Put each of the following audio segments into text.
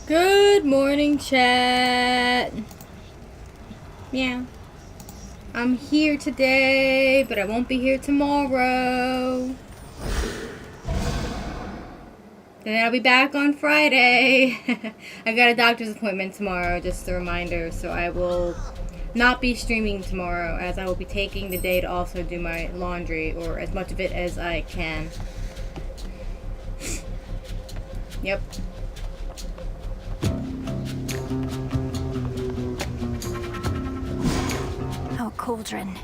Good morning, chat. Yeah. I'm here today, but I won't be here tomorrow. Then I'll be back on Friday. I got a doctor's appointment tomorrow, just a reminder, so I will not be streaming tomorrow, as I will be taking the day to also do my laundry, or as much of it as I can. Yep. Our cauldron.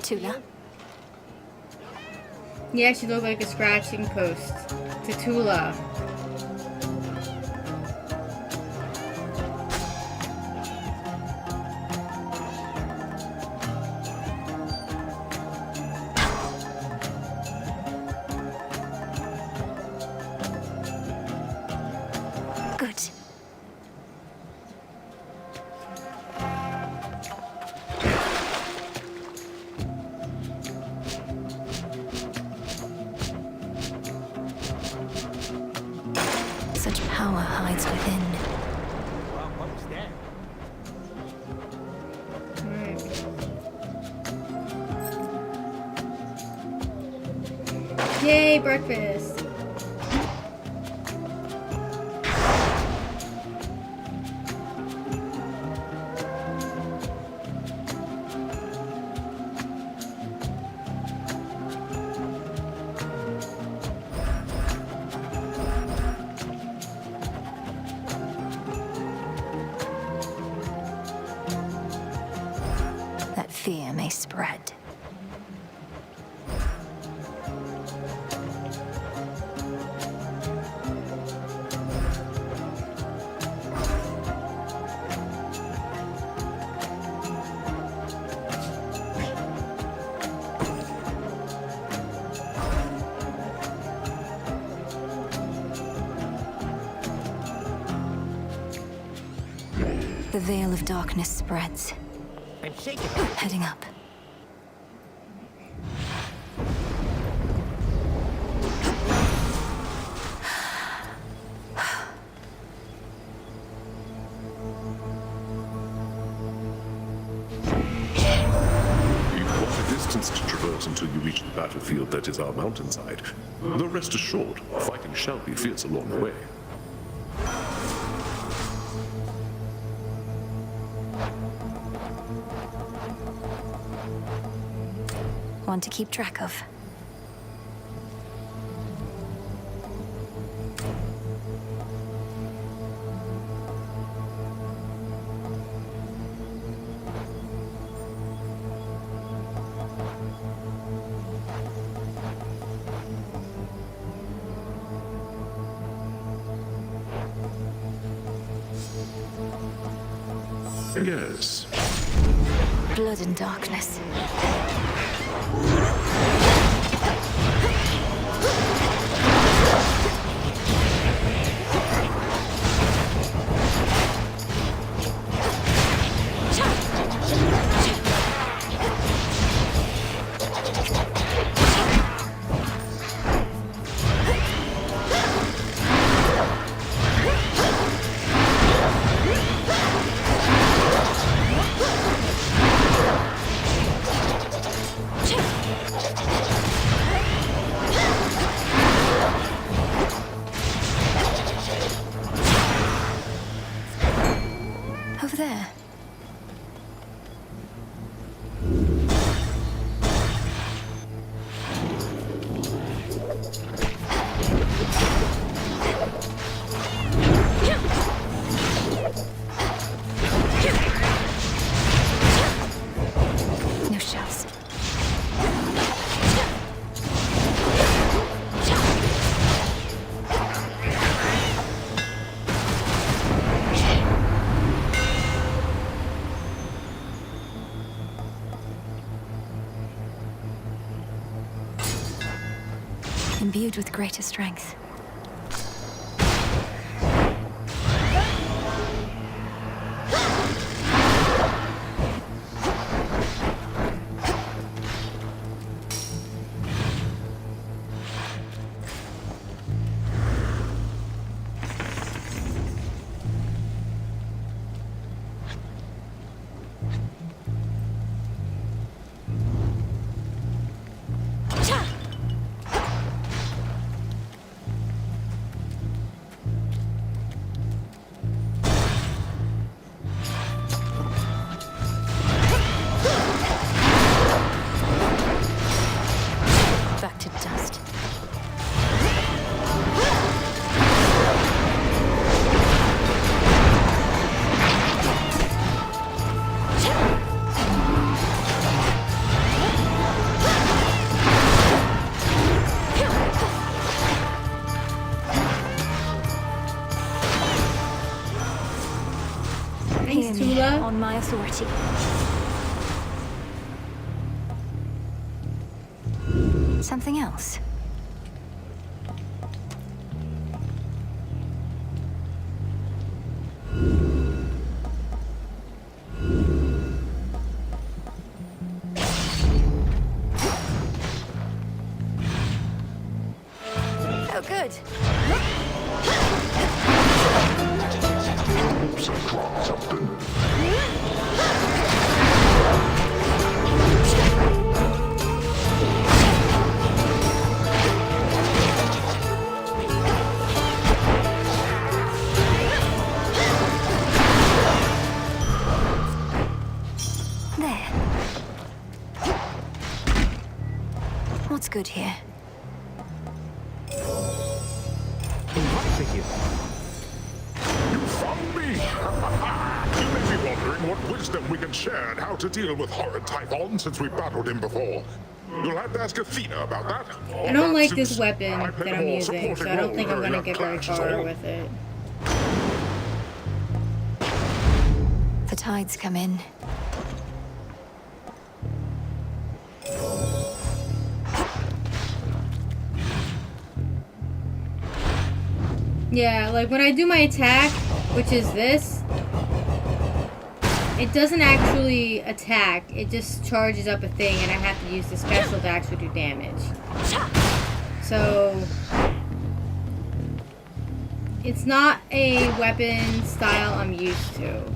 Tula. Yeah, she looked like a scratching post. To Tula. Good. Such power hides within. Yay, breakfast. That fear may spread. The veil of darkness spreads. Heading up. You've quite a distance to traverse until you reach the battlefield that is our mountainside. Though rest assured, fighting shall be fierce along the way. One to keep track of. Yes. Blood and darkness. shells. Imbued with greater strength. Back to dust. Thanks, Hear me Tula. on my authority. Something else. Oh, good. There. What's good here? Right with you. You found me! You may be wondering what wisdom we can share and how to deal with horrid Typhon since we battled him before. You'll have to ask Athena about that. I don't like this weapon that I'm using, so I don't think I'm gonna get very far with it. The tides come in. Yeah, like when I do my attack, which is this, it doesn't actually attack. It just charges up a thing, and I have to use the special to actually do damage. So it's not a weapon style I'm used to.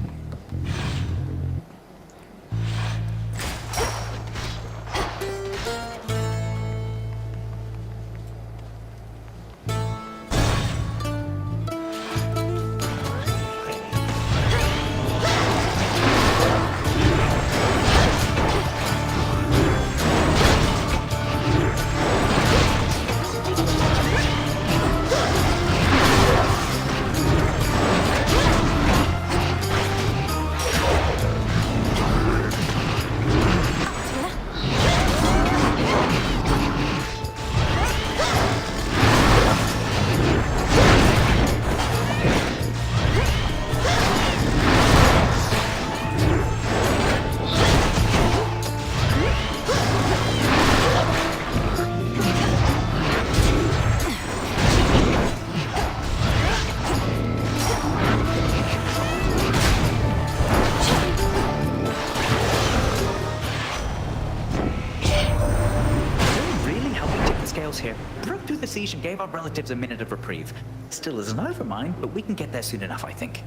Here. Broke through the siege and gave our relatives a minute of reprieve. Still isn't over mine, but we can get there soon enough, I think.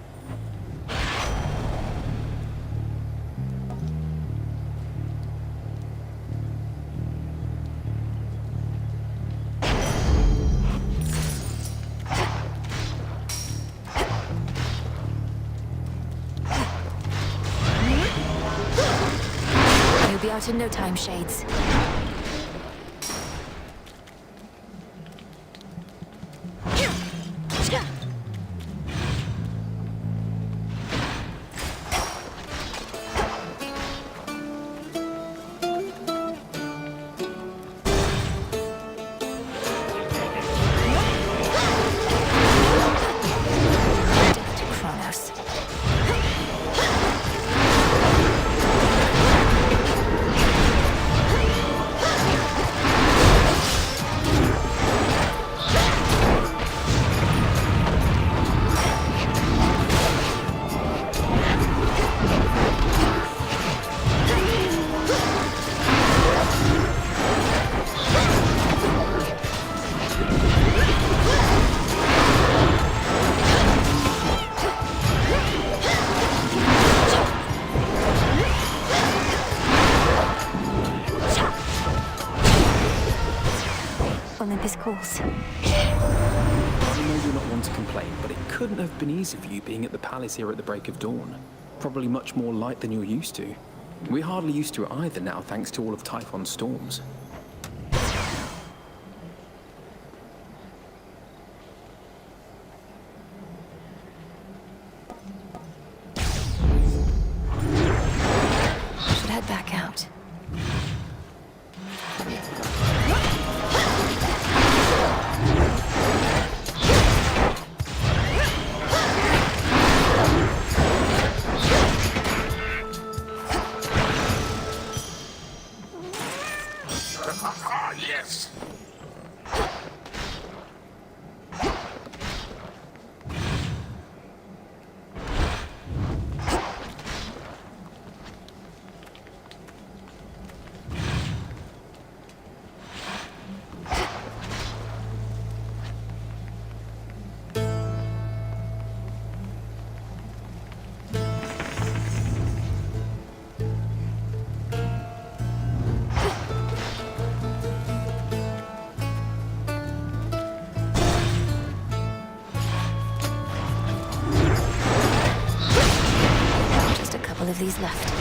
You'll be out in no time, Shades. Olympus calls. I know you're not one to complain, but it couldn't have been easy for you being at the palace here at the break of dawn. Probably much more light than you're used to. We're hardly used to it either now, thanks to all of Typhon's storms. Should head back out. Ah, yes! Just a couple of these left.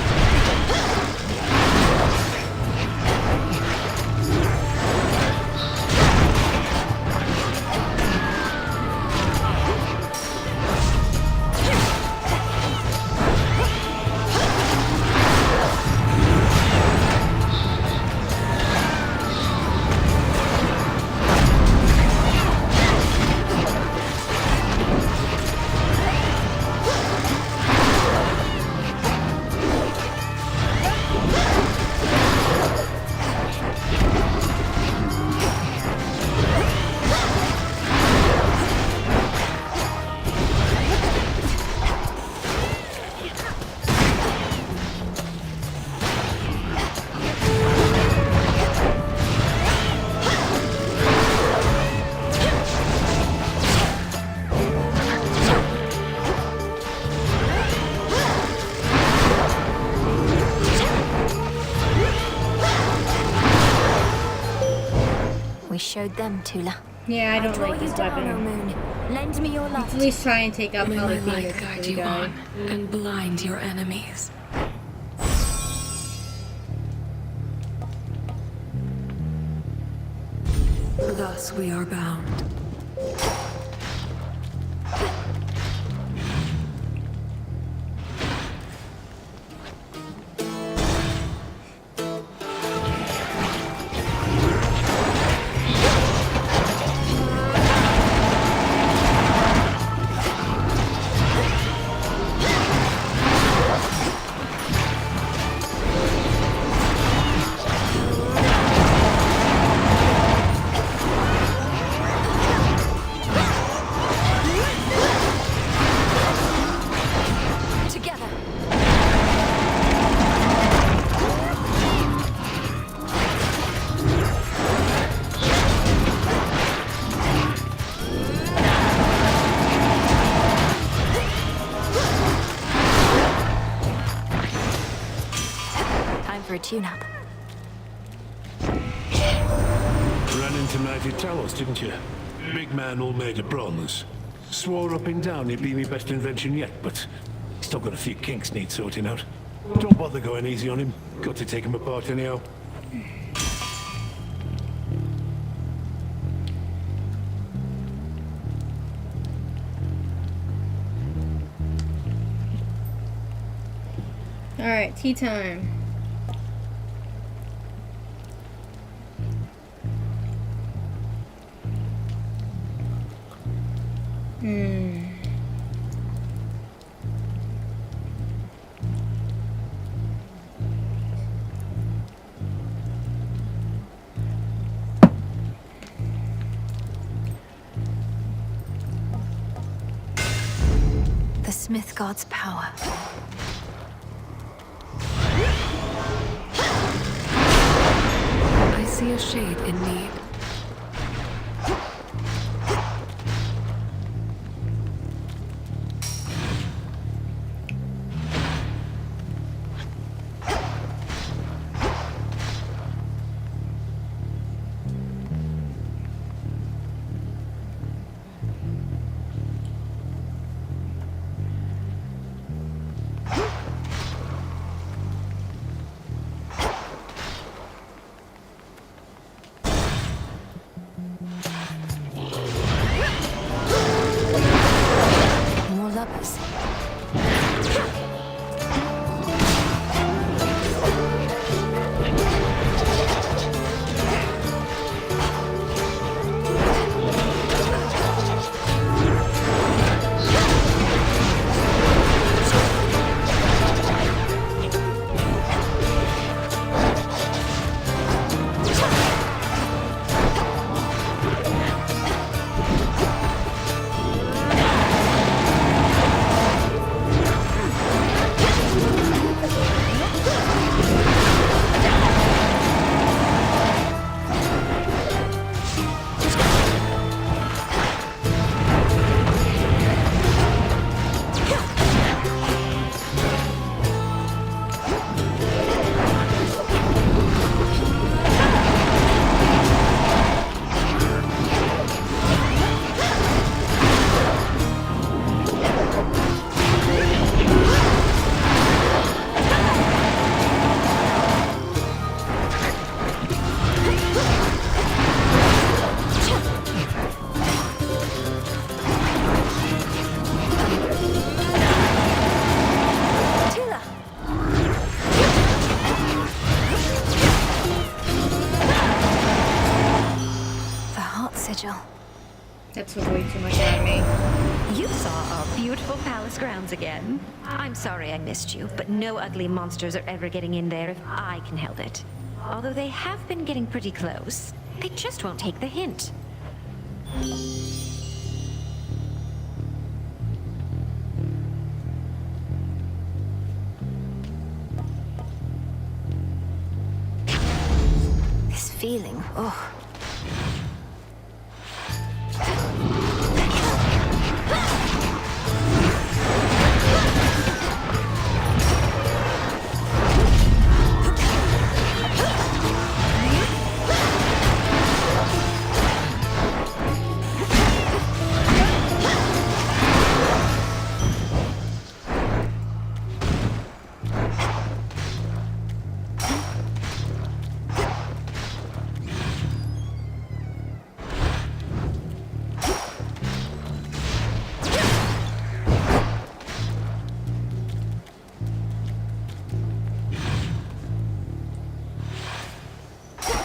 We showed them, Tula. Yeah, I don't draw like you this down, O weapon. moon. Lend me your light. At least try and take out May my Polyphemus light before guide you you die. on and blind your enemies. Thus we are bound. Together. Time for a tune-up. Ran into Mighty Talos, didn't you? Big man all made of bronze. Swore up and down he'd be my best invention yet, but still got a few kinks need sorting out. Don't bother going easy on him. Got to take him apart anyhow. Alright, tea time. The Smith God's power. I see a shade in need. vigil. That's way too much out of me. You saw our beautiful palace grounds again. I'm sorry I missed you, but no ugly monsters are ever getting in there if I can help it. Although they have been getting pretty close. They just won't take the hint. This feeling, oh.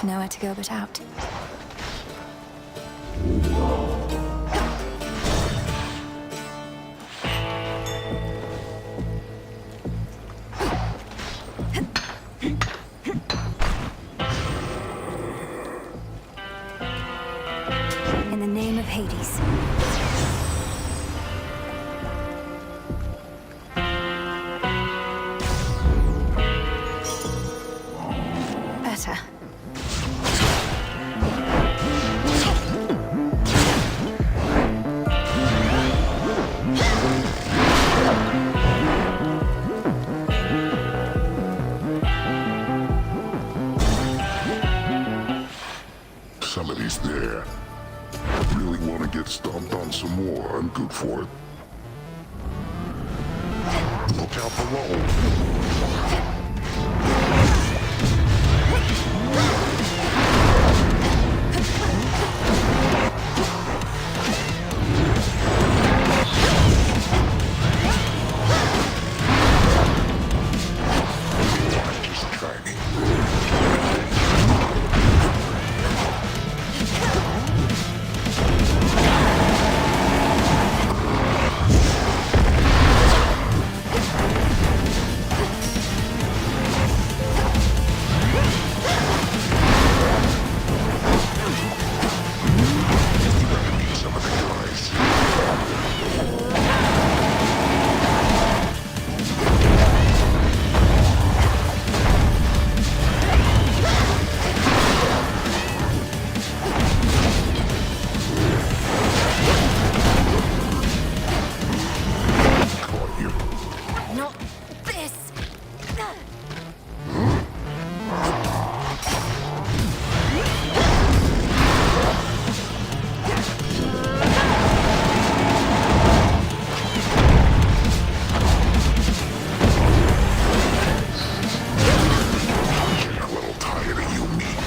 Nowhere to go but out. In the name of Hades. Better. Somebody's there. I really want to get stomped on some more. I'm good for it. Look out below. Just try me. Some of the guys. Caught you. Not this! Getting a little tired of you meat.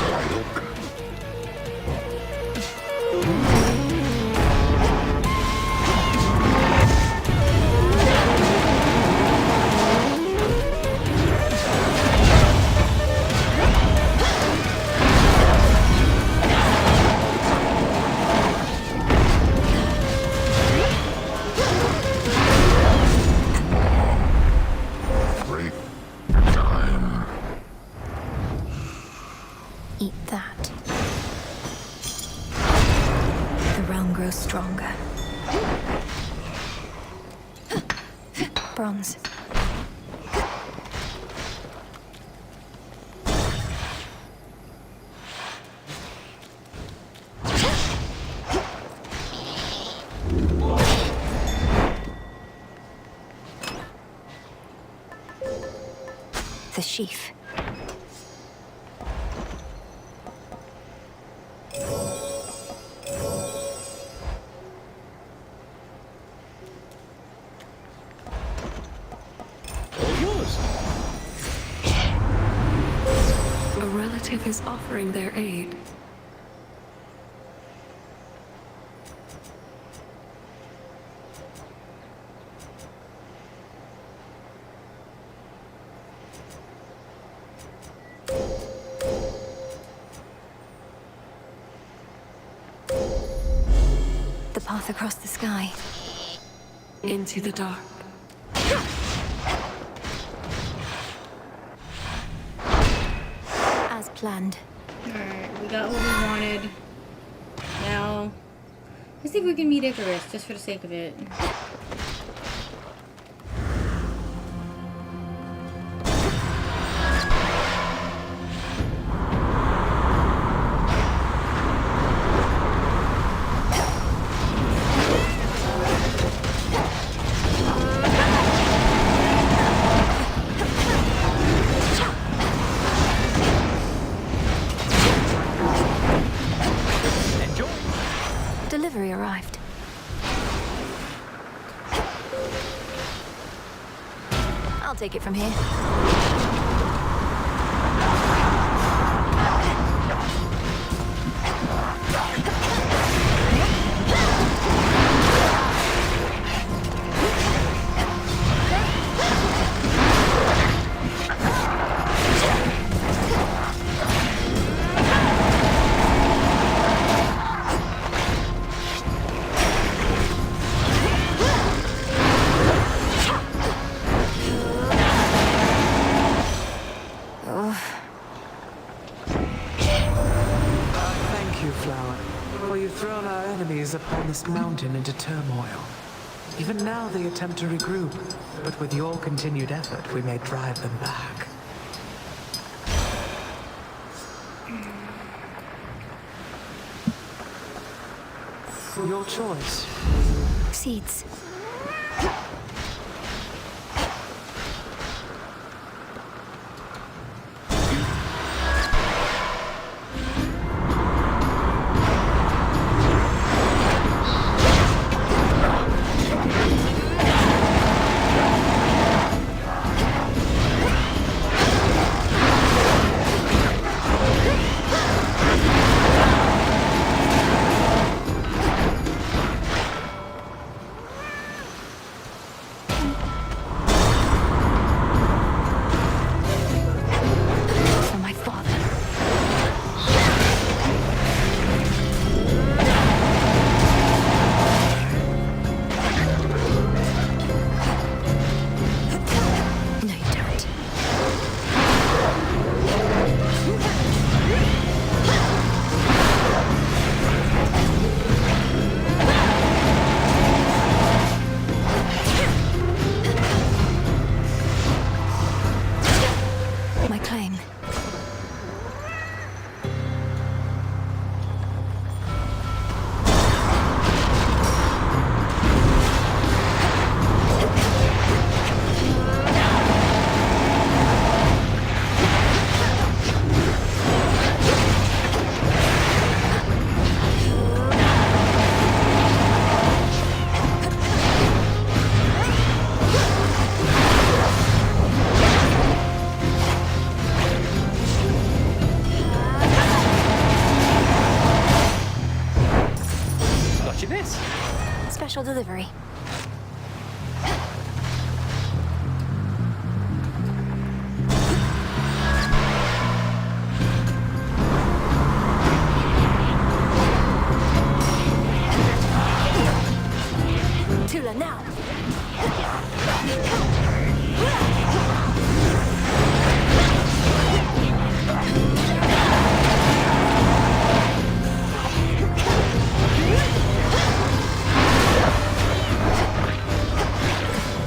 Wide open. Great time. Eat that. The realm grows stronger. Bronze. The sheaf. A relative is offering their aid. path across the sky. Into the dark. As planned. Alright, we got what we wanted. Now, let's see if we can meet Icarus, just for the sake of it. Delivery arrived. I'll take it from here. Thank you, Flower, for you've thrown our enemies upon this mountain into turmoil. Even now they attempt to regroup, but with your continued effort, we may drive them back. Your choice. Seeds. For my father. No, you don't. My claim. Got you this. Special delivery. Tula now.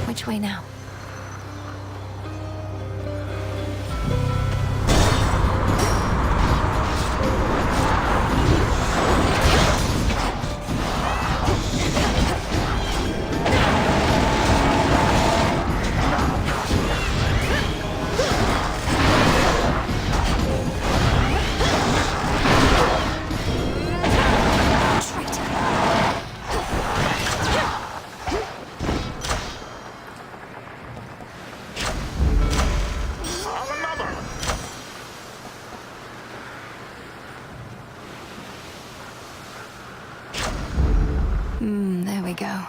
Which way now? Have another! There we go.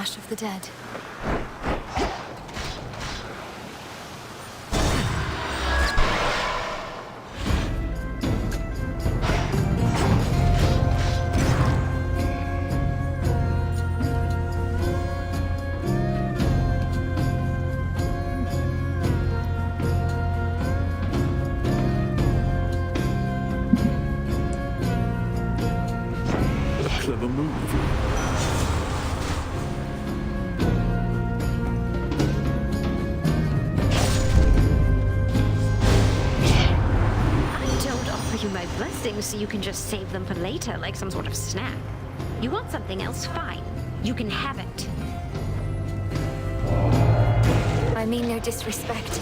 Ash of the Dead. Clever move. I don't offer you my blessings so you can just save them for later like some sort of snack. You want something else? Fine. You can have it. I mean no disrespect.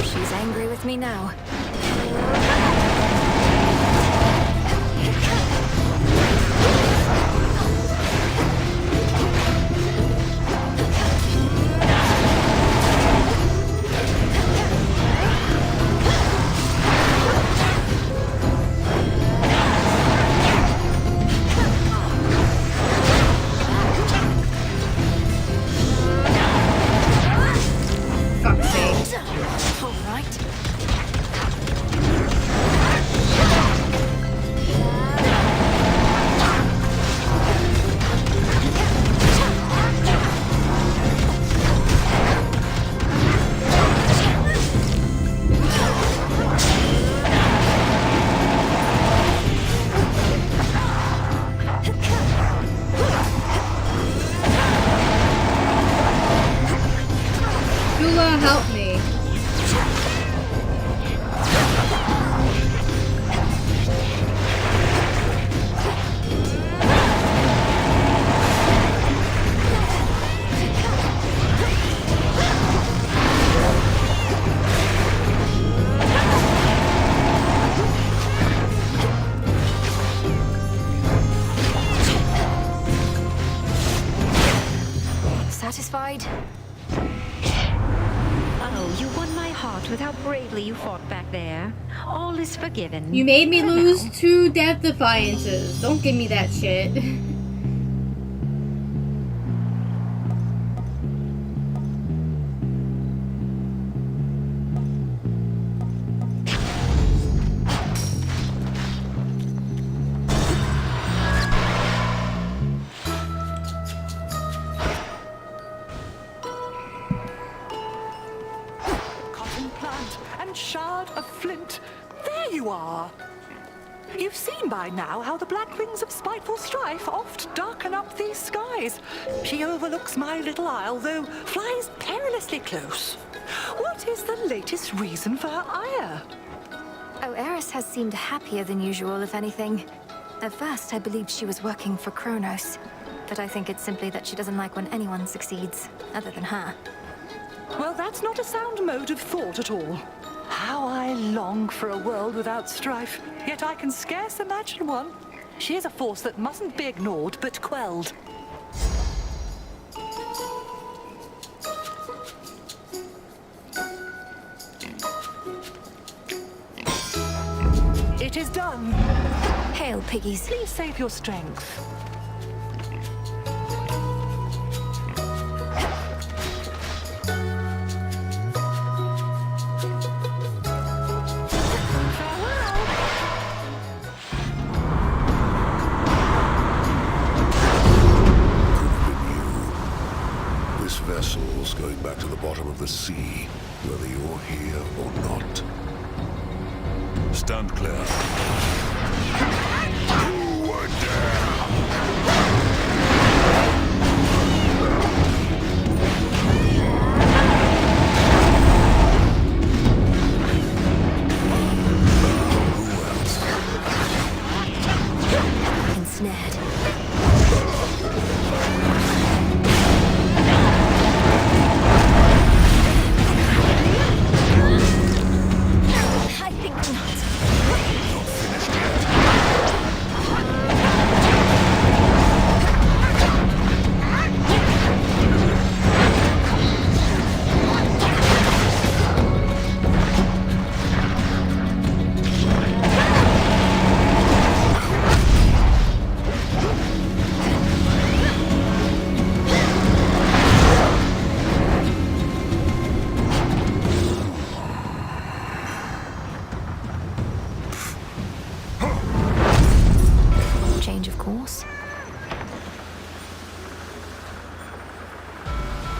She's angry with me now. Fuck's sake. All right. Lula, help me. Satisfied? Oh, you won my heart with how bravely you fought back there. All is forgiven. You made me For lose now. 2 death defiances. Don't give me that shit. Cotton plant and shard of flint. There you are. You've seen by now how the black wings of spiteful strife oft darken up these skies. She overlooks my little isle, though flies perilously close. What is the latest reason for her ire? Oh, Eris has seemed happier than usual, if anything. At first, I believed she was working for Chronos. But I think it's simply that she doesn't like when anyone succeeds, other than her. Well, that's not a sound mode of thought at all. How I long for a world without strife, yet I can scarce imagine one. She is a force that mustn't be ignored, but quelled. It is done. Hail, piggies. Please save your strength. This vessel's going back to the bottom of the sea, whether you're here or not. Stand clear. You were Ensnared. I think not.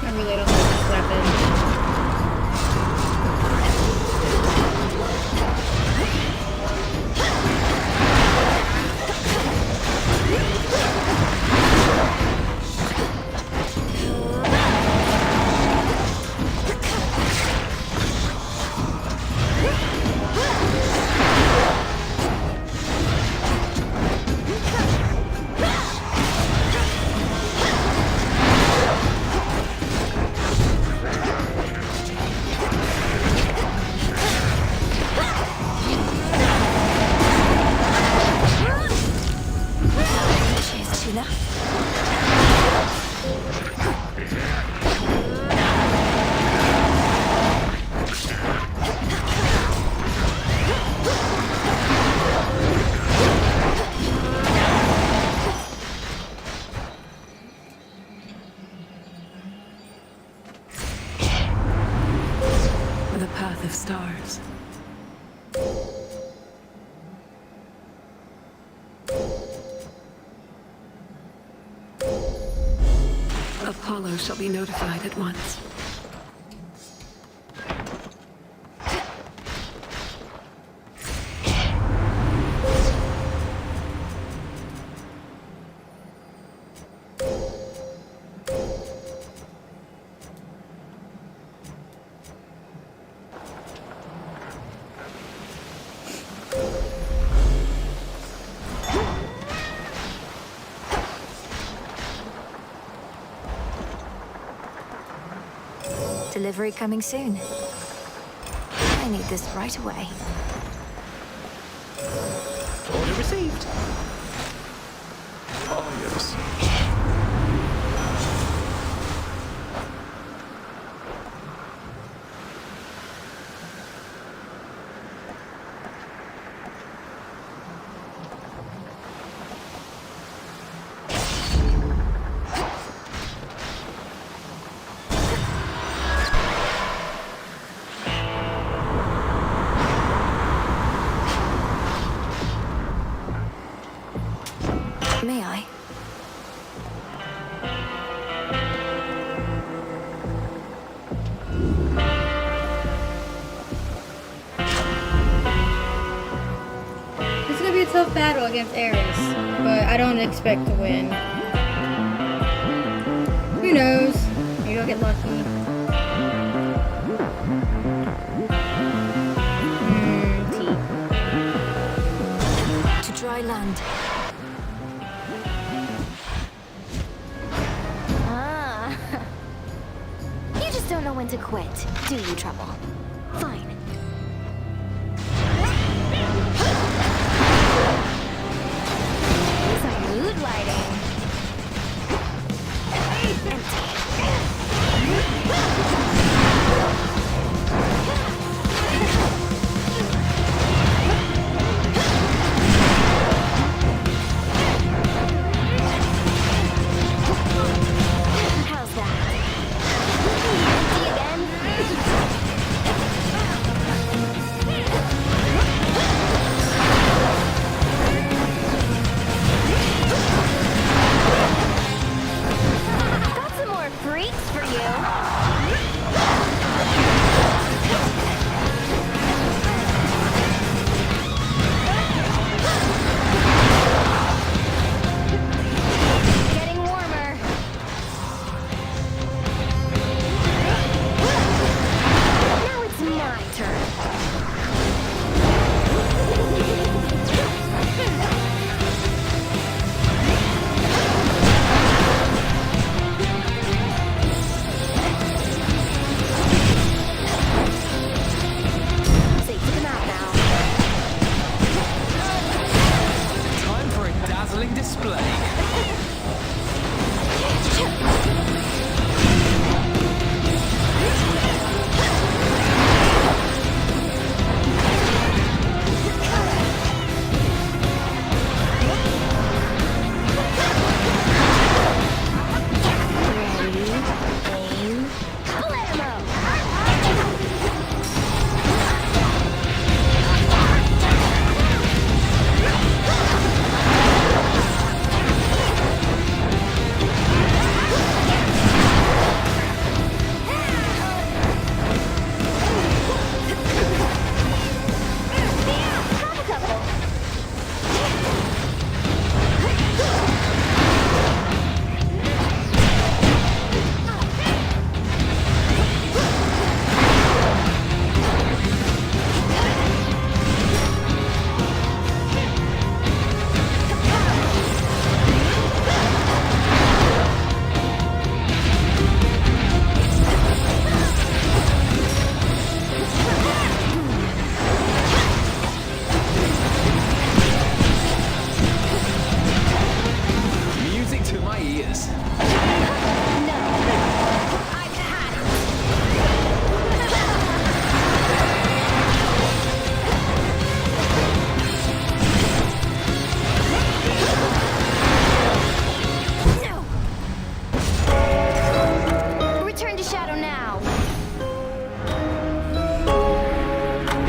I really don't like this weapon. The path of stars. Apollo shall be notified at once. Delivery coming soon. I need this right away. Order received. Oh, yes. May I? This is gonna be a tough battle against Ares, but I don't expect to win. Who knows? Maybe I'll get lucky. To dry land. You just don't know when to quit, do you, Trouble? Fine. Some mood lighting. How's that? Empty again? Got some more freaks for you. Getting warmer. Now it's my turn. Safe to come out now. Time for a dazzling display. Ready, aim, blammo!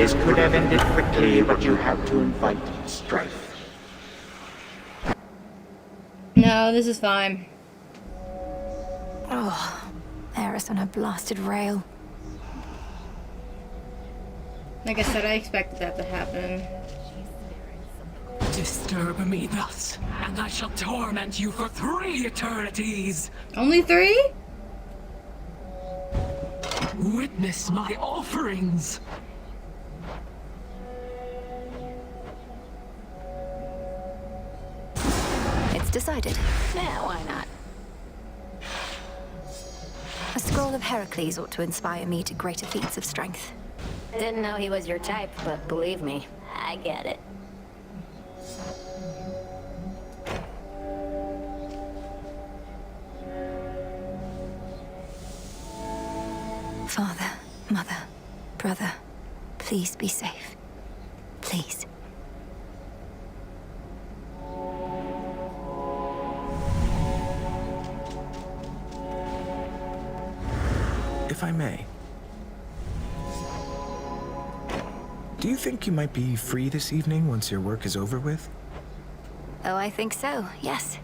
This could have ended quickly, but you had to invite strife. No, this is fine. Oh, Eris on her blasted rail. Like I said, I expected that to happen. Disturb me thus, and I shall torment you for 3 eternities. Only 3? Witness my offerings. It's decided. Yeah, why not? A scroll of Heracles ought to inspire me to greater feats of strength. Didn't know he was your type, but believe me, I get it. Father, mother, brother, please be safe. Please. If I may, do you think you might be free this evening once your work is over with? Oh, I think so, yes.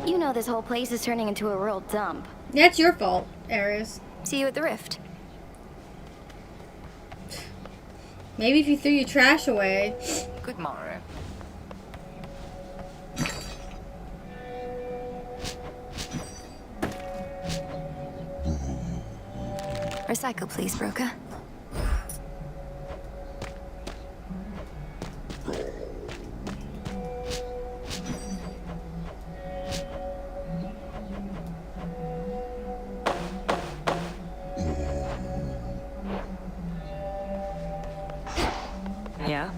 You know this whole place is turning into a real dump. That's your fault, Ares. See you at the Rift. Maybe if you threw your trash away. Good morrow. Recycle, please, broker. Yeah?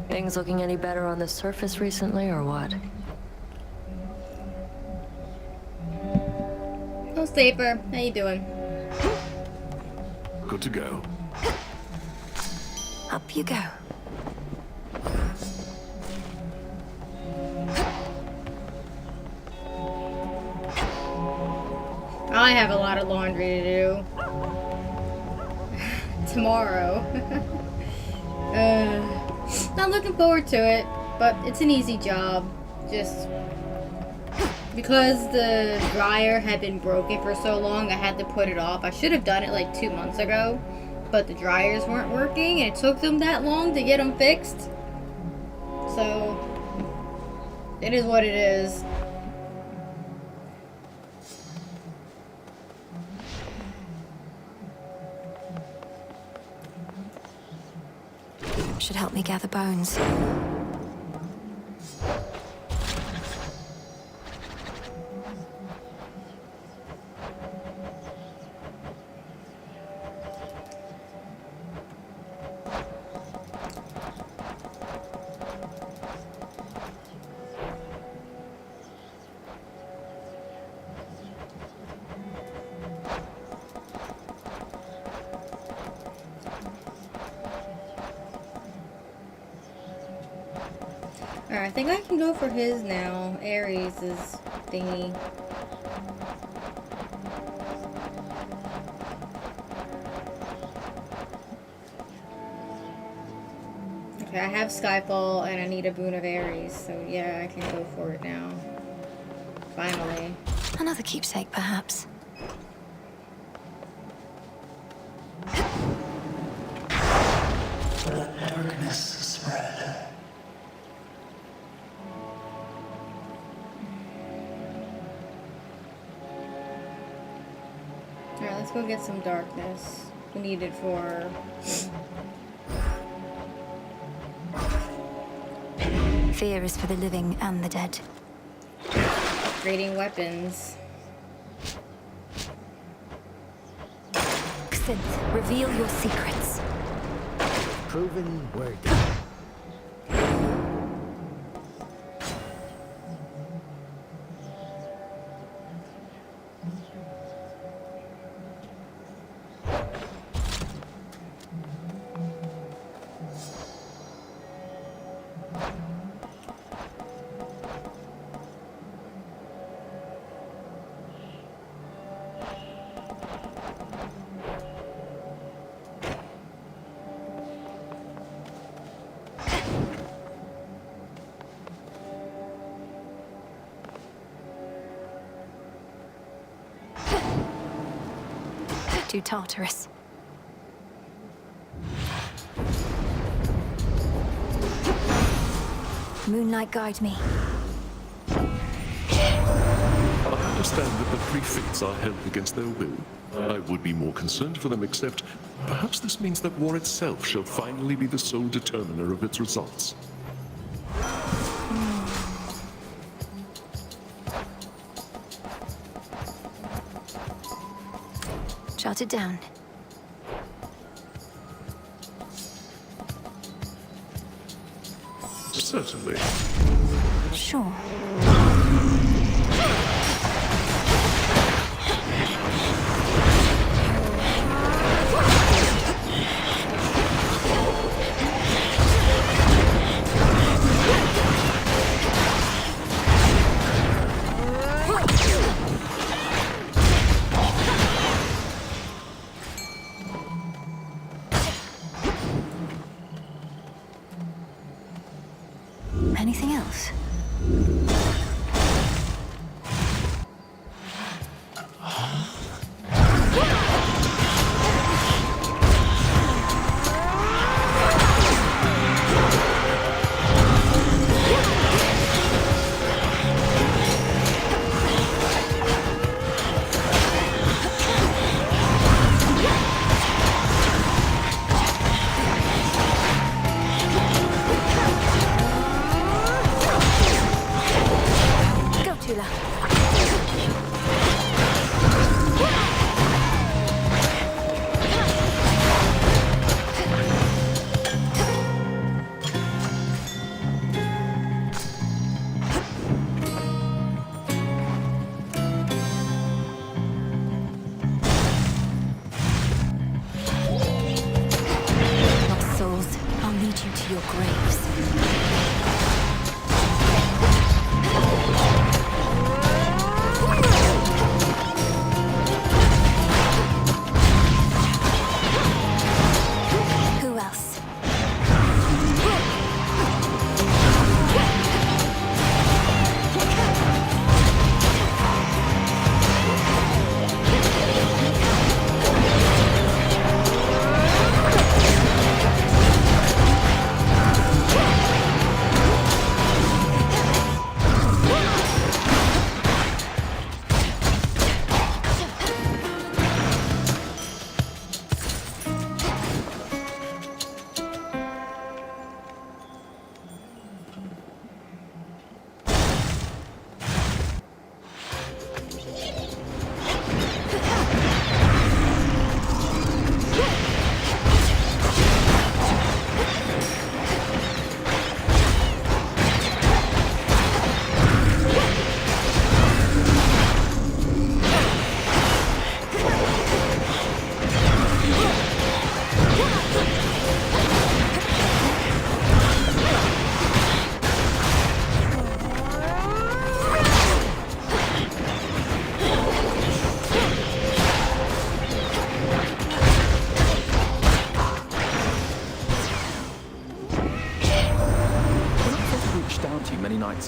Things looking any better on the surface recently, or what? Oh, Staper, how you doing? Good to go. Up you go. I have a lot of laundry to do. Tomorrow. Not looking forward to it, but it's an easy job. Just because the dryer had been broken for so long, I had to put it off. I should have done it like 2 months ago, but the dryers weren't working and it took them that long to get them fixed. So it is what it is. Should help me gather bones. Alright, I think I can go for his now. Ares' thingy. Okay, I have Skyfall and I need a boon of Ares, so yeah, I can go for it now. Finally. Another keepsake, perhaps. Let darkness spread. Alright, let's go get some darkness. We need it for... Fear is for the living and the dead. upgrading weapons. Xynth, reveal your secrets. Proven word. to Tartarus. Moonlight, guide me. I understand that the prefects are held against their will. I would be more concerned for them, except perhaps this means that war itself shall finally be the sole determiner of its results. Jot it down. Certainly. Sure. Anything else?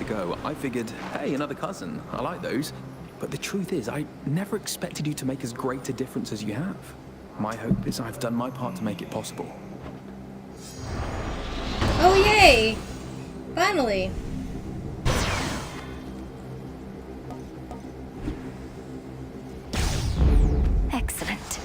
Ago, I figured, hey, another cousin. I like those. But the truth is, I never expected you to make as great a difference as you have. My hope is I've done my part to make it possible. Oh, yay! Finally. Excellent.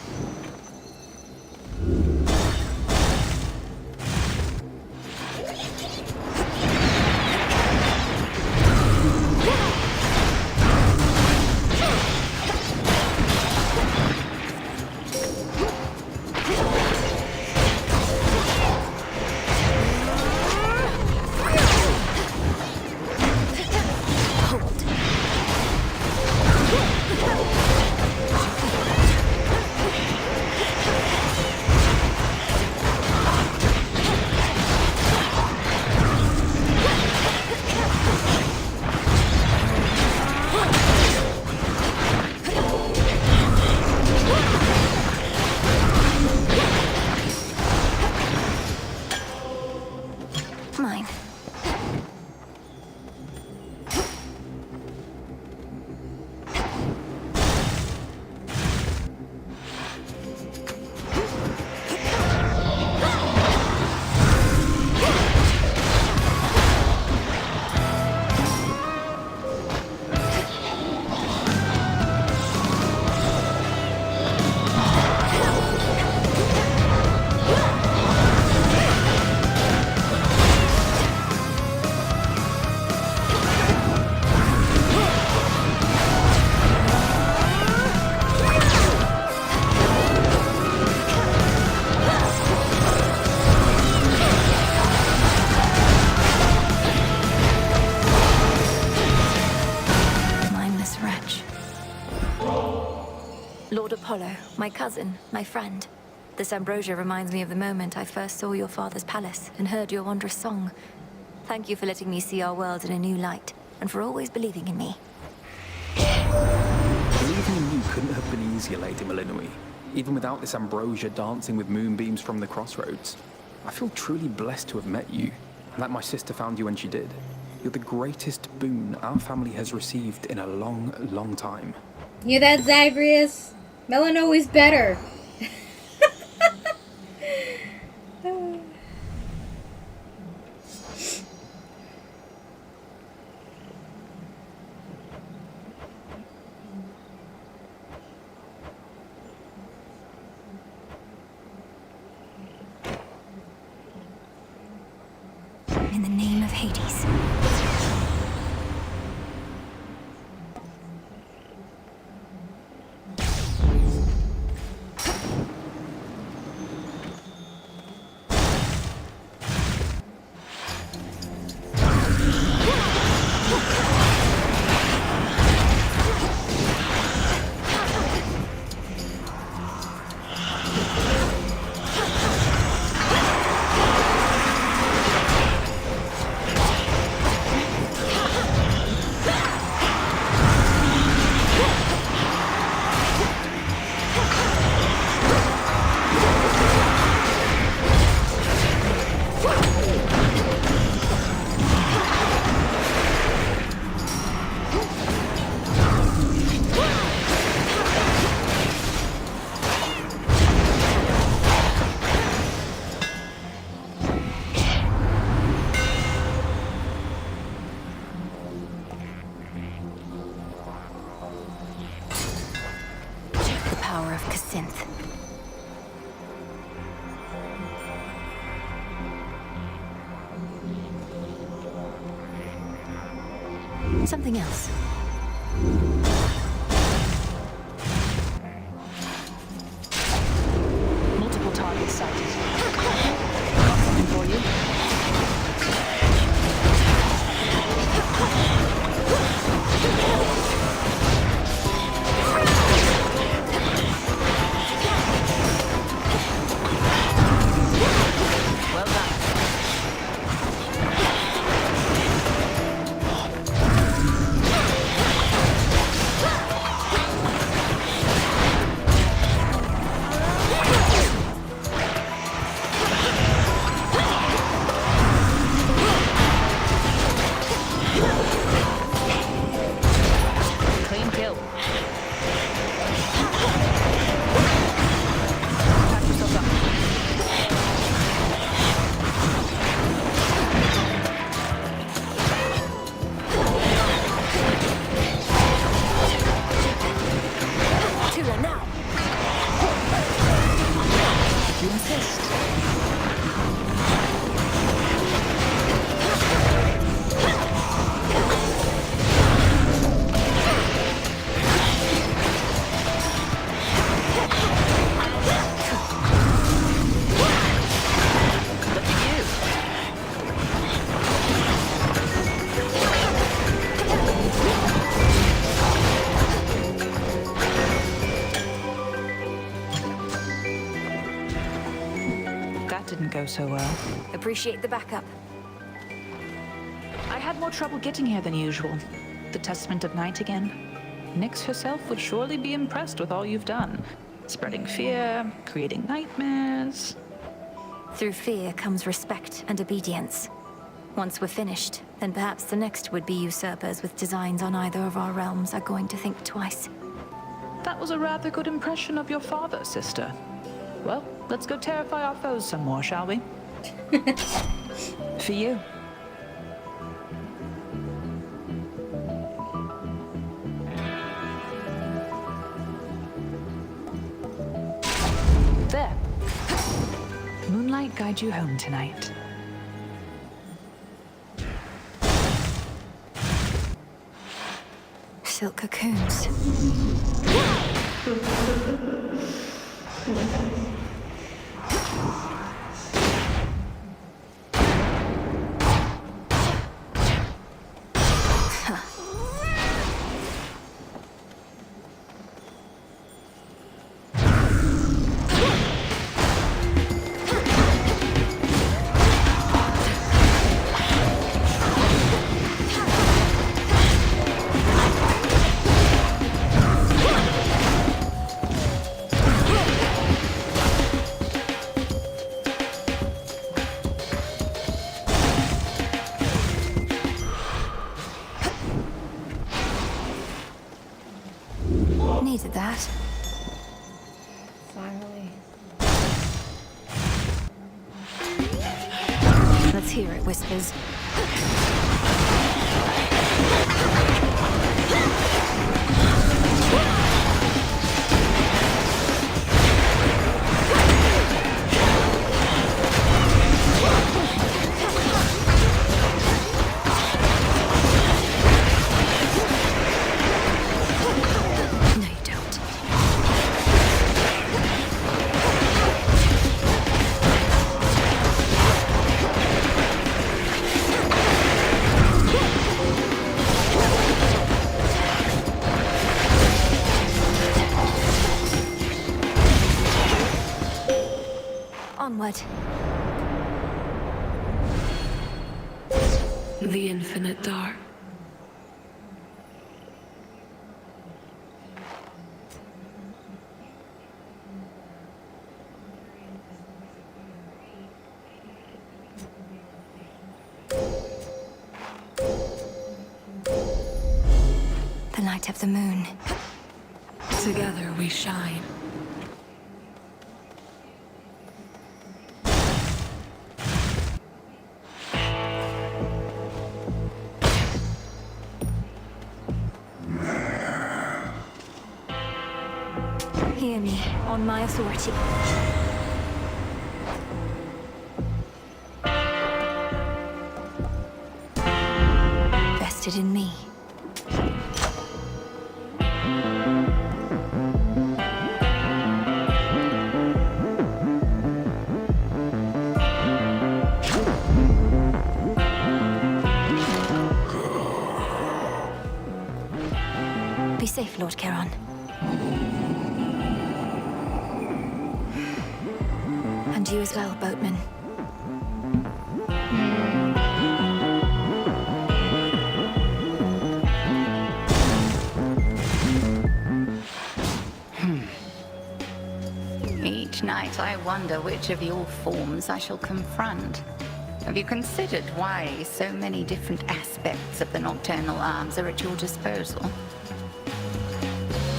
Apollo, my cousin, my friend. This ambrosia reminds me of the moment I first saw your father's palace and heard your wondrous song. Thank you for letting me see our world in a new light, and for always believing in me. Believing in you couldn't have been easier, Lady Malinui. Even without this ambrosia dancing with moonbeams from the crossroads. I feel truly blessed to have met you, and that my sister found you when she did. You're the greatest boon our family has received in a long, long time. Hear that, Zagreus? Melanoi's better. In the name of Hades. Something else. Multiple targets sighted. Got something for you. Well done. Clean kill. Patch yourself up. Tula now. If you insist. Look at you. That didn't go so well. Appreciate the backup. I had more trouble getting here than usual. The Testament of Night again. Nyx herself would surely be impressed with all you've done. Spreading fear, creating nightmares. Through fear comes respect and obedience. Once we're finished, then perhaps the next would-be usurpers with designs on either of our realms are going to think twice. That was a rather good impression of your father, sister. Well, let's go terrify our foes some more, shall we? For you. There. Moonlight guide you home tonight. Silk cocoons. needed that. Finally. Let's hear it, Whispers. No, you don't. Onward. The infinite dark. The light of the moon. Together we shine. Hear me, on my authority. Vested in me. Be safe, Lord Charon. And you as well, boatman. Each night I wonder which of your forms I shall confront. Have you considered why so many different aspects of the nocturnal arms are at your disposal?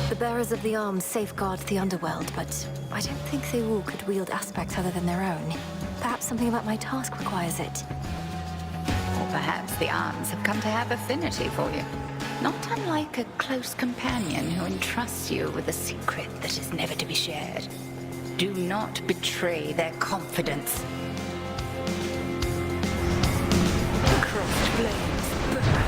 The bearers of the arms safeguard the underworld, but I don't think they all could wield aspects other than their own. Perhaps something about my task requires it. Or perhaps the arms have come to have affinity for you. Not unlike a close companion who entrusts you with a secret that is never to be shared. Do not betray their confidence. Crossed flames burn.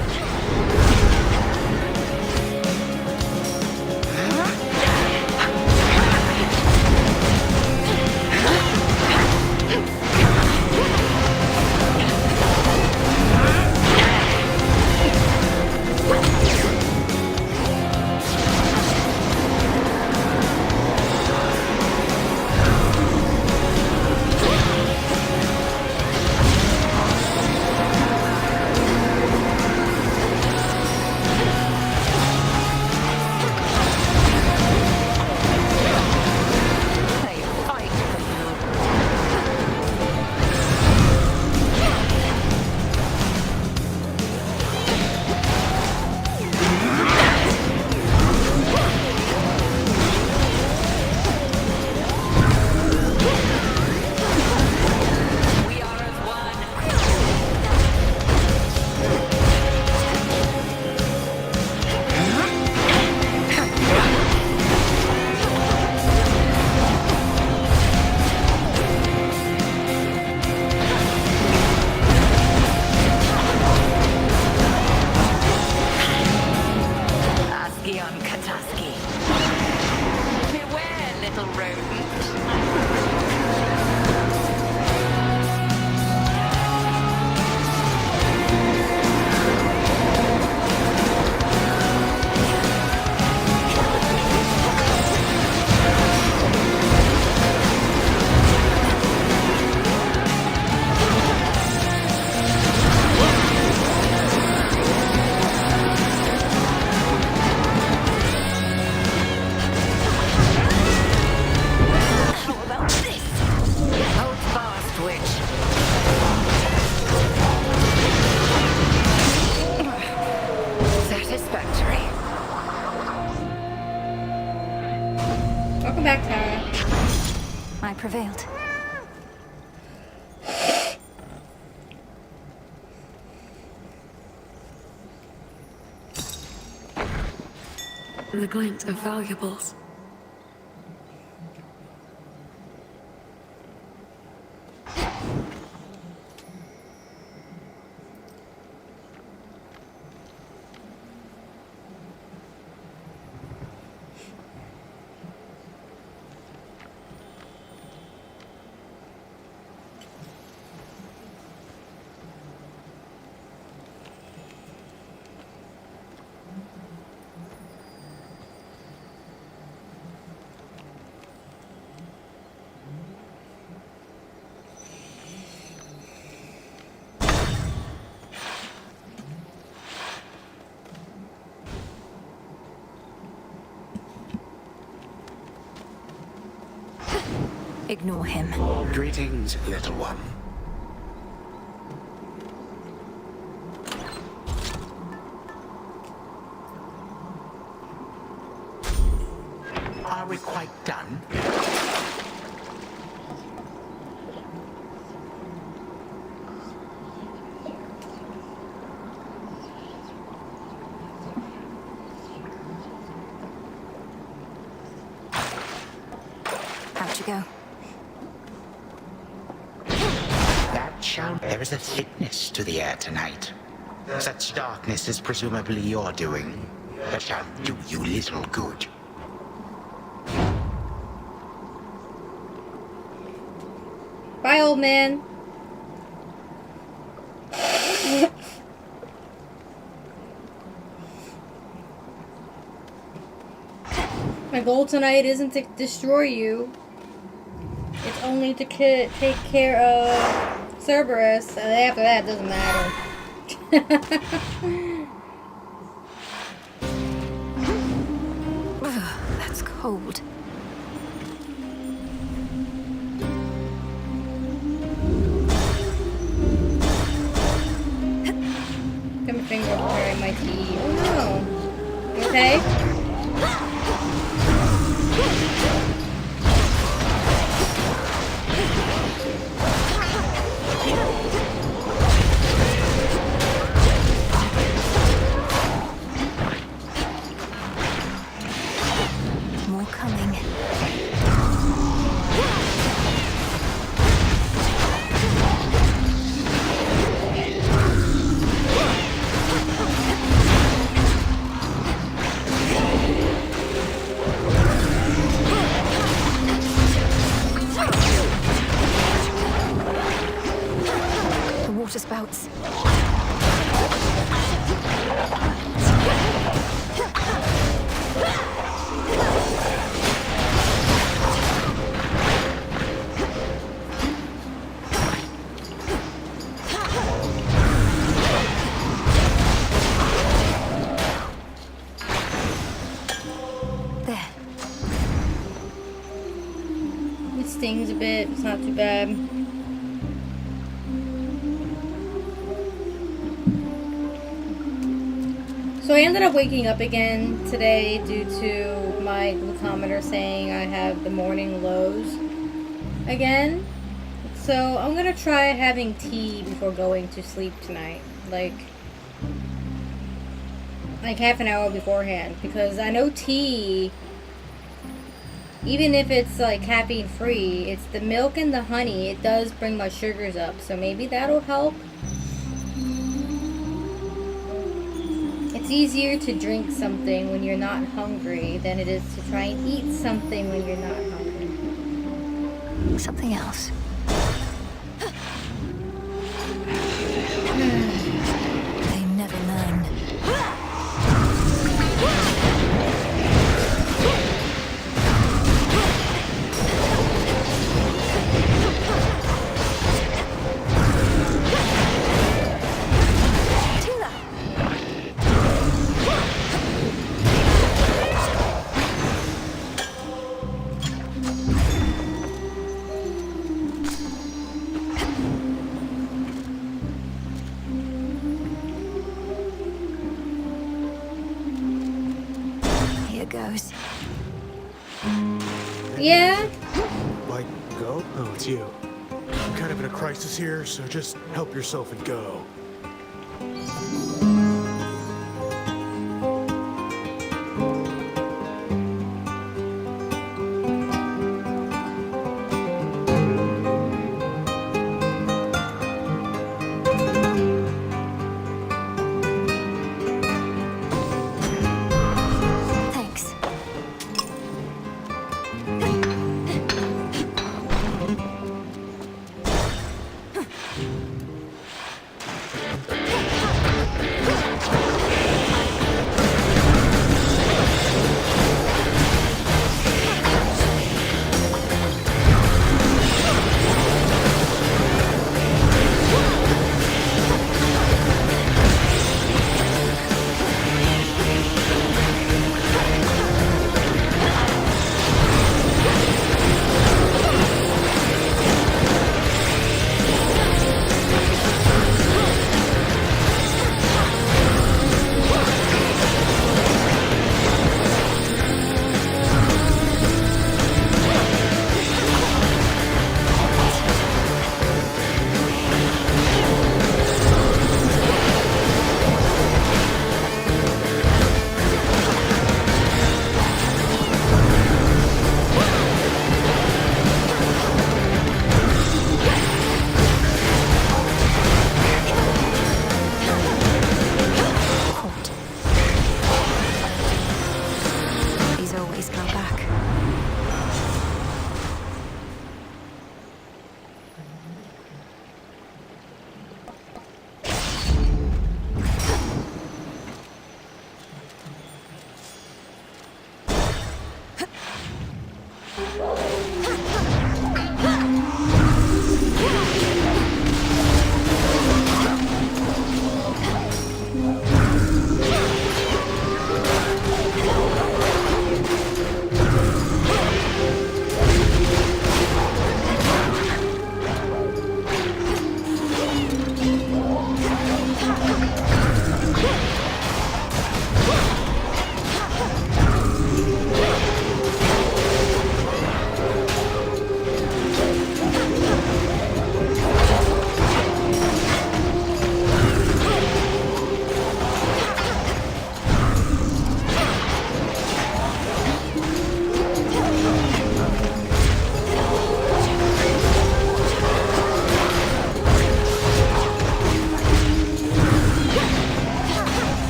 the glint of valuables. Ignore him. Greetings, little one. Are we quite done? How'd you go? There is a thickness to the air tonight. Such darkness is presumably your doing, but shall do you little good. Bye, old man. My goal tonight isn't to destroy you. It's only to take care of Cerberus, and after that, it doesn't matter. That's cold. Got my finger preparing my tea. Oh no. You okay? More coming. The water spouts. Stings a bit, it's not too bad. So I ended up waking up again today due to my glucometer saying I have the morning lows again. So I'm gonna try having tea before going to sleep tonight. Like half an hour beforehand, because I know tea, even if it's like caffeine free, it's the milk and the honey, it does bring my sugars up, so maybe that'll help. It's easier to drink something when you're not hungry than it is to try and eat something when you're not hungry. Something else. They never learn. Goes. Yeah? Like, go? Oh, it's you. I'm kind of in a crisis here, so just help yourself and go.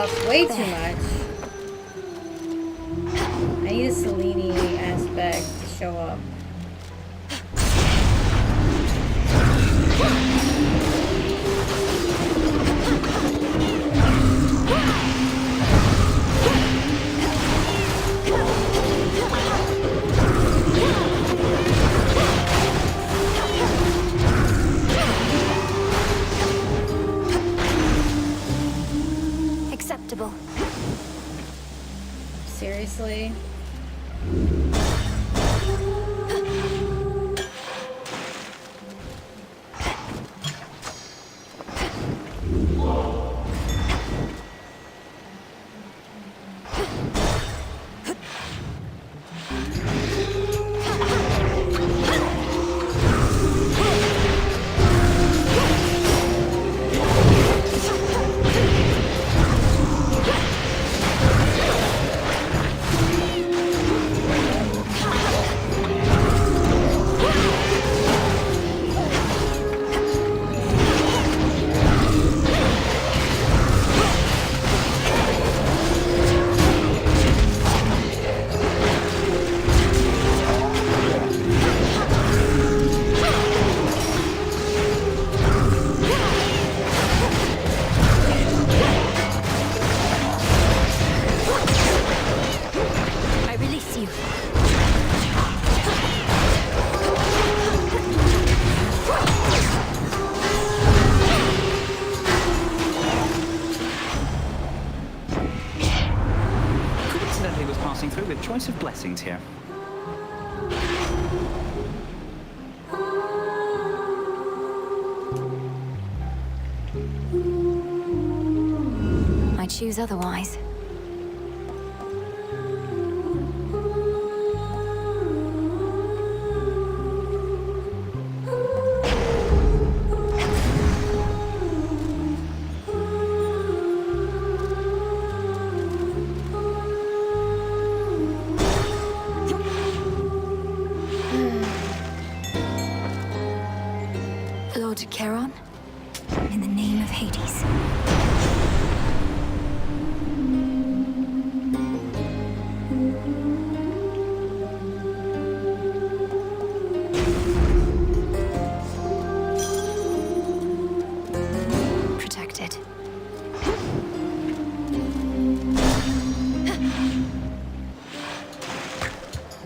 costs way too much. I need a Selene aspect to show up. Acceptable. Seriously? Choice of blessings here. I choose otherwise. Lord Charon, in the name of Hades. Protected.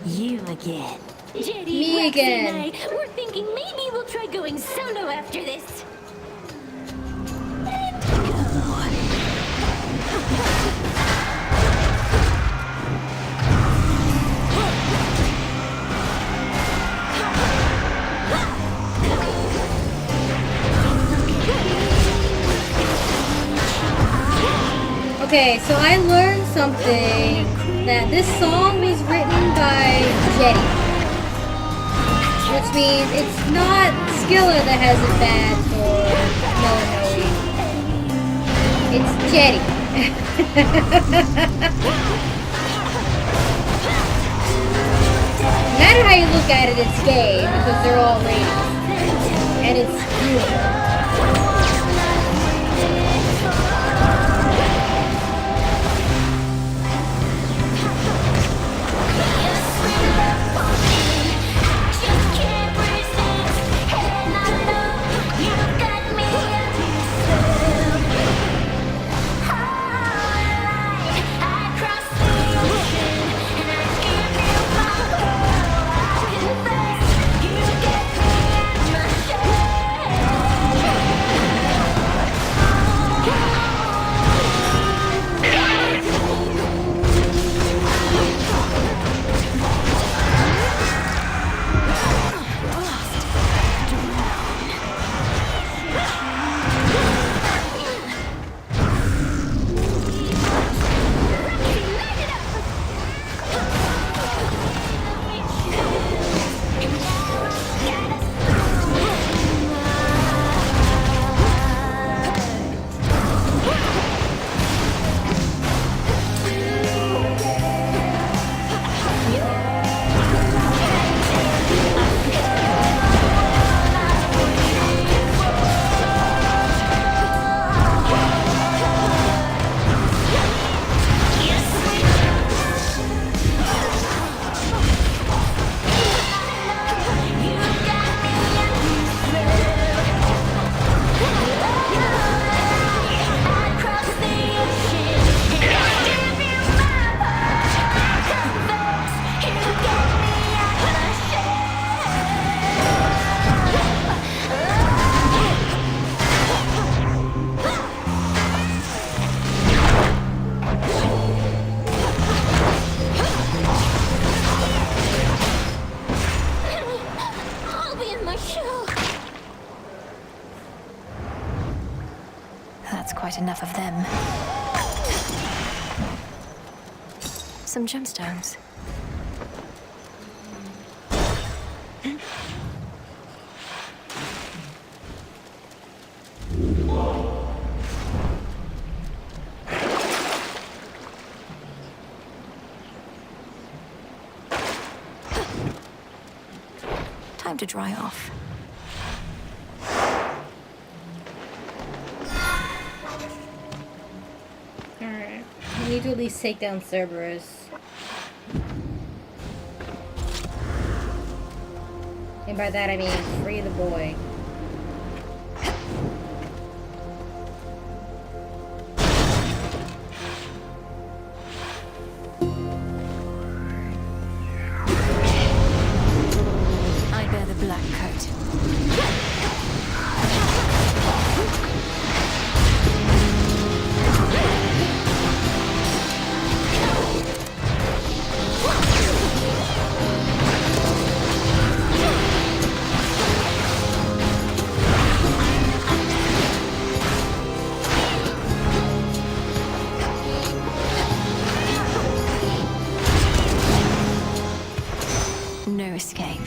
You again. JD, Me again. and I were thinking maybe we'll try going solo after this. Okay, so I learned something, that this song was written by Jetty. Which means it's not Skilla that has it bad for Noe. It's Jetty. No matter how you look at it, it's gay because they're all ladies. And it's beautiful. That's quite enough of them. Some gemstones. Time to dry off. Alright. We need to at least take down Cerberus. And by that I mean free the boy. I bear the black coat. No escape.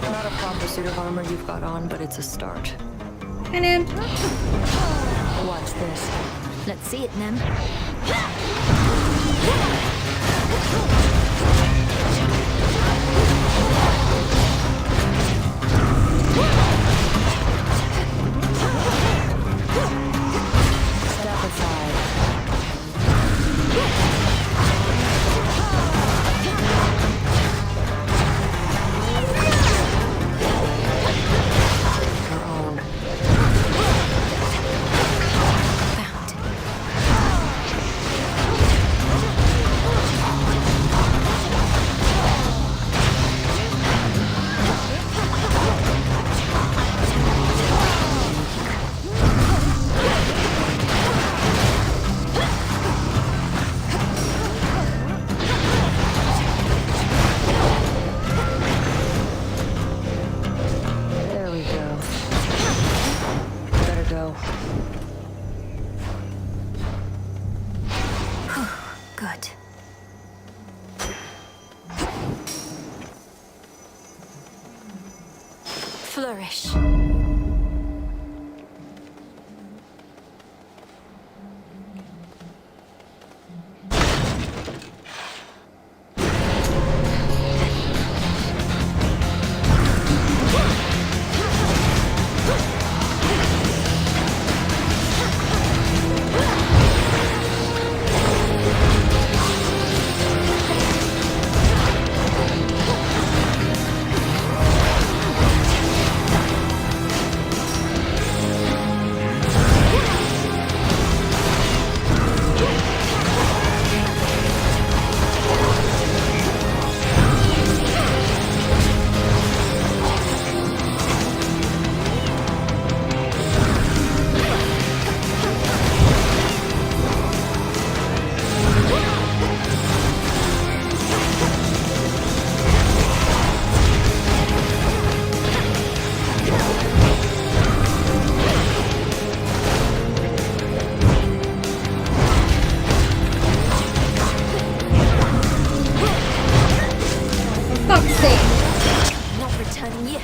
Not a proper suit of armor you've got on, but it's a start. And then Watch this. Let's see it, Nem. Step aside. Your own. There we go. Better go. Good. Flourish. fuck's sake. Not returning yet.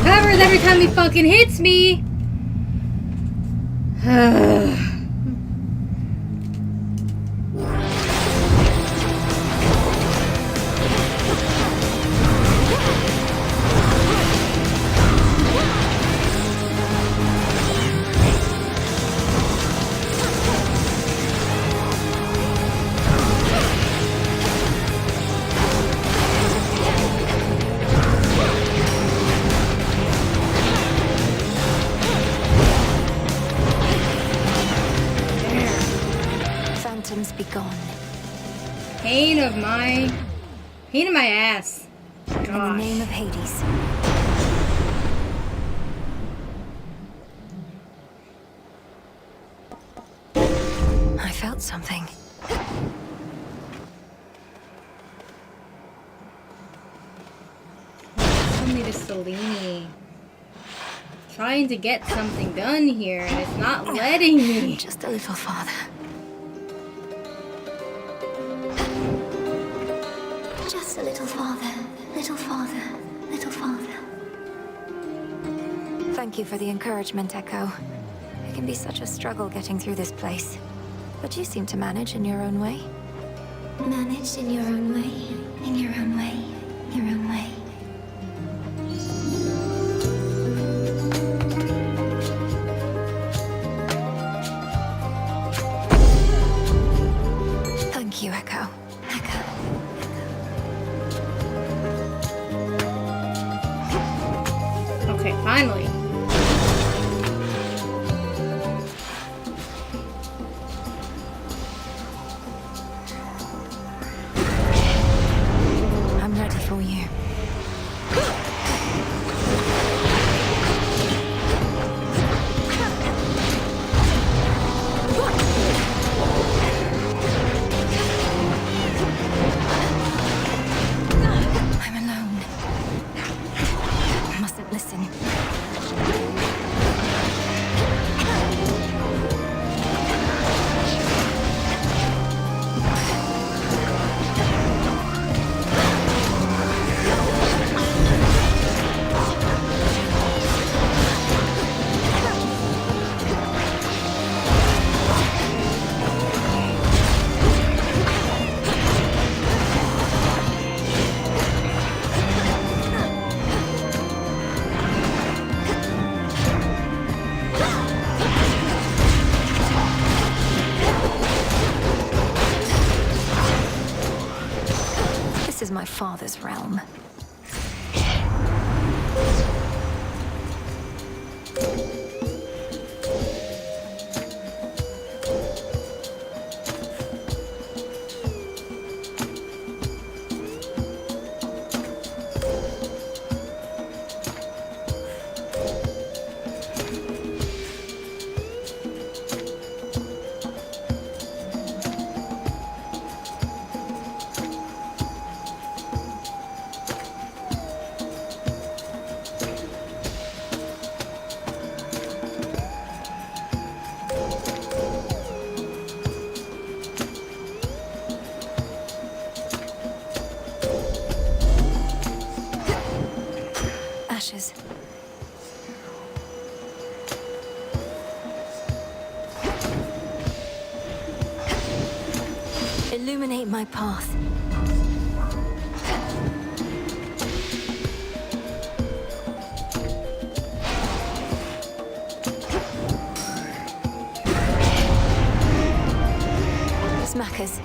Covers every time he fucking hits me. of my ass. In the name of Hades. I felt something. Only to Selene. Trying to get something done here, and it's not letting me. Just a little farther. Just a little farther, little farther, little farther. Thank you for the encouragement, Echo. It can be such a struggle getting through this place. But you seem to manage in your own way. Managed in your own way, in your own way, your own way. Thank you, Echo. Okay, finally. I'm ready for you. I'm alone. I mustn't listen. This is my father's realm. Ashes. Illuminate my path. Smackers.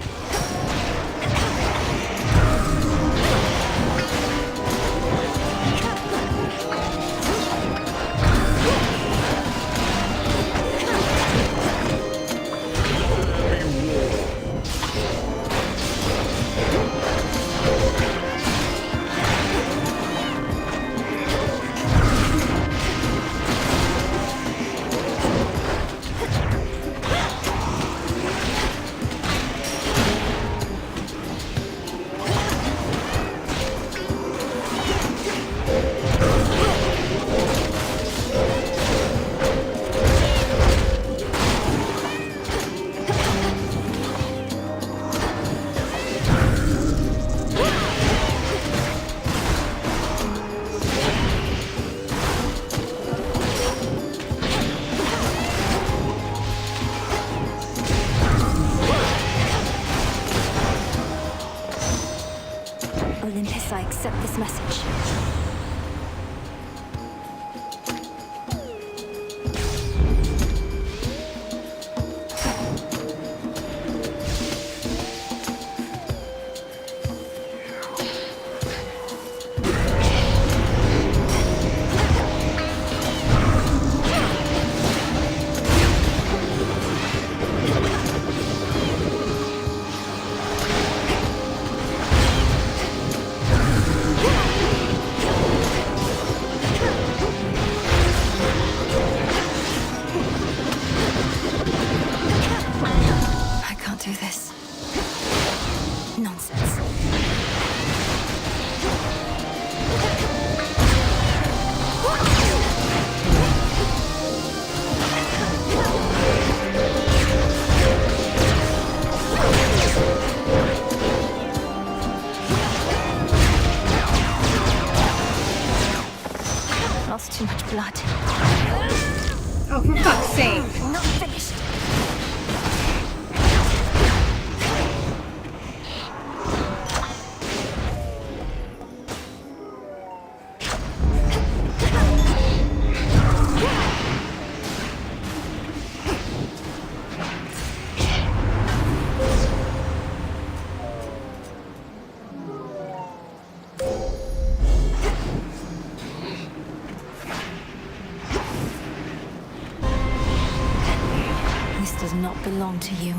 lost too much blood. Oh, for fuck's sake. Not finished. Does not belong to you.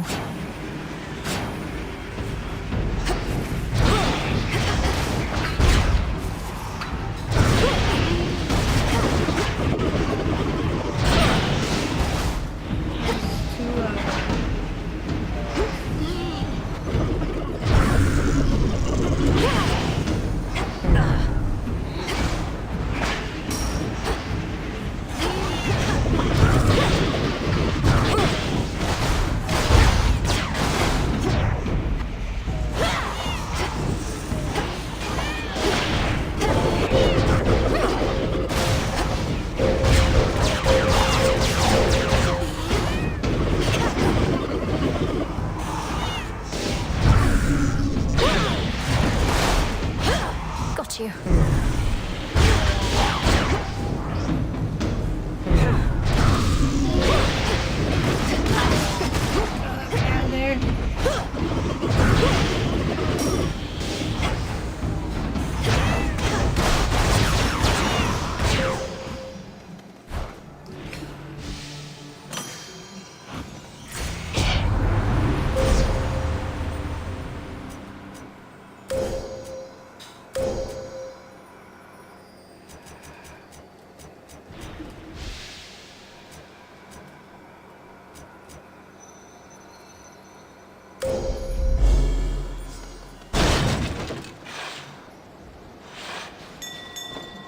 You.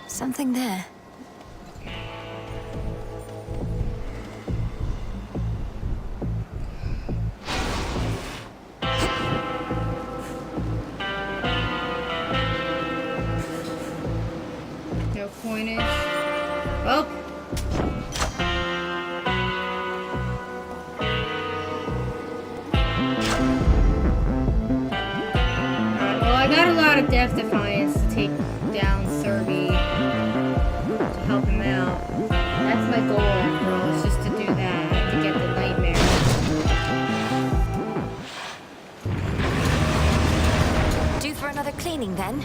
Something there. No coinage. Well. Well, I got a lot of Death Defiance to take down Serby to help him out. That's my goal, bro, is just to do that, to get the nightmare. Due for another cleaning then?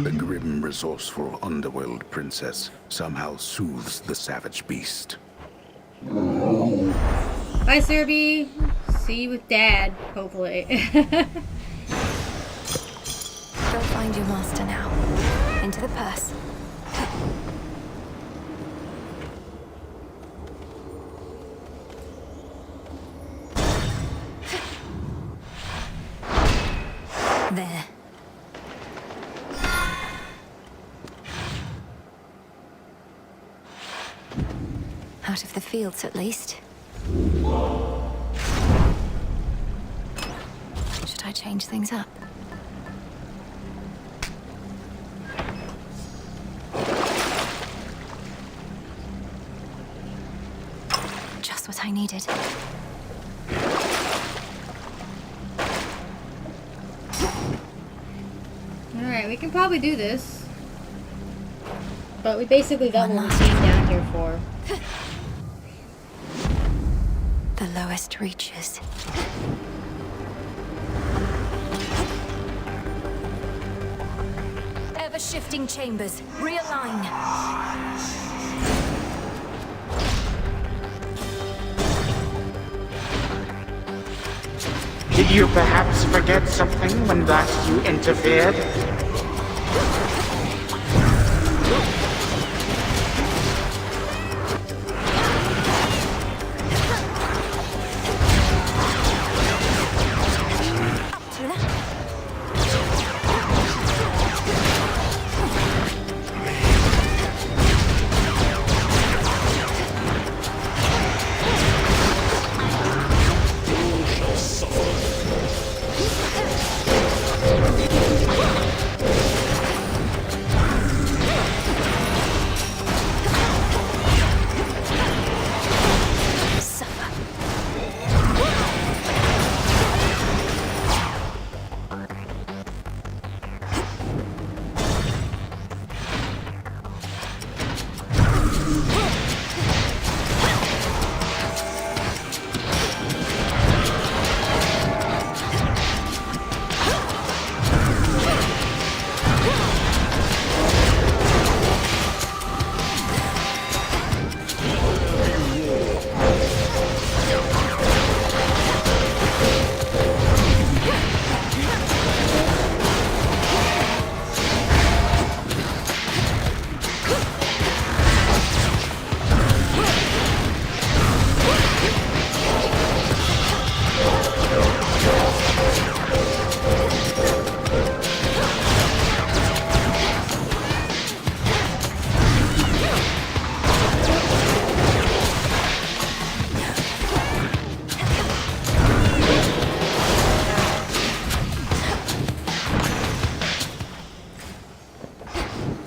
The grim, resourceful underworld princess somehow soothes the savage beast. Bye, Serby. See you with Dad, hopefully. Go find your master now. Into the purse. There. Out of the fields, at least. Should I change things up? Just what I needed. Alright, we can probably do this. But we basically got what we came down here for. The lowest reaches. Ever-shifting chambers. Realign. Did you perhaps forget something when last you interfered?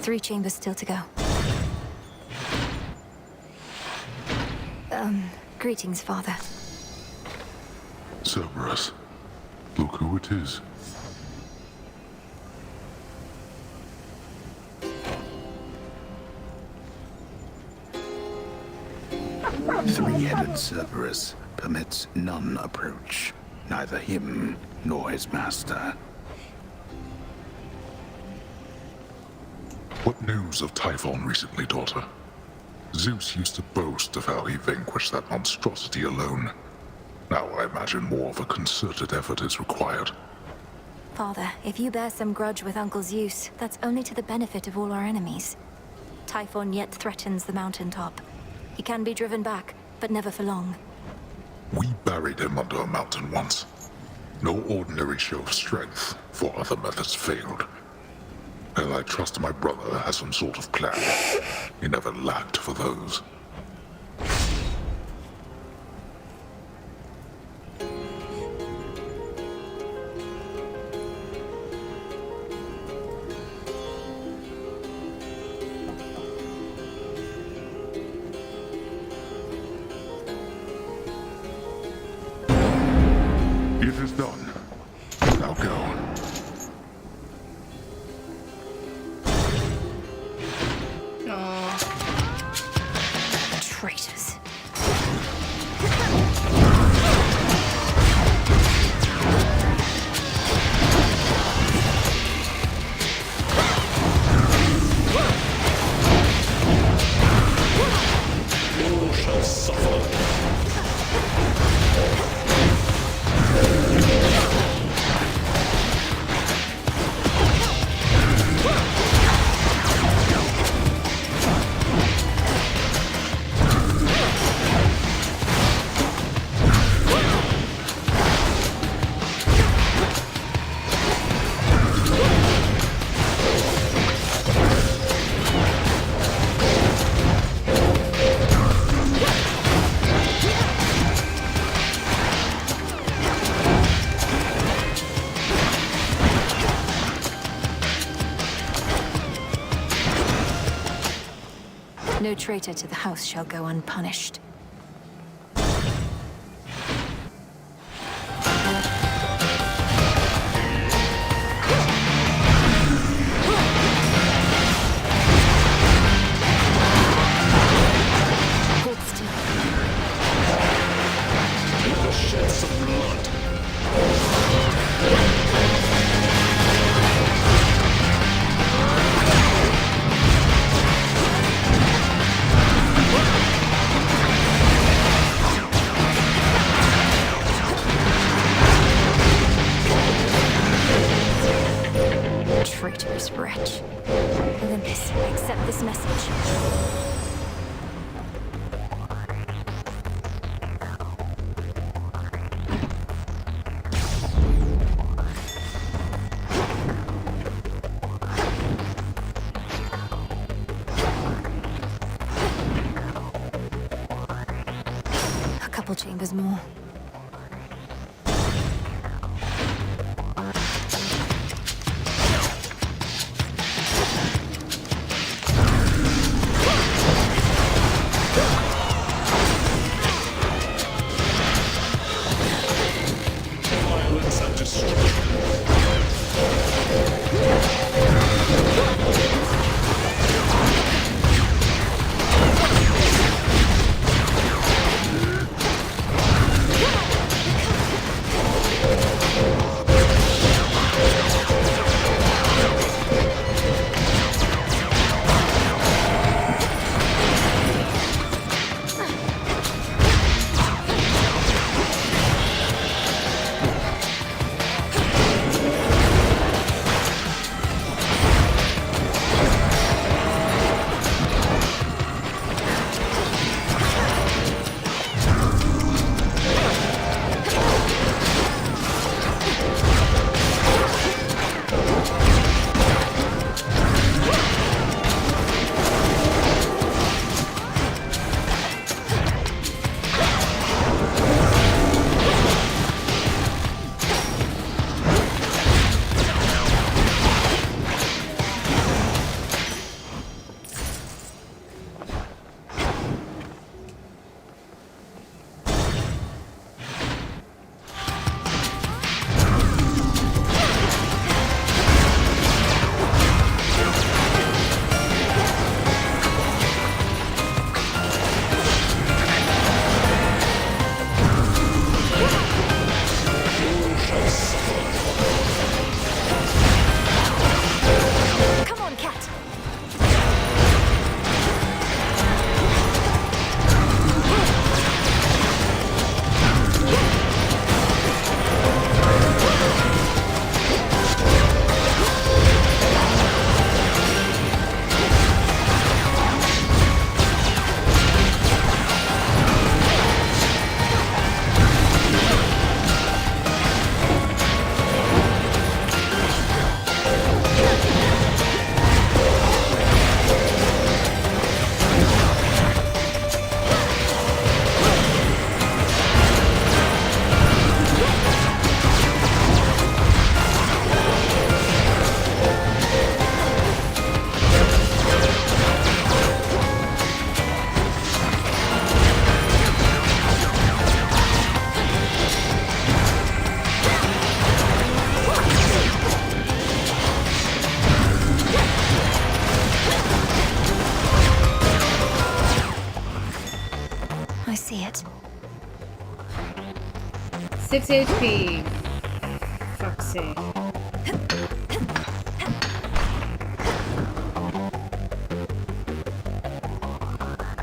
Three chambers still to go. Greetings, Father. Cerberus, look who it is. Three-headed Cerberus permits none approach, neither him nor his master. What news of Typhon recently, daughter? Zeus used to boast of how he vanquished that monstrosity alone. Now I imagine more of a concerted effort is required. Father, if you bear some grudge with Uncle Zeus, that's only to the benefit of all our enemies. Typhon yet threatens the mountaintop. He can be driven back, but never for long. We buried him under a mountain once. No ordinary show of strength, for other methods failed. And I trust my brother has some sort of plan. He never lacked for those. It is done. Now go. No traitor to the house shall go unpunished. Hold still. Let us shed some blood. Traitorous wretch. Olympus, accept this message. A couple chambers more. Violence and destruction. Come on, cat. I see it. 6 HP. Fuck's sake.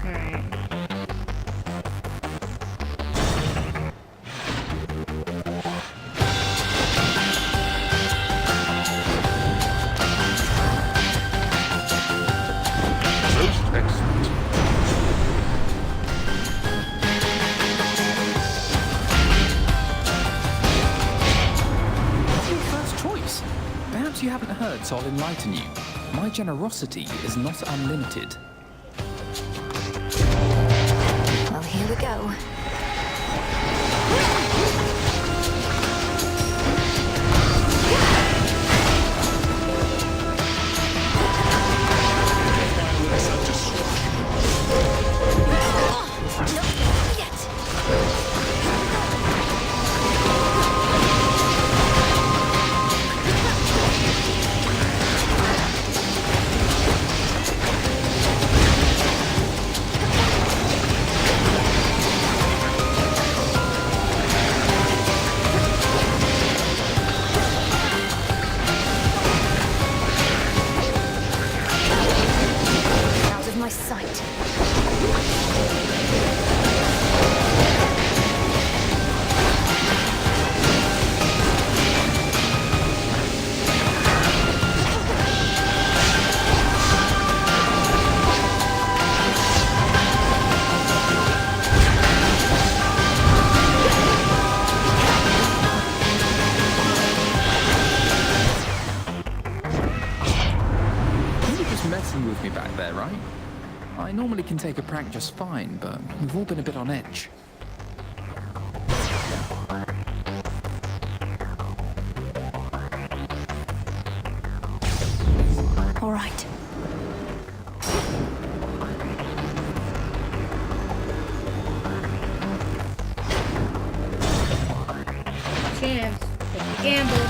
Alright. Most excellent. Perhaps you haven't heard, so I'll enlighten you. My generosity is not unlimited. Well, here we go. Violence and destruction. right. You were just messing with me back there, right? I normally can take a prank just fine, but we've all been a bit on edge. All right. Chance. Take the gamble.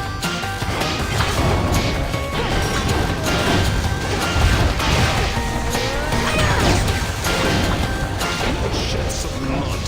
Shed some mud.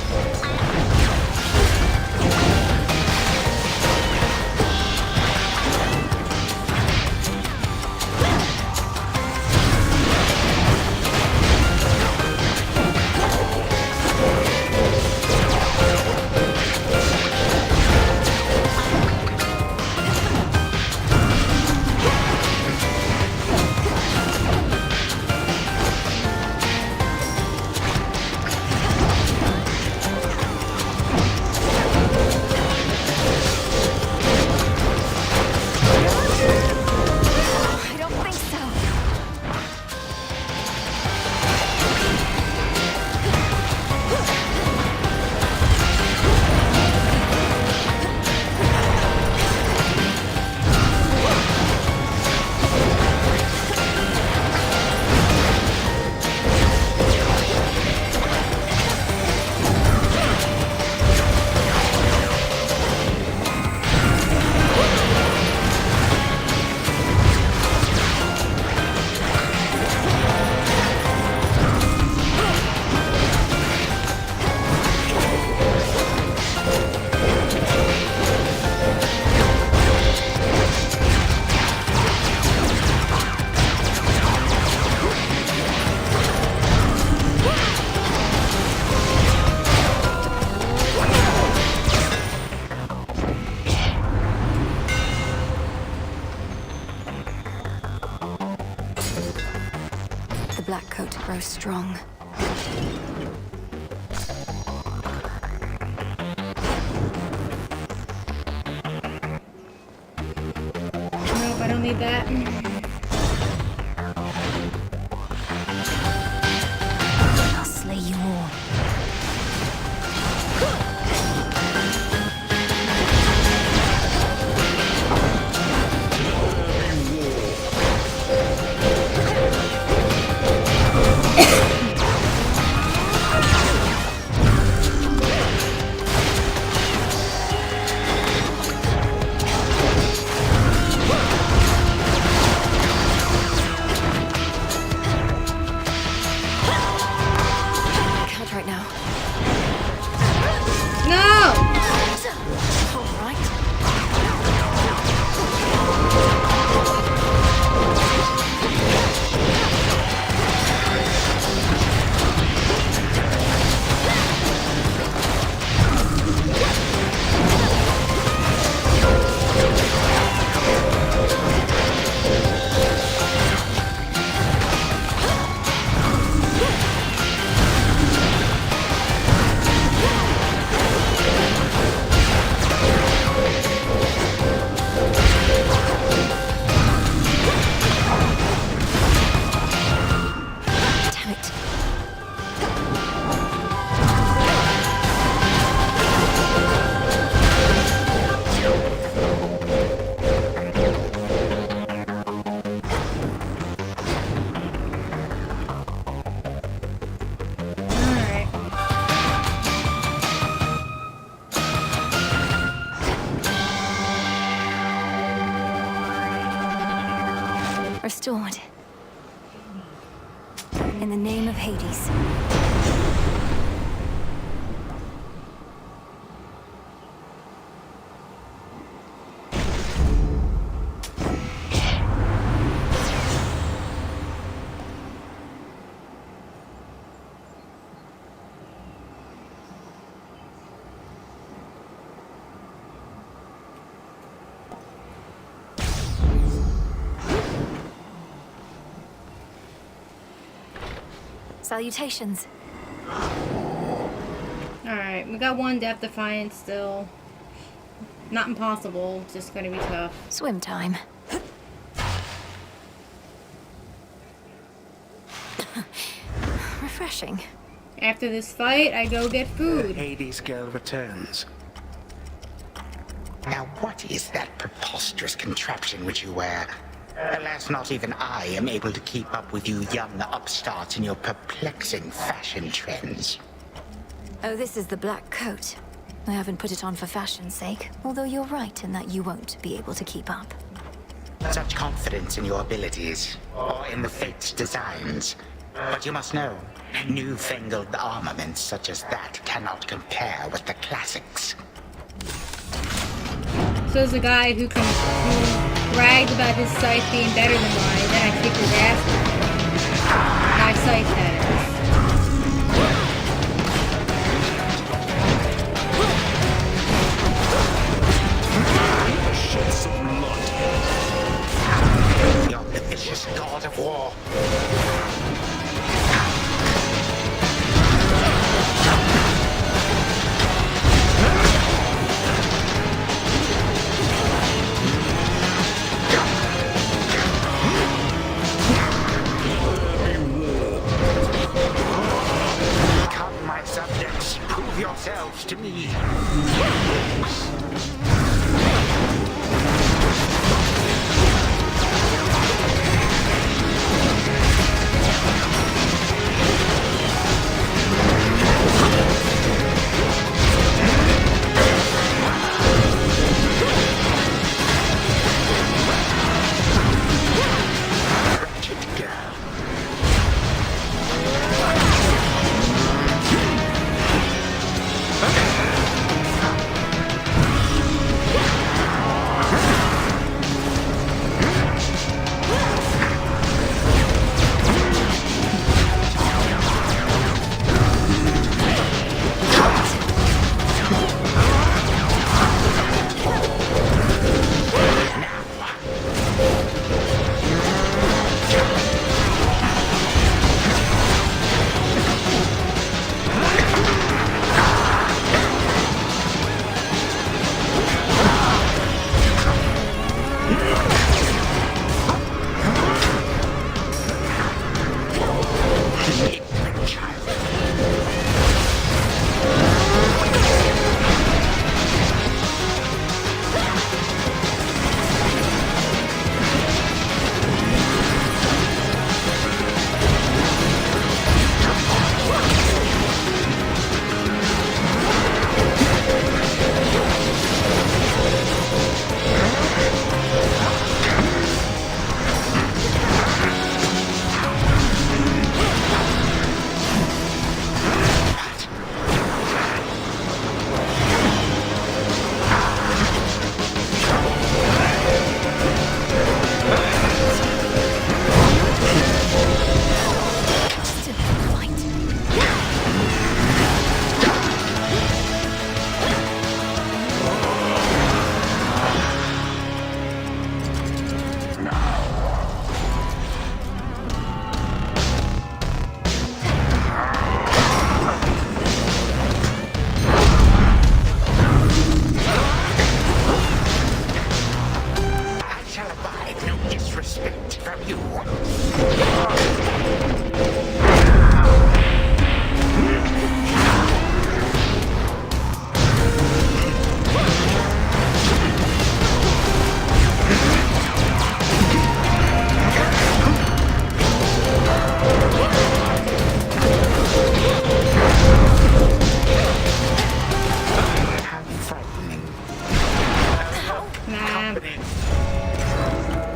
I don't think so. The black coat grows strong. Nope, I don't need that. I'll slay you all. Can't right now. No! All right. Damn it. Alright. Restored. In the name of Hades. Salutations. Alright, we got one Death Defiant still. Not impossible, just gonna be tough. Swim time. Refreshing. After this fight, I go get food. Hades girl returns. Now what is that preposterous contraption which you wear? Alas, not even I am able to keep up with you young upstarts and your perplexing fashion trends. Oh, this is the black coat. I haven't put it on for fashion's sake, although you're right in that you won't be able to keep up. Such confidence in your abilities, or in the Fate's designs. But you must know, newfangled armaments such as that cannot compare with the classics. So there's a guy who bragged about his scythe being better than mine, then I kicked his ass with my scythe has. You're the vicious god of war. Come, my subjects, prove yourselves to me.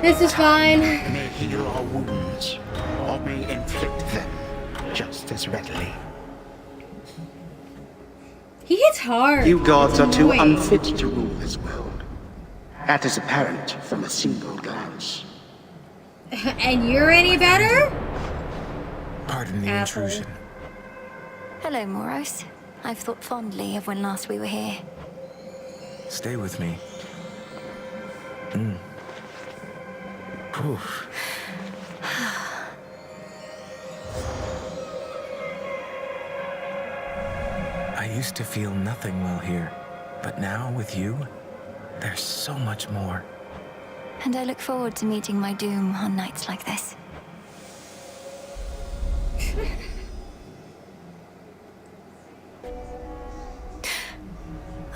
This is fine. May heal our wounds, or may inflict them just as readily. He hits hard. You gods are too Wait. unfit to rule this world. That is apparent from a single glance. And you're any better? Pardon the intrusion. Hello, Moros. I've thought fondly of when last we were here. Stay with me. Whew. I used to feel nothing well here, but now with you, there's so much more. And I look forward to meeting my doom on nights like this.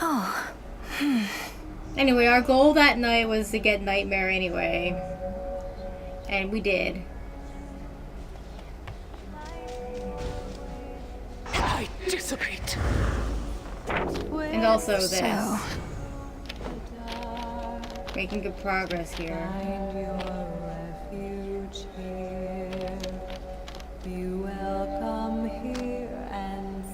Oh. Anyway, our goal that night was to get Nightmare anyway. And we did. I dissipate. And also this. So. Making good progress here. Be welcome here and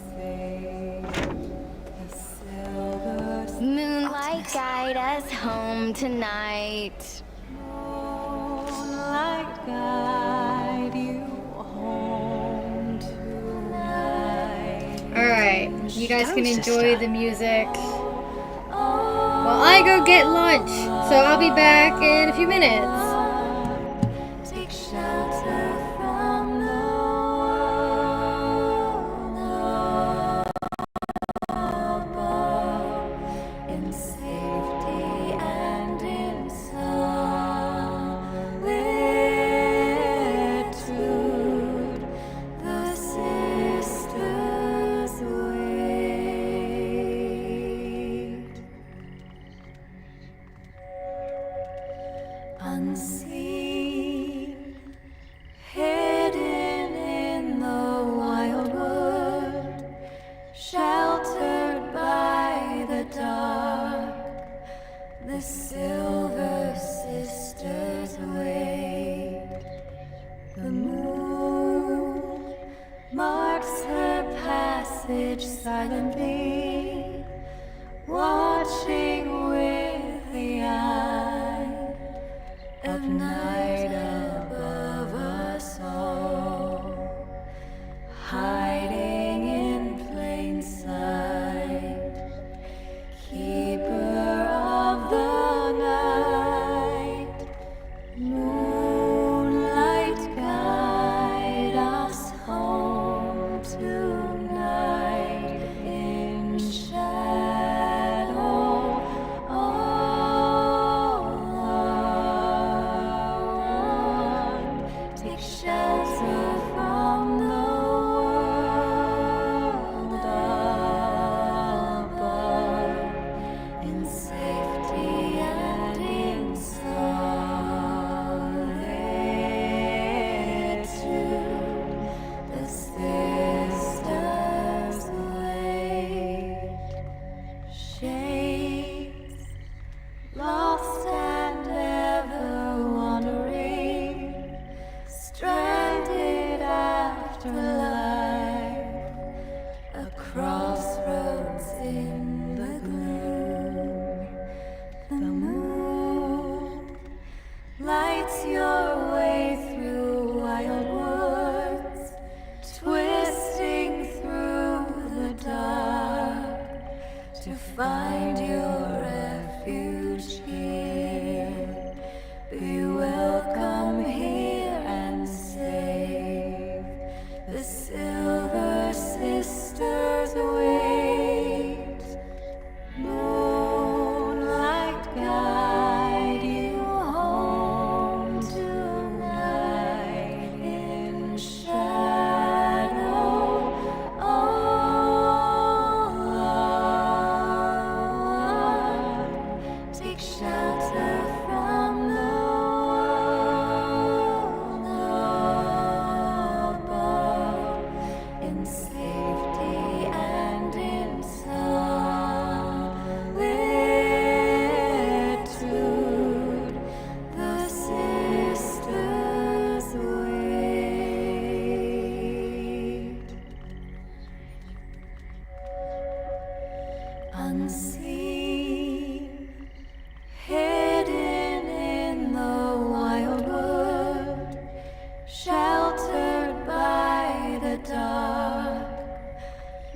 Moonlight, guide us home tonight. Moonlight, guide you home tonight. Alright, you guys can enjoy the music while I go get lunch. So I'll be back in a few minutes. Take shelter from the in safety and in solitude, the sisters wait. Unseen, hidden in the wild wood, sheltered by the dark, the Silver Sisters wait. The moon marks her passage silently, watching with the eye of night above us all, hiding in plain sight, keeper of the night. Moonlight, guide us home tonight in shadow. All around, take shelter from the world above, in safety and in solitude, the sisters wait. Shades lost and ever wandering, stranded after life, a crossroads in the gloom. The moon lights your way through wild woods, twisting through the dark to find your refuge here. Be welcome here and safe. The Silver Sisters wait. Moonlight, guide you home tonight in shadow. All around, take shelter from the world above, in safety and in solitude, the sisters wait. Unseen, hidden in the wild wood, sheltered by the dark,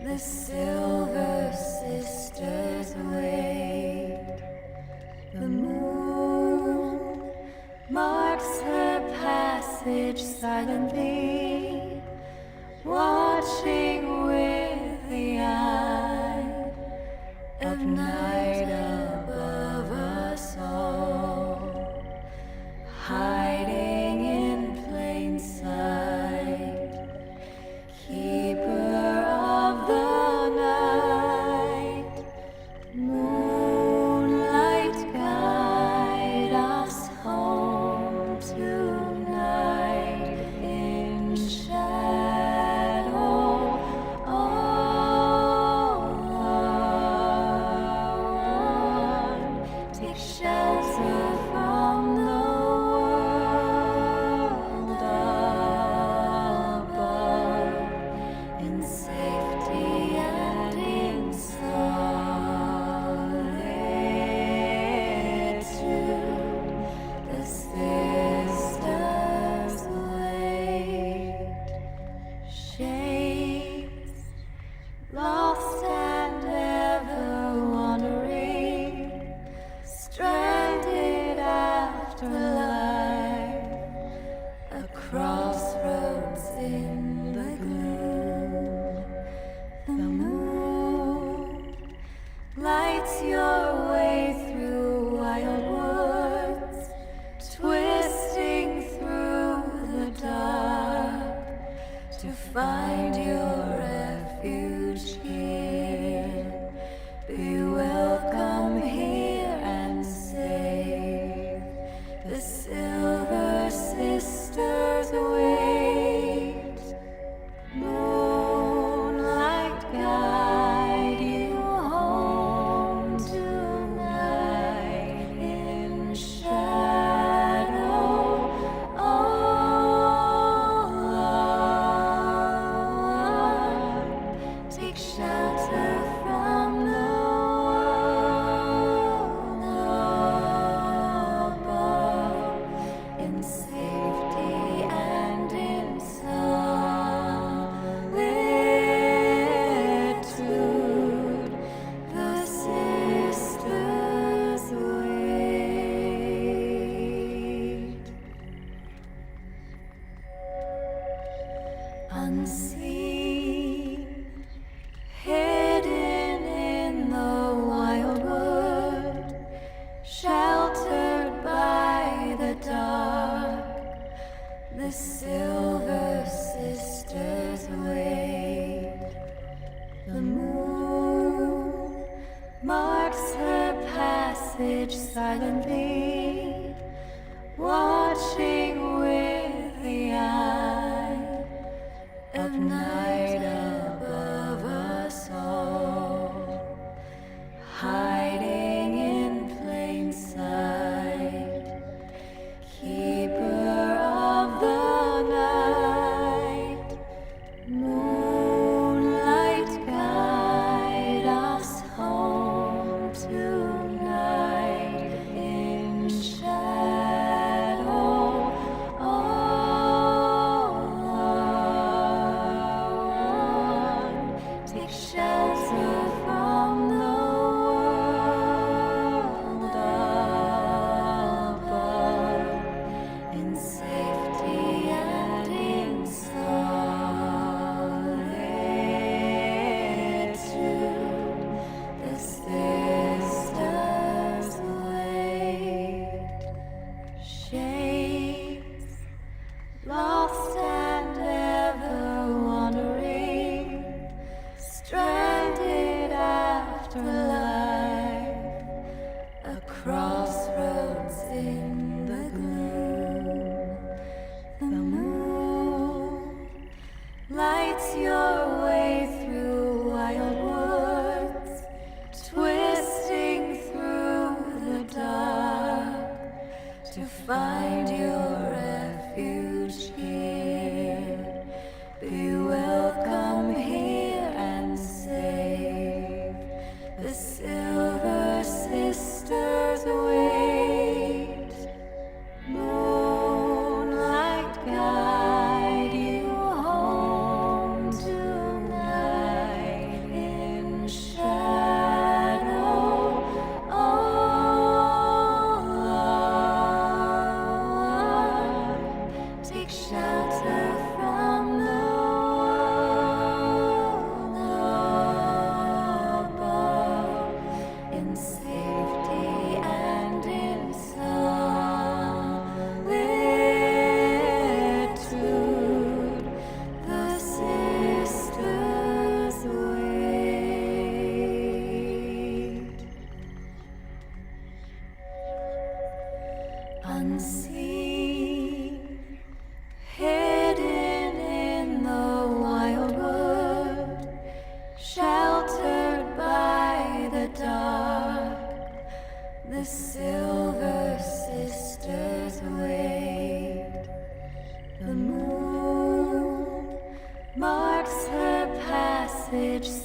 the Silver Sisters wait. The moon marks her passage silently, watching with the eye night above us all, hiding in plain sight, keeper of the night, moonlight guide us home tonight in shadow. Take shelter from the world above, in safety and in solitude. The sisters wait, shades lost and ever wandering, stranded after life, a crossroads in the gloom. The moon lights your way through wild woods, twisting through the dark to find your refuge here. Be welcome here and safe. The Silver Sisters wait. Moonlight guide you home tonight in shadow. All one, take shelter from the world above, in safety and in solitude. The sisters wait. Unseen, hidden in the wild wood, sheltered by the dark, the Silver Sisters wait. The moon marks her passage silently, watching with the eye of night above us all, hiding in plain sight, keeper of the night, moonlight guide us home tonight in shadow. All one, take shelter from the world above, in safety and in solitude. The sisters wait, shades lost and ever wandering, stranded after life, a crossroads in the gloom. The moon lights your way through wild woods, twisting through the dark to find your refuge here. Be welcome here and safe. The Silver Sisters wait. Moonlight guide you home to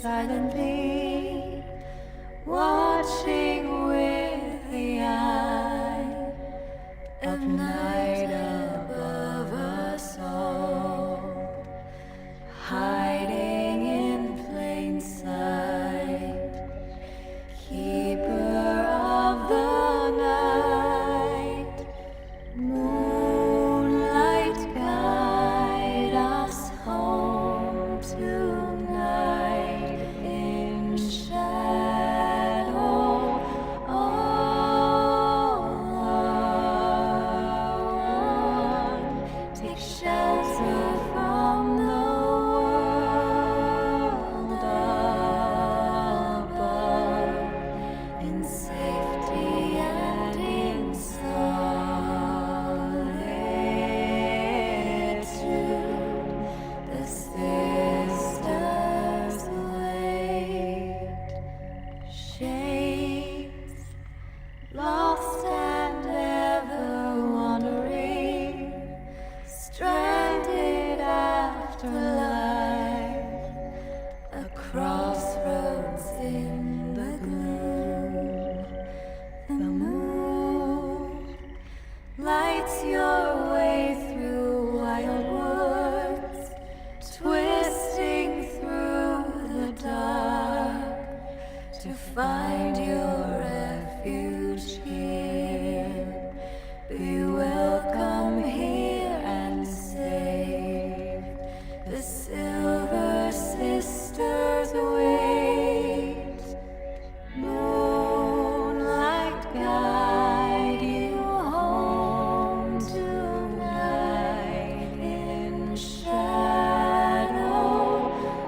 silently, watching with the eye of night above us all, hiding in plain sight, keeper of the night, moonlight guide us home tonight in shadow all alone. Take shelter from the world above, in safety and in solitude. The sisters wait, shades lost and ever wandering, stranded after life, a crossroads in the gloom. The moon lights your way through wild woods, twisting through the dark to find your refuge here. Be welcome here and safe. The Silver Sisters wait. Moonlight guide you home tonight in shadow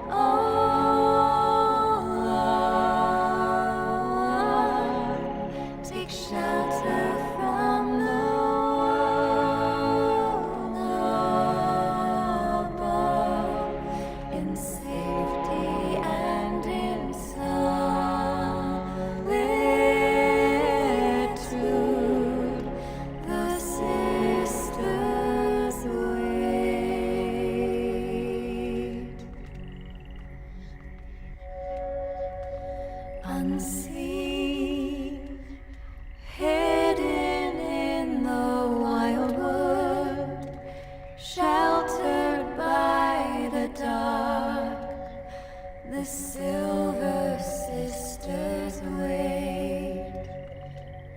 all alone. Take shelter from the world above, in safety and in solitude. The sisters wait. Unseen, hidden in the wild wood, sheltered by the dark, the Silver Sisters wait.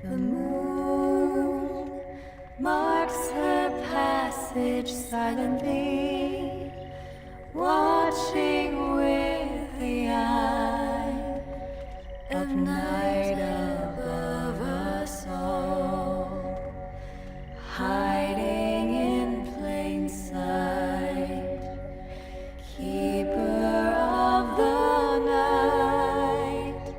The moon marks her passage silently, watching with the eye of night above us all, hiding in plain sight, keeper of the night,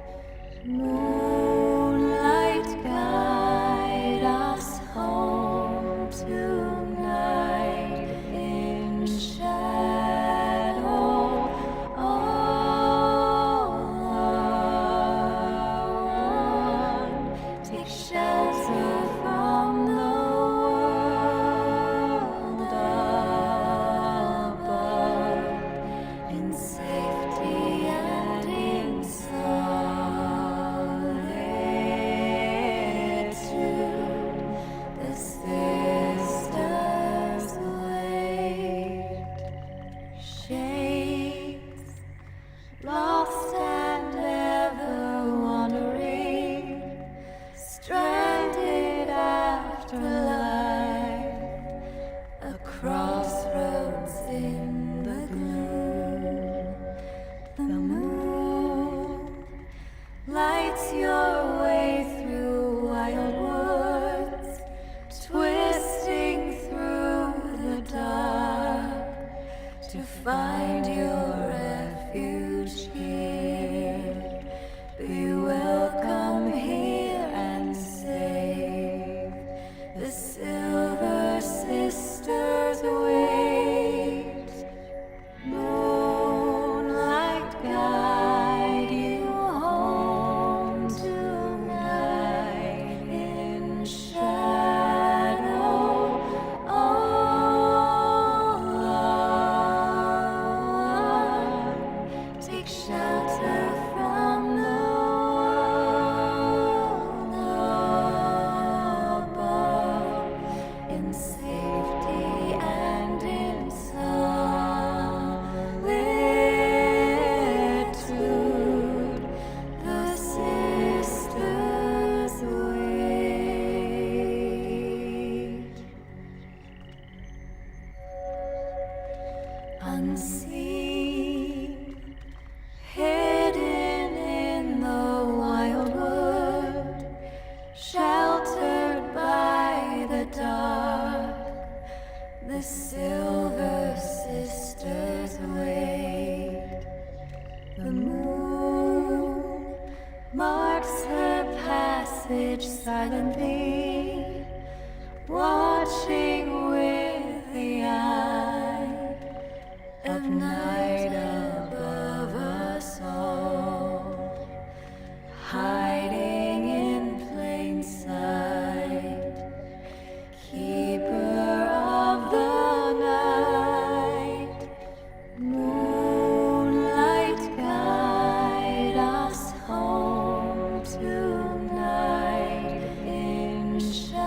moonlight guide us home tonight in shadow all alone. Take shelter from the world above, in safety and in solitude. The sisters wait, shades lost and ever wandering, stranded after life, a crossroads in the gloom. The moon lights your way through wild woods, twisting through the dark to find your refuge here. Be welcome here and safe. The Silver Sisters wait. Moonlight guide you home tonight in shadow all alone. Unseen, hidden in the wild wood, sheltered by the dark, the Silver Sisters wait. The moon marks her passage silently, watching with the eye of night above us all, hiding in plain sight, keeper of the night. Moonlight, guide us home tonight in shadow.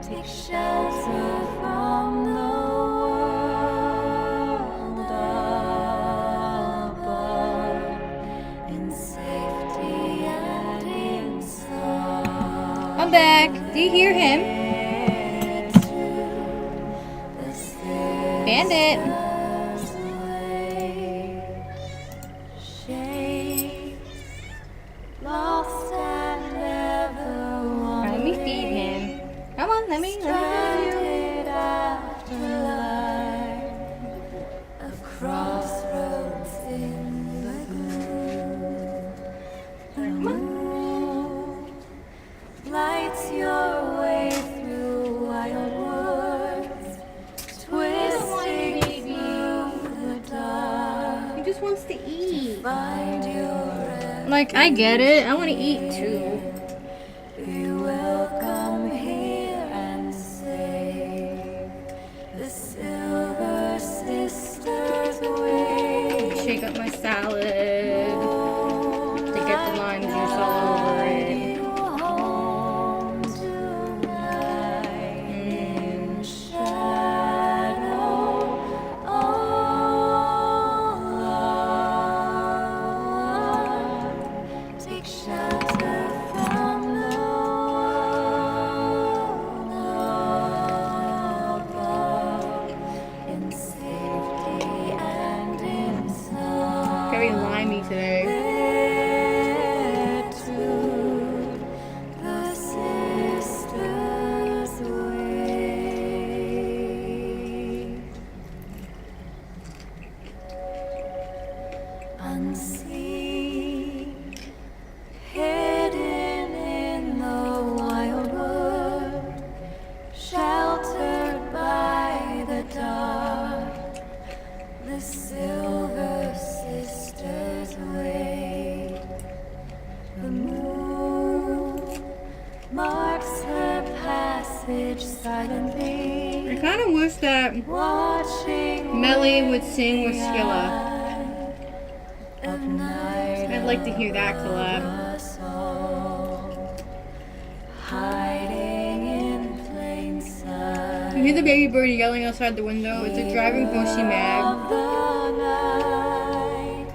Take shelter from the world above, in safety and in sorrow. I'm back. Do you hear him? Bandit. Lost and ever Let me feed him. Come on, let me feed you. Of crossroads in the gloom. The moon lights your way through wild woods, twisting through the dark. He just wants to eat. Find your Like, I get it. I want to eat too. Be welcome here and safe. The Silver Sisters wait. Shake up my salad to get the lime juice all over it. Home tonight in shadow. Take shelter from the world above, in safety and in sorrow. Very limey today. The sisters wait. Unseen, hidden in the wild wood, sheltered by the dark, the Silver Sisters wait. The moon marks her passage silently, I kind of wish that watching Melly would sing with Skilla. of night. I'd like to hear that collab. Us all, hiding in plain sight. You hear the baby bird yelling outside the window? It's a driving Koshi mad. Of the night,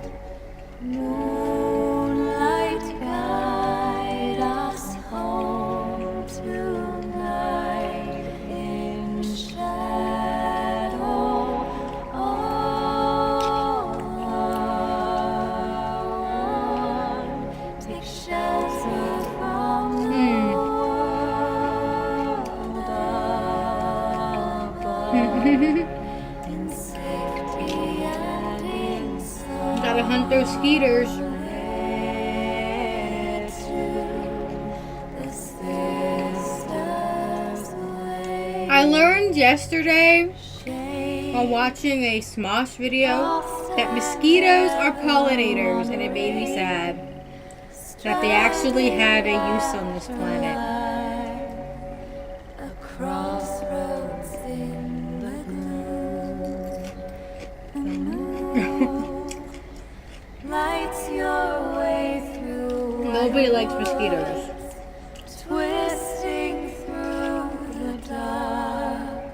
moonlight, guide us home tonight in shadow. Take shelter from the world above, in safety and in sorrow. Gotta hunt those skeeters. I learned yesterday while watching a Smosh video that mosquitoes are pollinators, and it made me sad that they actually have a use on this planet. A crossroads in the gloom. The moon lights your way through. Nobody likes mosquitoes. Twisting through the dark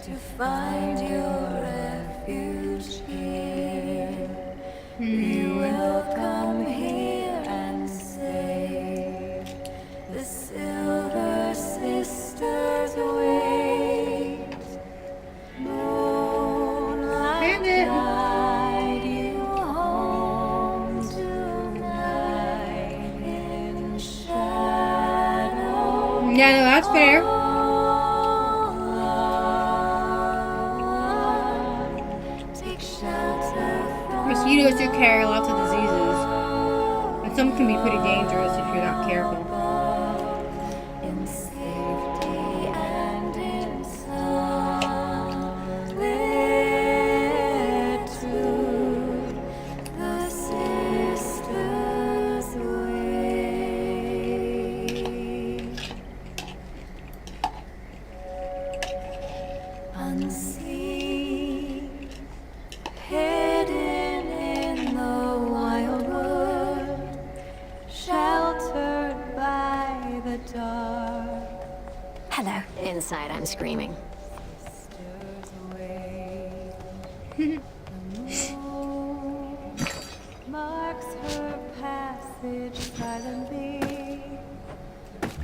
to find your refuge here. Be welcome here and safe. The Yeah, no, that's fair. Mosquitoes do carry lots of diseases, and some can be pretty dangerous if you're not careful. In safety and in solitude, the sisters wait. Unseen, hidden in the wild wood, sheltered by the dark. Hello. Inside, I'm screaming. Marks her passage silently,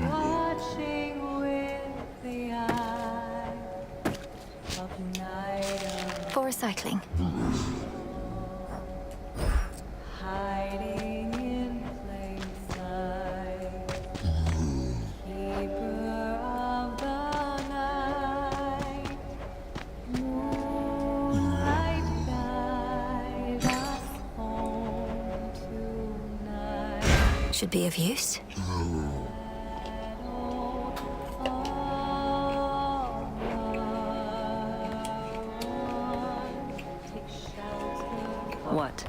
watching with the eye of night. For recycling. Hiding in plain sight, keeper of the night, moonlight guide us home tonight. Should be of use. What?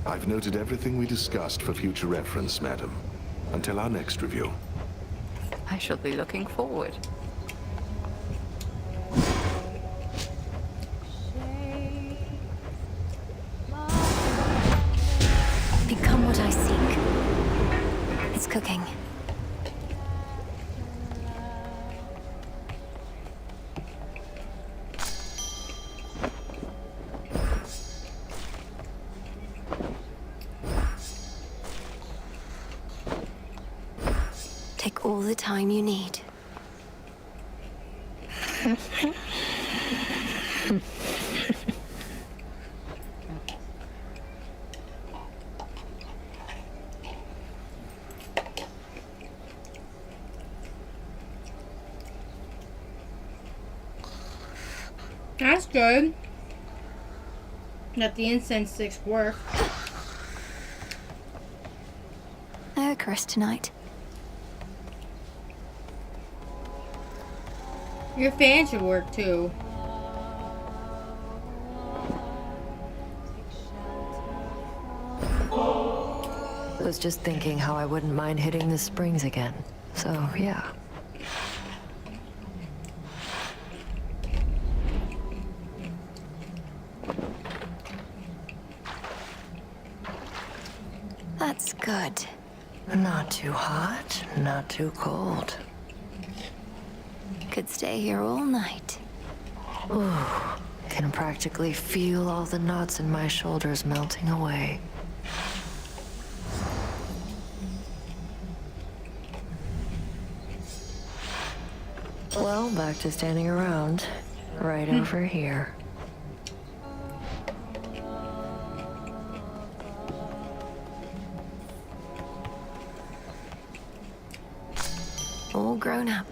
I've noted everything we discussed for future reference, madam. Until our next review. I shall be looking forward. Become what I seek. It's cooking. Take all the time you need. That's good. That the incense sticks work. Chris tonight. Your fan should work too. I was just thinking how I wouldn't mind hitting the springs again. So, yeah. That's good. Not too hot, not too cold. Could stay here all night. Ooh, can practically feel all the knots in my shoulders melting away. Well, back to standing around. Right over here. All grown up.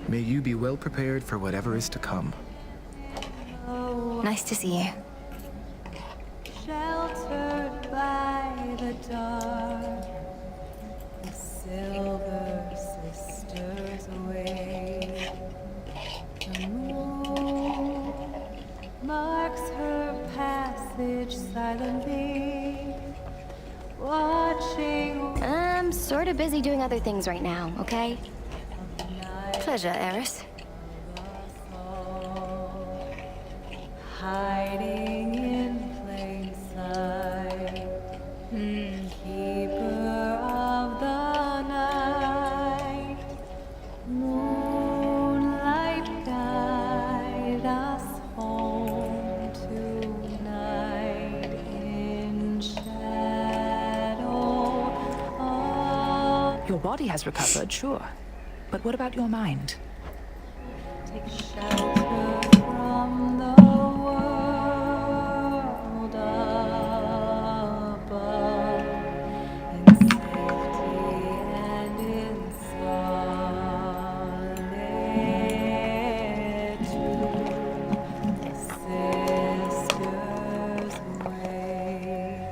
May you be well prepared for whatever is to come. Nice to see you. Sheltered by the dark, the silver sisters away. The moon marks her passage silently, watching. I'm sort of busy doing other things right now, okay? Pleasure, Eris. Hiding in plain sight, keeper of the night, moonlight guide us home tonight. body has recovered, sure. But what about your mind? Take shelter from the world above, in safety and in solitude. Sisters wait,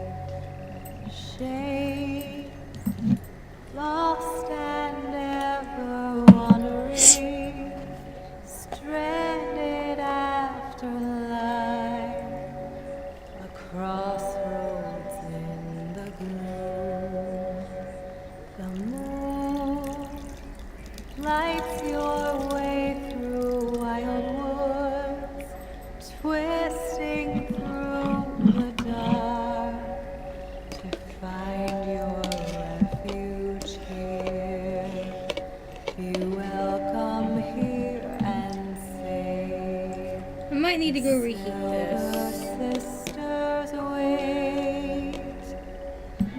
shade, lost and ever wandering, stranded after life, a crossroads in the gloom. The moon lights your way through wild woods, twisting through the dark to find your refuge here. Be welcome here and safe. I might need to go reheat this. Sisters wait.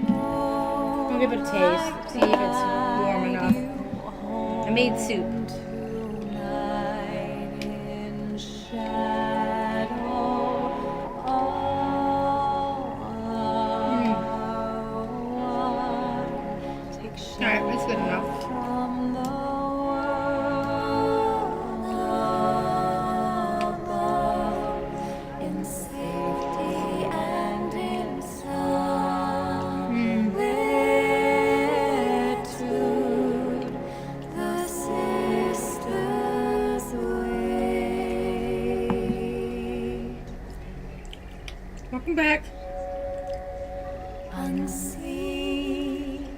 I'll give it a taste. See if it's warm enough. I made soup. Tonight in shadow, Alright, that's good enough. from the world above, in safety and in solitude, the sisters wait. Welcome back. Unseen,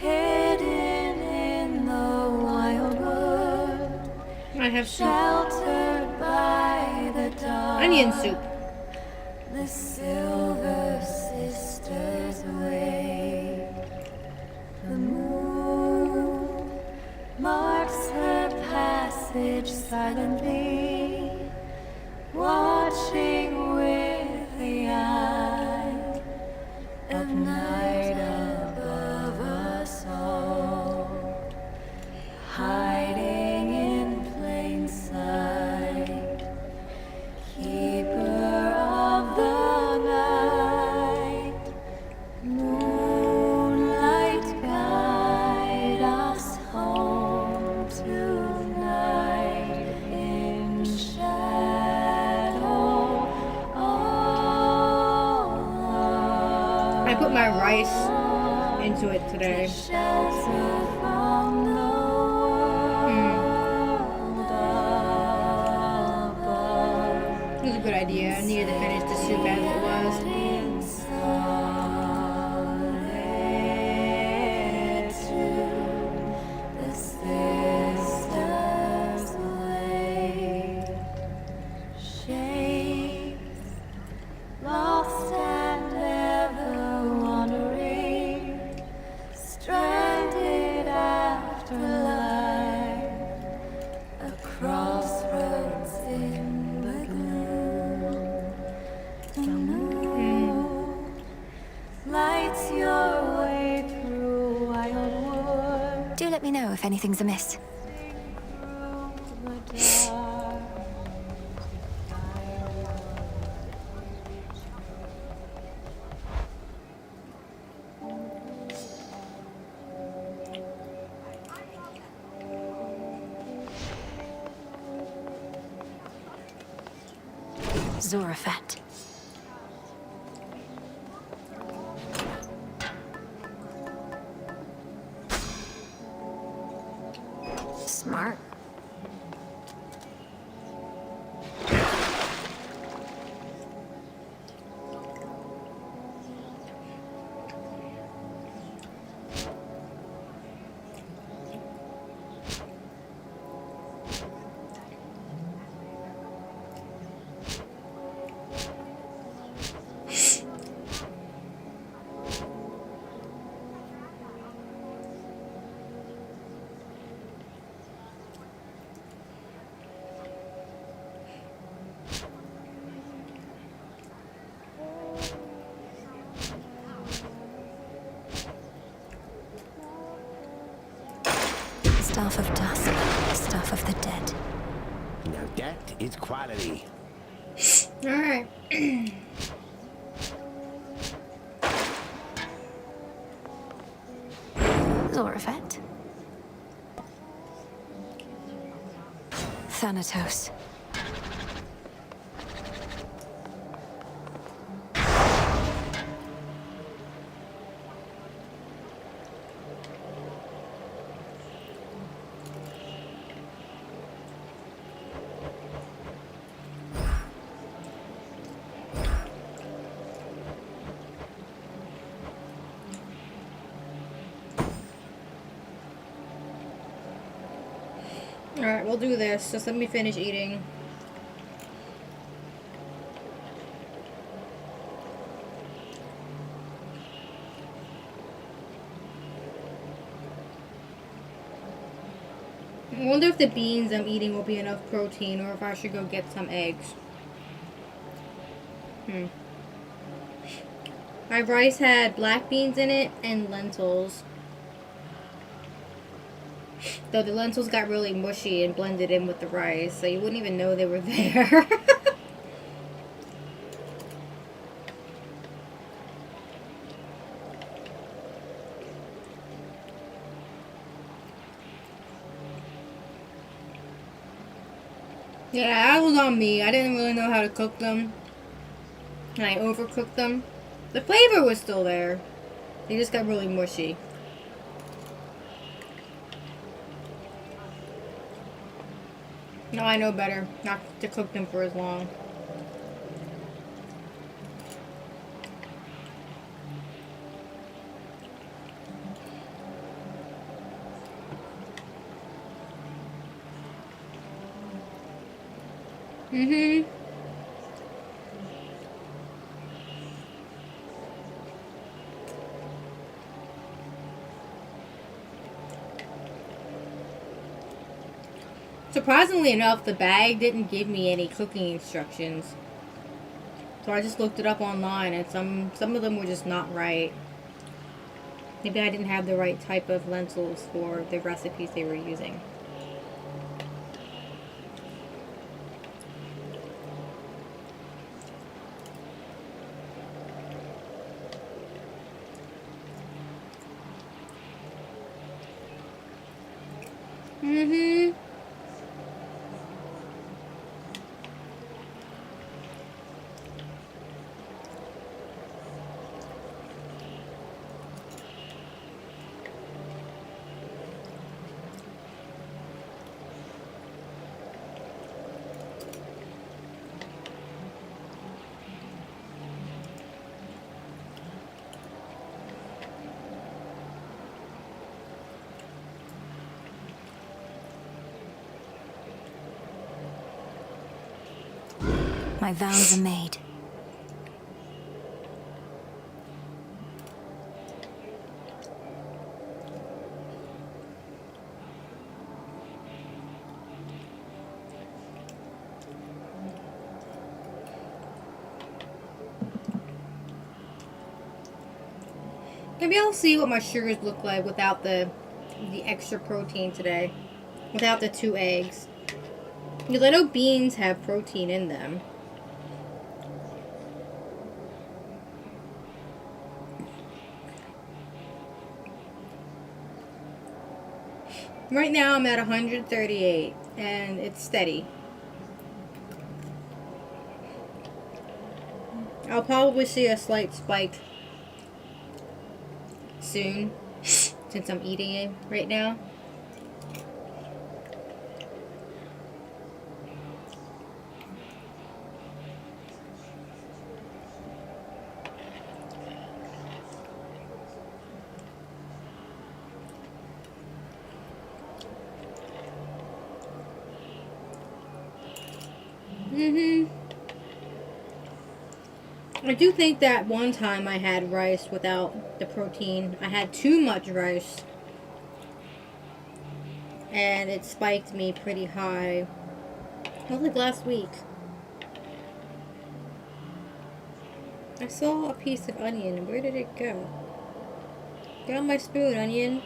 hidden in the wild wood, I have soup. sheltered by the dark. Onion soup. The silver sisters wait. The moon marks her passage silently, watching with the eye of night above us all, hiding in plain sight, keeper of the night. Moonlight, guide us home tonight in shadow. I put my rice into it today. Shelter from the world above. It was a good idea. I needed to finish the soup as it was. In solitude, the sisters wait. Shades, lost and ever wandering, stranded after life, a crossroads in the gloom. The moon lights your way through wild wood, Do let me know if anything's amiss. through the dark. Zorafat. Smart. Staff of Dusk, Staff of the Dead. Now that is quality. Alright. Zorafet. Thanatos. Alright, we'll do this. Just let me finish eating. I wonder if the beans I'm eating will be enough protein or if I should go get some eggs. My rice had black beans in it and lentils. Though the lentils got really mushy and blended in with the rice, so you wouldn't even know they were there. Yeah, that was on me. I didn't really know how to cook them. And I overcooked them. The flavor was still there. They just got really mushy. Now I know better not to cook them for as long. Surprisingly enough, the bag didn't give me any cooking instructions. So I just looked it up online and some of them were just not right. Maybe I didn't have the right type of lentils for the recipes they were using. My vows are made. Maybe I'll see what my sugars look like without the extra protein today. Without the 2 eggs. Because I know beans have protein in them. Right now I'm at 138 and it's steady. I'll probably see a slight spike soon since I'm eating it right now. I do think that one time I had rice without the protein. I had too much rice. And it spiked me pretty high. That was like last week. I saw a piece of onion. Where did it go? Get on my spoon, onion.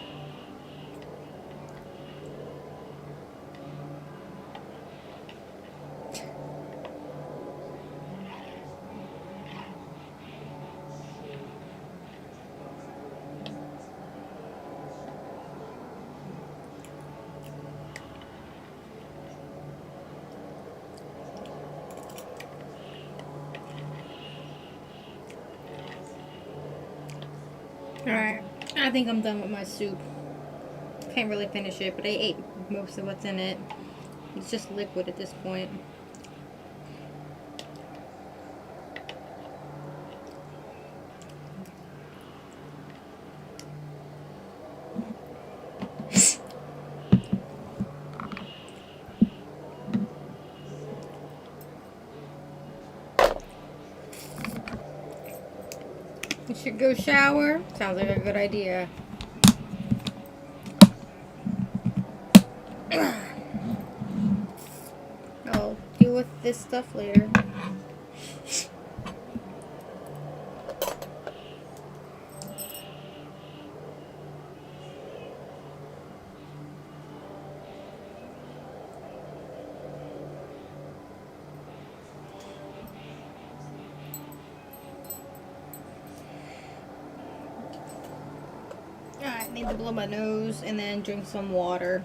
Alright, I think I'm done with my soup. Can't really finish it, but I ate most of what's in it. It's just liquid at this point. We should go shower. Sounds like a good idea. I'll deal with this stuff later. Alright, need to blow my nose and then drink some water.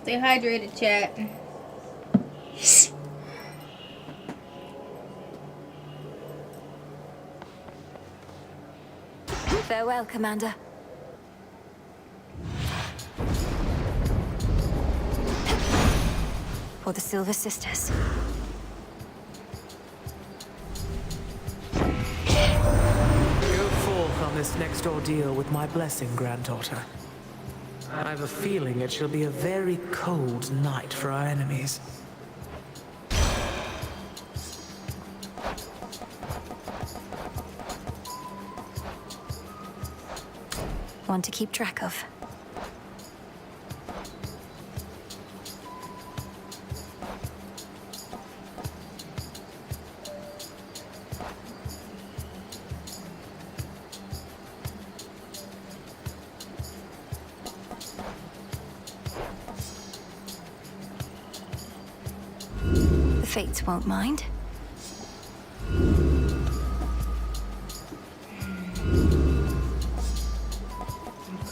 Stay hydrated, chat. Farewell, Commander. For the Silver Sisters. Go forth on this next ordeal with my blessing, granddaughter. I have a feeling it shall be a very cold night for our enemies. One to keep track of. The Fates won't mind.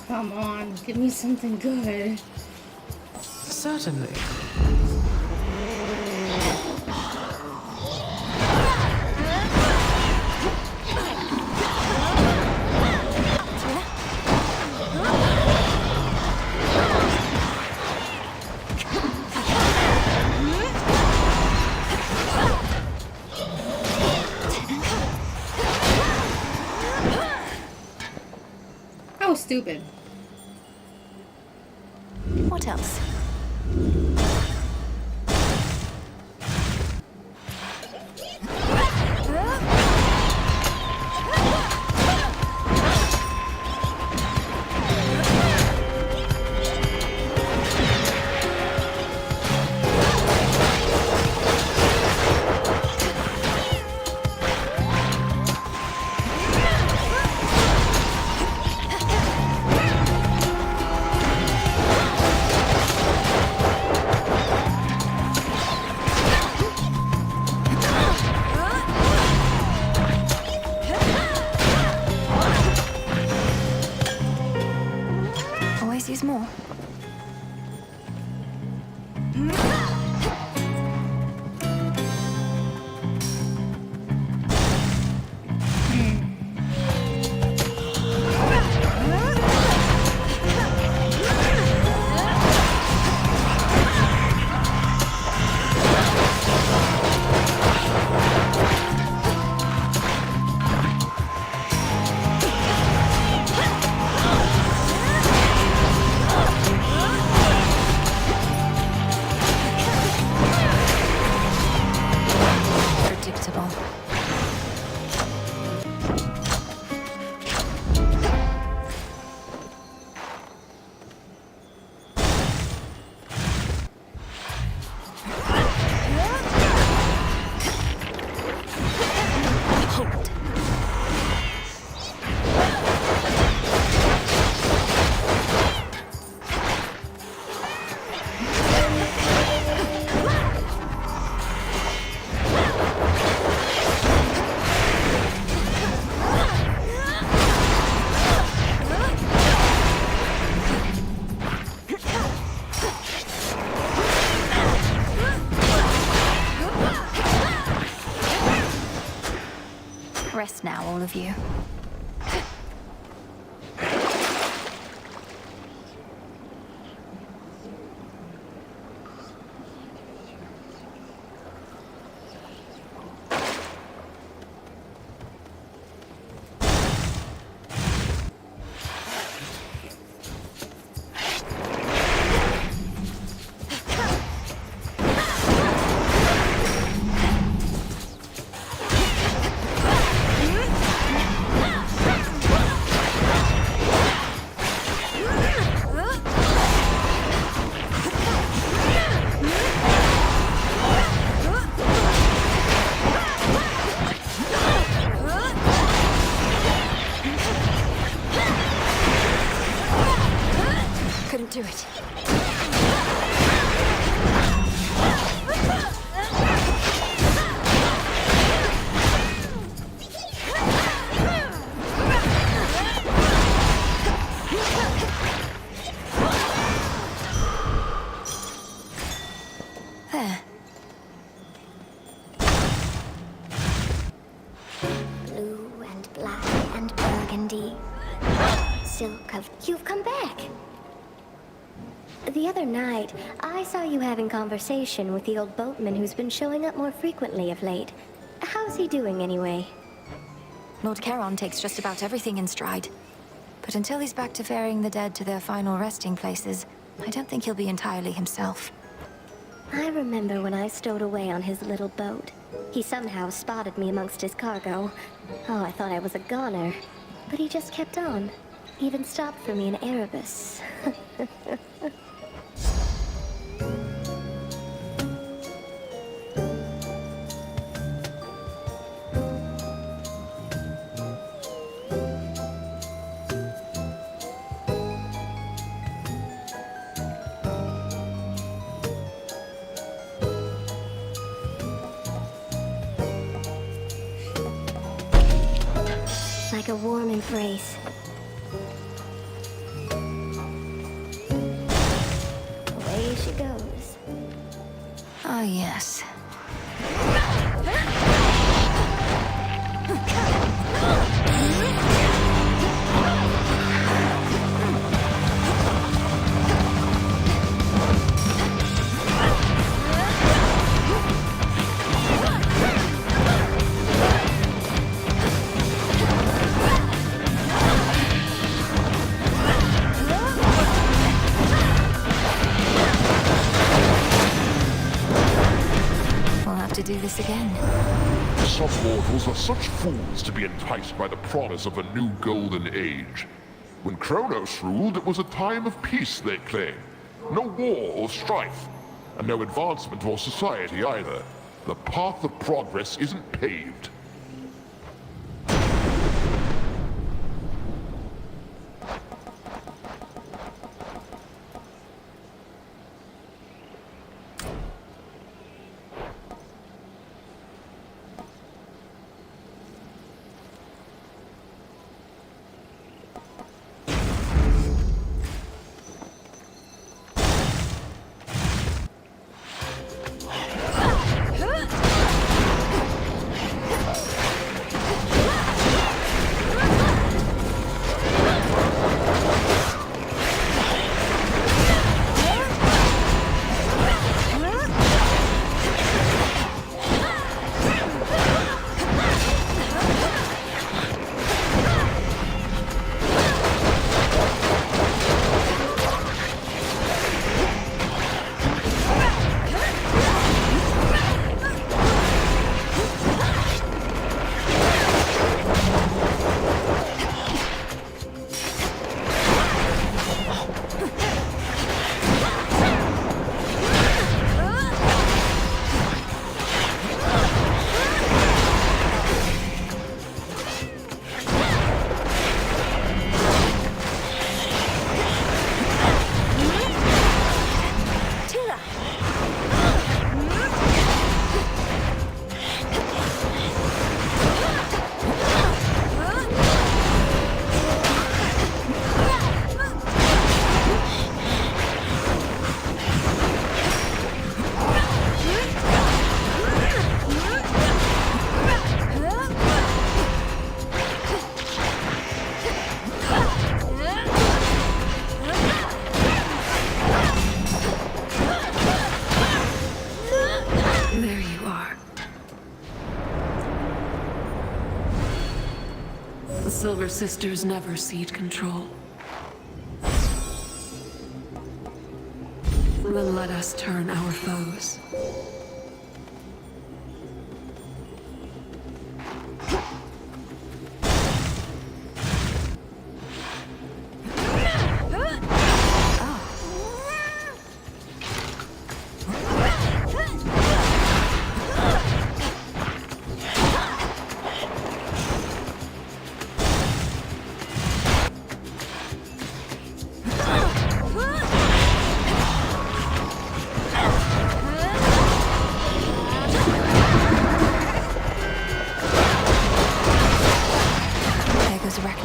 Come on, give me something good. Certainly. That was stupid. What else? Use more. all of you. Couldn't do it. There. Blue and black and burgundy. Silk of... You've come back! The other night, I saw you having conversation with the old boatman who's been showing up more frequently of late. How's he doing anyway? Lord Charon takes just about everything in stride. But until he's back to ferrying the dead to their final resting places, I don't think he'll be entirely himself. I remember when I stowed away on his little boat. He somehow spotted me amongst his cargo. Oh, I thought I was a goner. But he just kept on. Even stopped for me in Erebus. Like a warm embrace. Away she goes. Ah, yes. Do this again. Some mortals are such fools to be enticed by the promise of a new golden age. When Chronos ruled, it was a time of peace, they claim. No war or strife, and no advancement for society either. The path of progress isn't paved. Silver Sisters never cede control. Then let us turn our foes.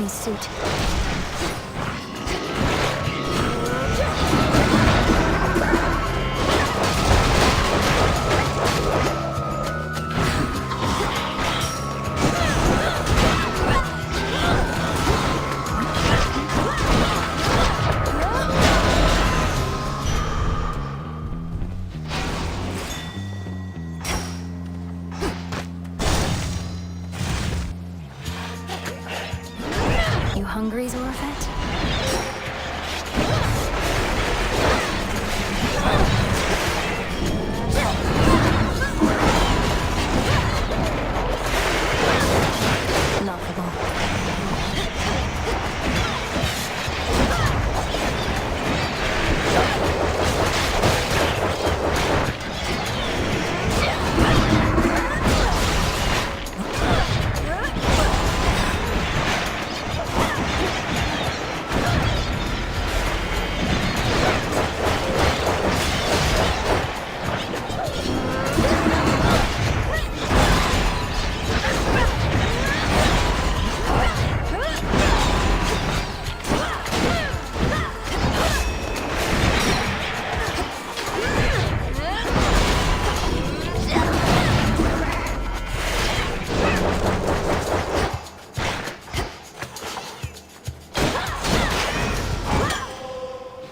Suit. Hungry, Zorafet? Laughable.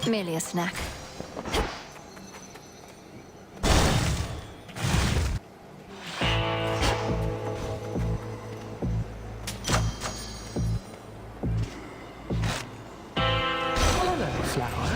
Merely a snack. Hello, flower.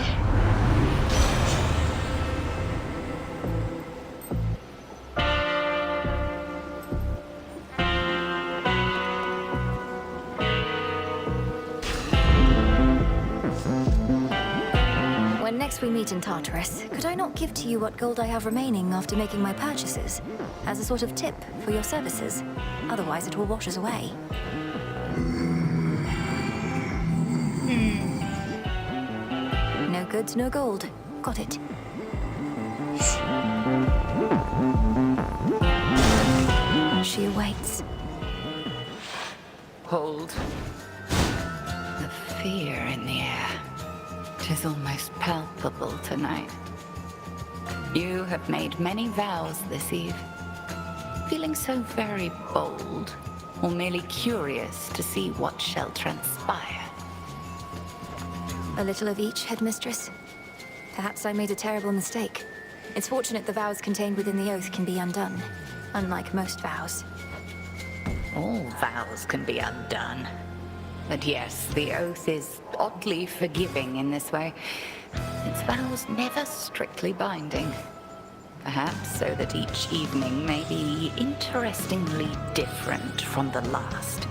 When next we meet in Tartarus, could I not give to you what gold I have remaining after making my purchases, as a sort of tip for your services? Otherwise it will wash us away. No goods, no gold. Got it. She awaits. Hold. The fear in the air. 'Tis almost palpable tonight. You have made many vows this eve. Feeling so very bold, or merely curious to see what shall transpire? A little of each, headmistress. Perhaps I made a terrible mistake. It's fortunate the vows contained within the oath can be undone, unlike most vows. All vows can be undone. But yes, the oath is oddly forgiving in this way. Its vows never strictly binding. Perhaps so that each evening may be interestingly different from the last.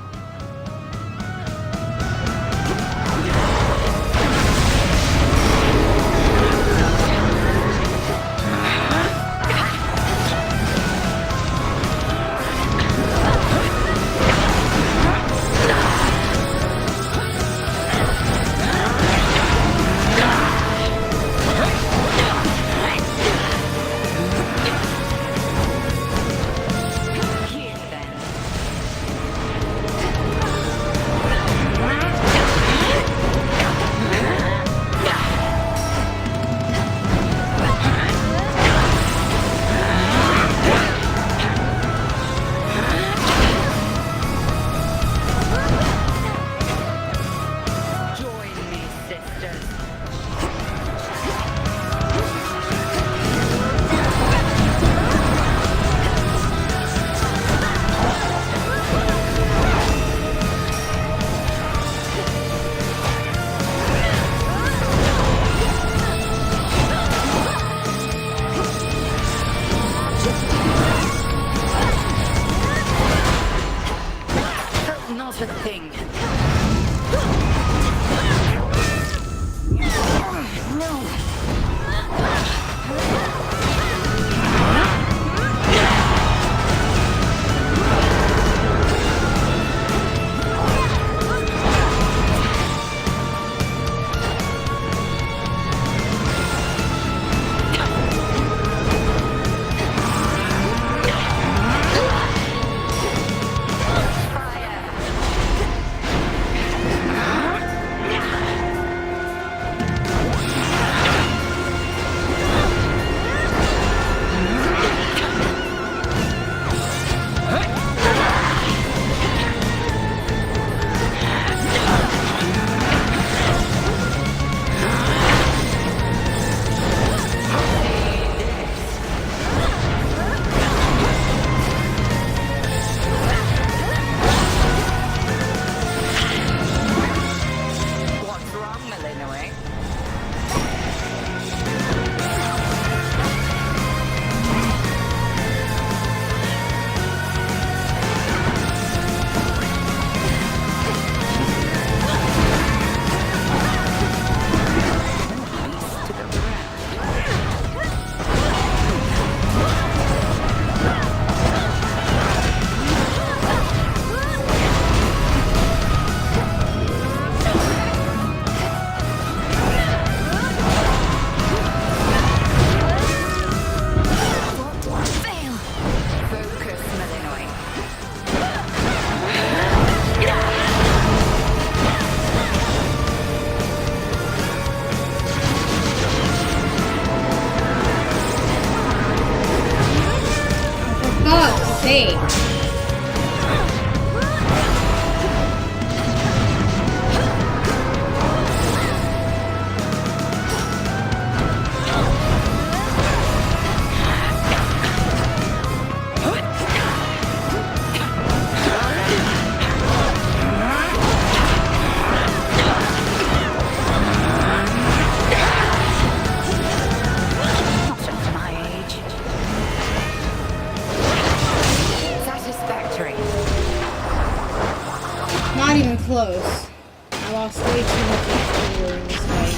I lost way too much HP during this fight.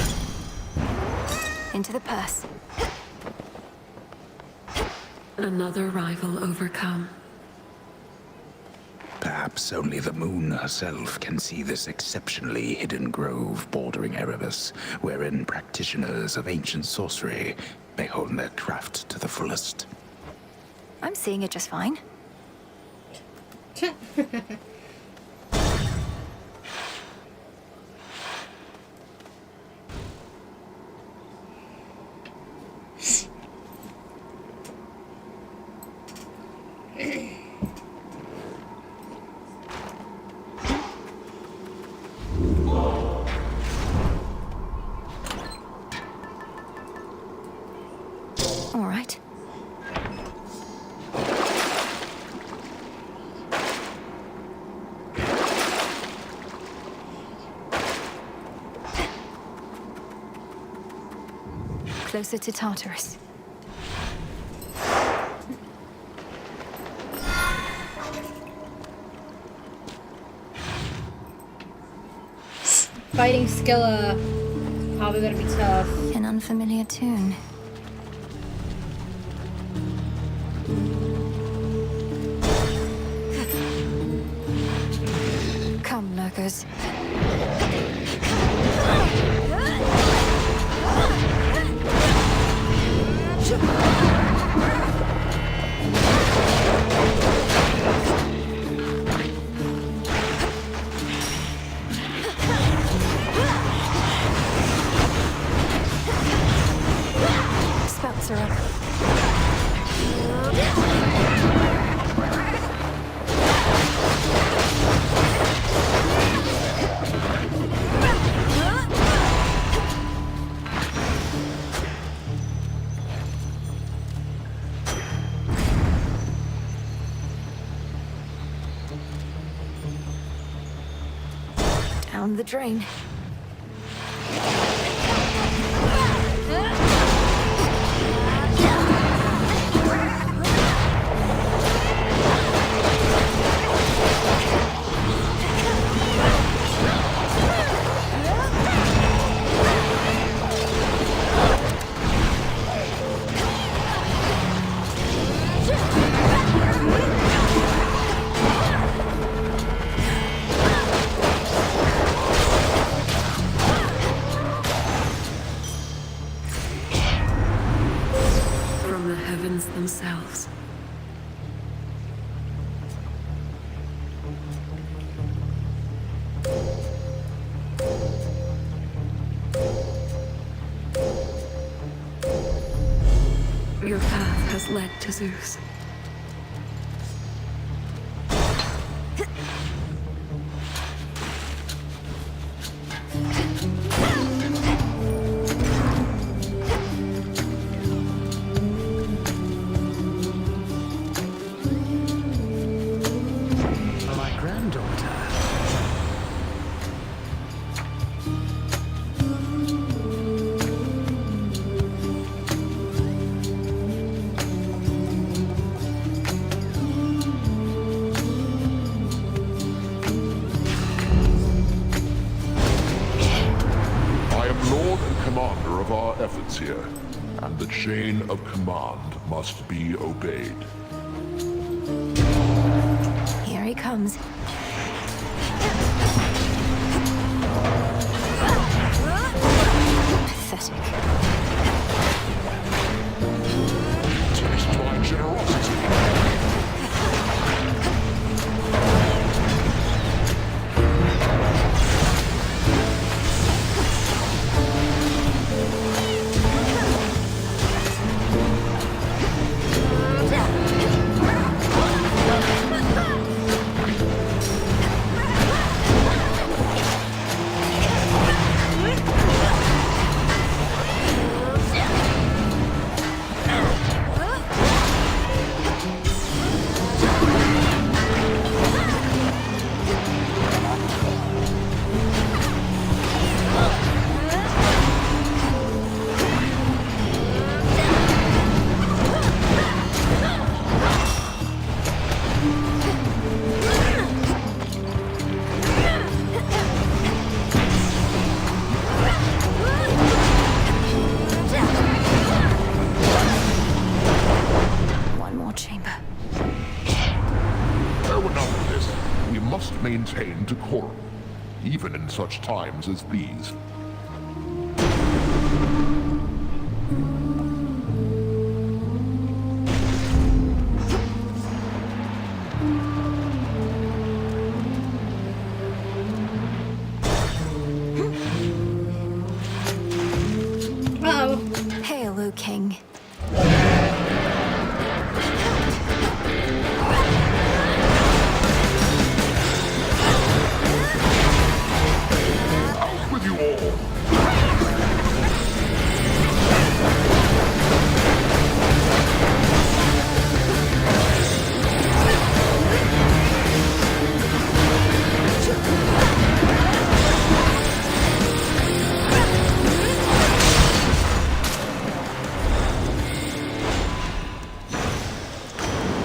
Into the purse. Another rival overcome. Perhaps only the moon herself can see this exceptionally hidden grove bordering Erebus, wherein practitioners of ancient sorcery may hone their craft to the fullest. I'm seeing it just fine. All right. Closer to Tartarus. Fighting Skilla. Probably gonna be tough. An unfamiliar tune. Come, lurkers. Spouts are up. Down the drain. From the heavens themselves. Your path has led to Zeus. My granddaughter. I am Lord and Commander of our efforts here, and the chain of command must be obeyed. Here he comes. Pathetic. Taste my generosity. such times as these. Hail, O King. Out with you all!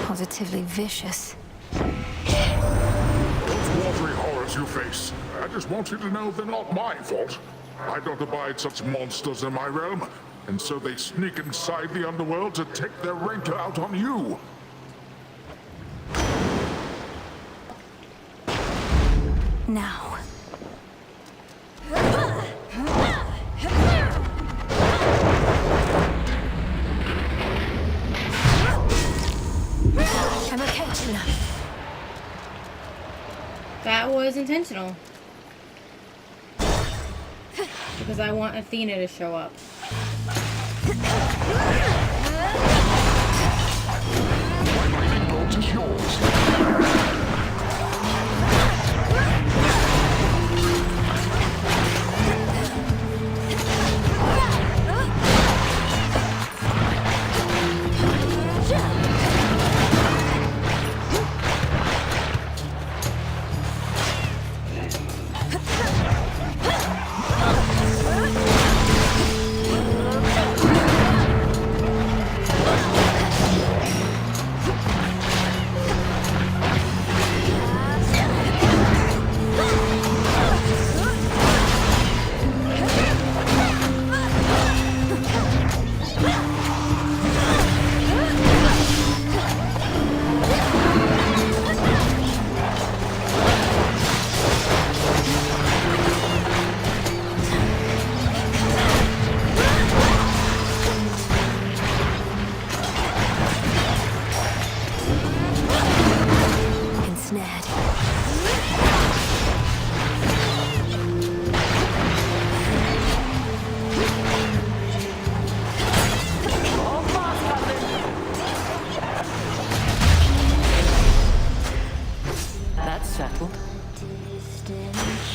Positively vicious. Those watery horrors you face, I just want you to know they're not my fault. I don't abide such monsters in my realm, and so they sneak inside the underworld to take their rancor out on you. Now. I'm okay, Tuna. That was intentional. Because I want Athena to show up. My lightning bolt is yours.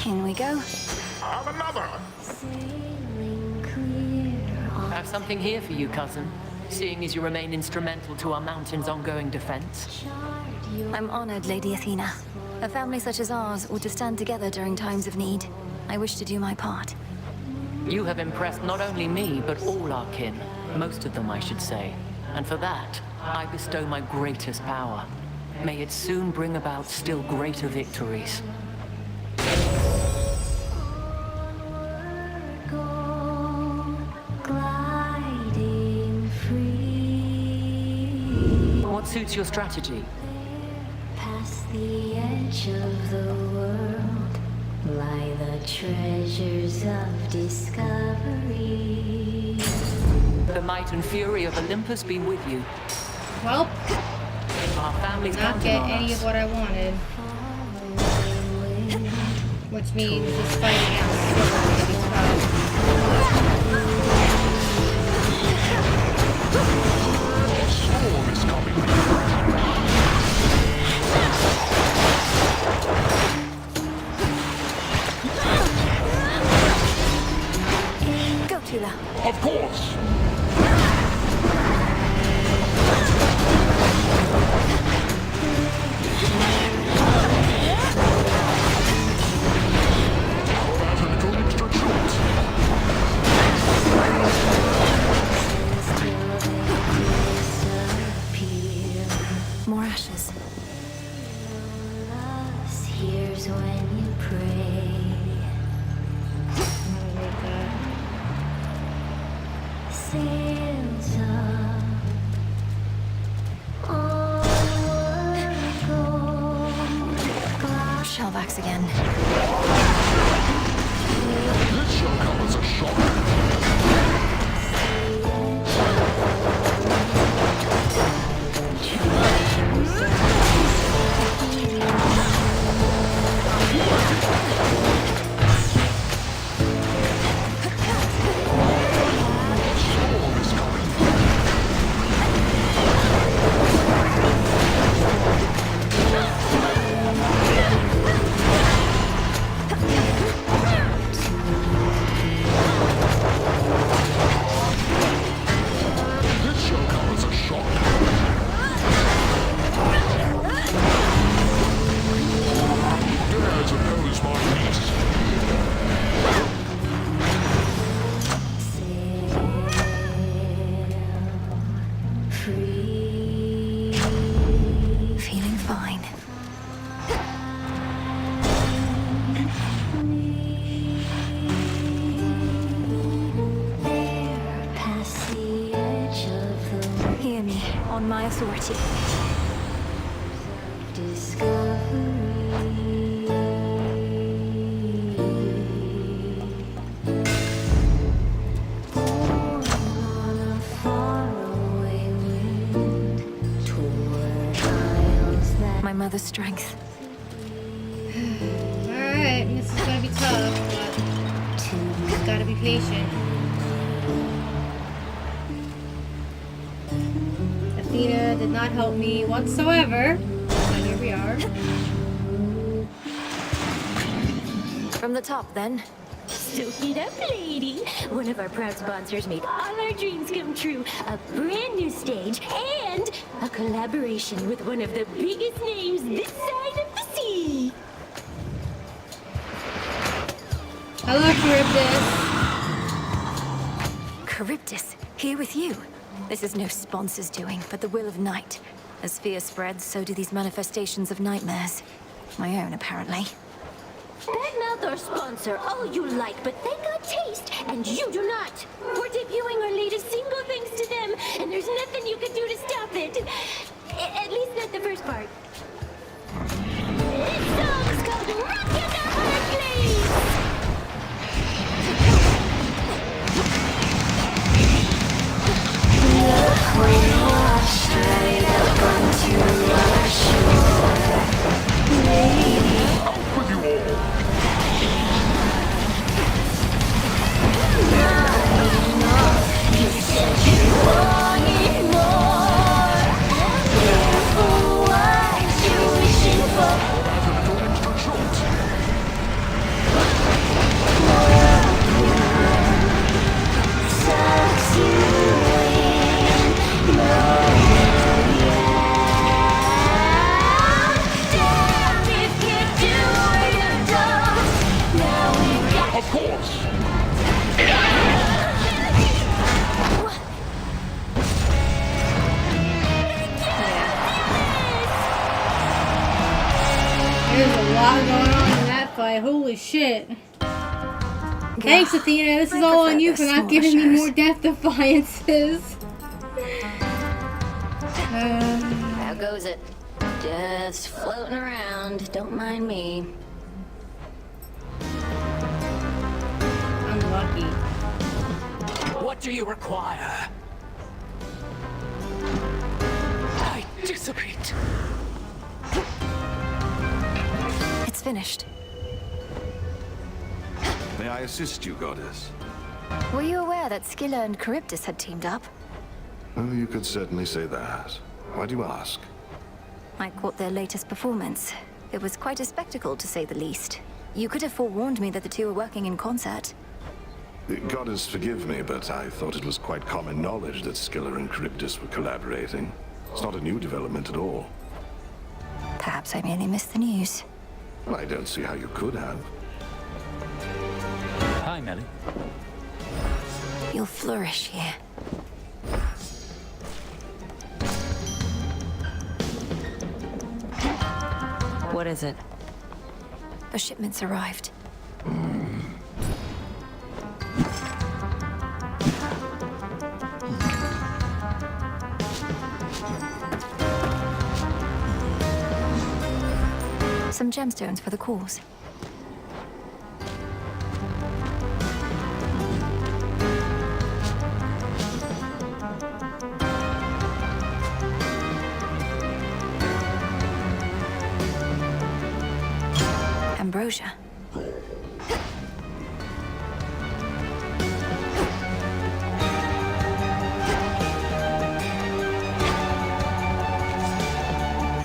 In we go. Have another! I have something here for you, cousin. Seeing as you remain instrumental to our mountain's ongoing defense. I'm honored, Lady Athena. A family such as ours ought to stand together during times of need. I wish to do my part. You have impressed not only me, but all our kin. Most of them, I should say. And for that, I bestow my greatest power. May it soon bring about still greater victories. What suits your strategy? Past the edge of the world lie the treasures of discovery. The might and fury of Olympus be with you. Well, our family's not get any of what I wanted. Which means just fighting out Storm is coming. Go, Tula. Of course. More ashes. Here's when you pray. Sails up. Shellbacks again. on my authority. My mother's strength. Alright, this is gonna be tough, but just gotta be patient. Athena did not help me whatsoever. But here we are. From the top, then. Soak it up, lady. One of our proud sponsors made all our dreams come true. A brand new stage and a collaboration with one of the biggest names this side of the sea. Hello, Charybdis. Charybdis, here with you. This is no sponsor's doing, but the will of night. As fear spreads, so do these manifestations of nightmares. My own, apparently. Badmouth our sponsor all you like, but they got taste, and you do not. We're debuting our latest single thanks to them, and there's nothing you can do to stop it. At least not the first part. This song's called Rock in the Hard Place! We wash straight up onto our shore. Lady, out with you all! you said you wanted more. Therefore, what you wishing for? Sucks you in, damn if you do or you don't. Now we got. Of course! There's a lot going on in that fight. Holy shit. Thanks, Athena. This is all on you for not giving me more death defiances. How goes it? Just floating around. Don't mind me. Unlucky. What do you require? I dissipate. It's finished. May I assist you, Goddess? Were you aware that Scylla and Charybdis had teamed up? Oh, you could certainly say that. Why do you ask? I caught their latest performance. It was quite a spectacle, to say the least. You could have forewarned me that the two were working in concert. Goddess, forgive me, but I thought it was quite common knowledge that Scylla and Charybdis were collaborating. It's not a new development at all. Perhaps I merely missed the news. I don't see how you could have. Hi, Melly. You'll flourish here. What is it? The shipment's arrived. Some gemstones for the cause. Ambrosia.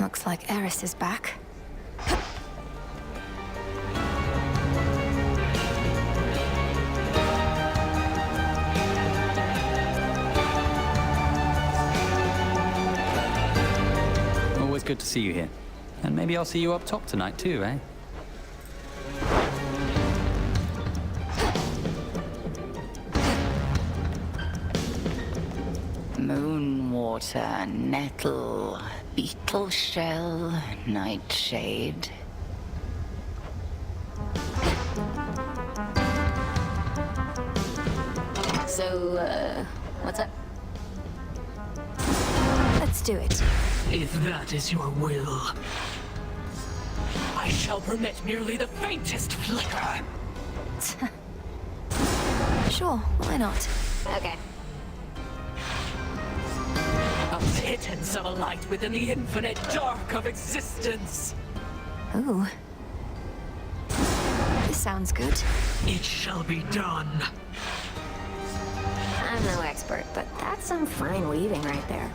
Looks like Eris is back. Always good to see you here. And maybe I'll see you up top tonight too, eh? Moonwater, nettle, beetle shell, nightshade. So, what's up? Let's do it. If that is your will, I shall permit merely the faintest flicker. Sure, why not? Okay. A pittance of a light within the infinite dark of existence. Ooh. This sounds good. It shall be done. I'm no expert, but that's some fine weaving right there.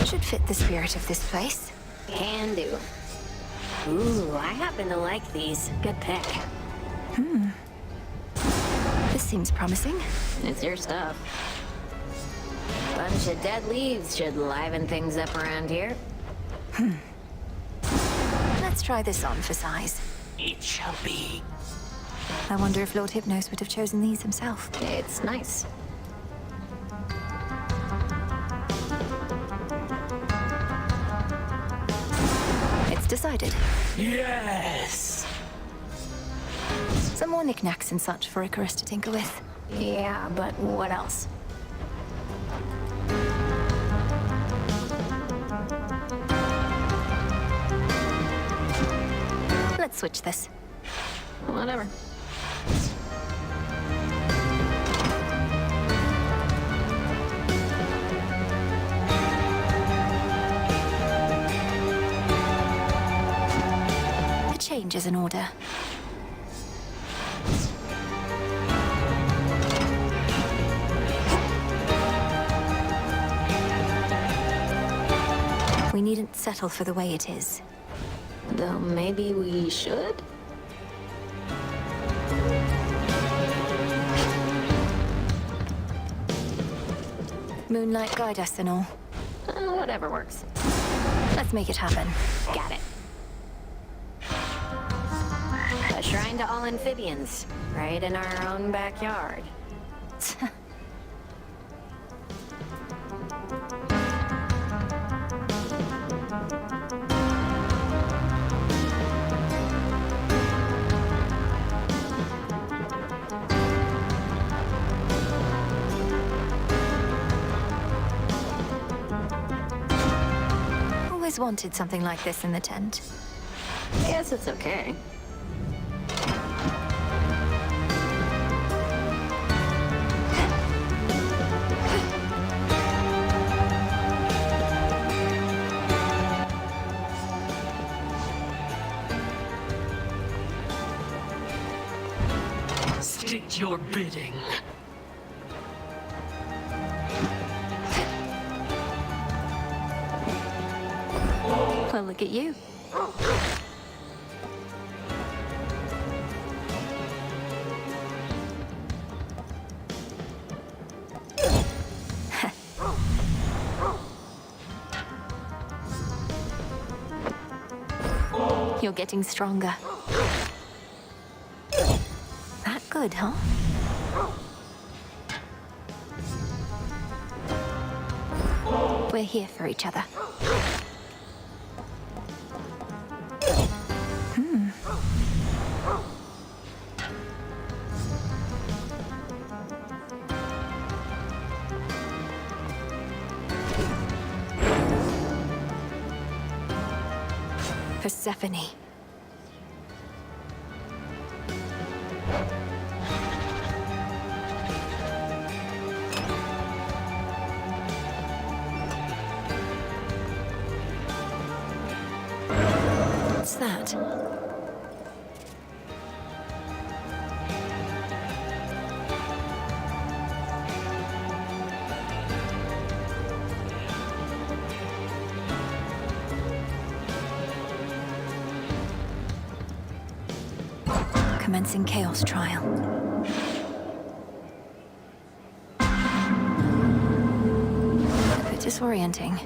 Should fit the spirit of this place. Can do. Ooh, I happen to like these. Good pick. This seems promising. It's your stuff. Bunch of dead leaves should liven things up around here. Let's try this on for size. It shall be. I wonder if Lord Hypnos would have chosen these himself. It's nice. It's decided. Yes! Some more knickknacks and such for Icarus to tinker with. Yeah, but what else? Let's switch this. Whatever. A change is in order. We needn't settle for the way it is. Though maybe we should? Moonlight guide us and all. Whatever works. Let's make it happen. Got it. A shrine to all amphibians, right in our own backyard. Always wanted something like this in the tent. Guess it's okay. State your bidding. Well, look at you. You're getting stronger. That good, huh? We're here for each other. Persephone. What's that? Commencing Chaos Trial. A bit disorienting.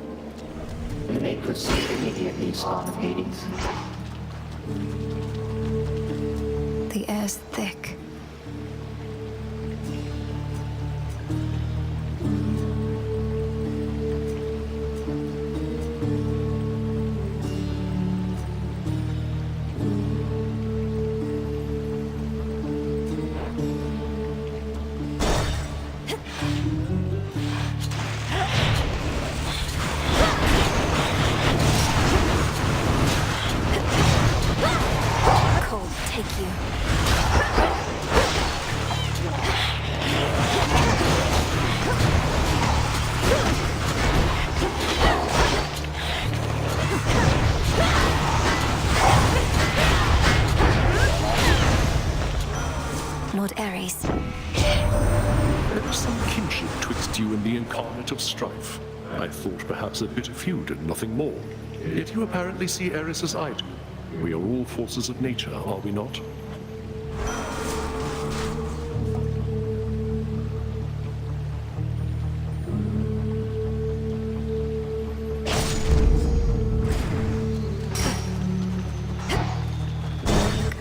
You may proceed immediately, Spawn of Hades. The air's thick. you in the incarnate of strife. I thought perhaps a bitter feud and nothing more. Yet you apparently see Eris as I do. We are all forces of nature, are we not?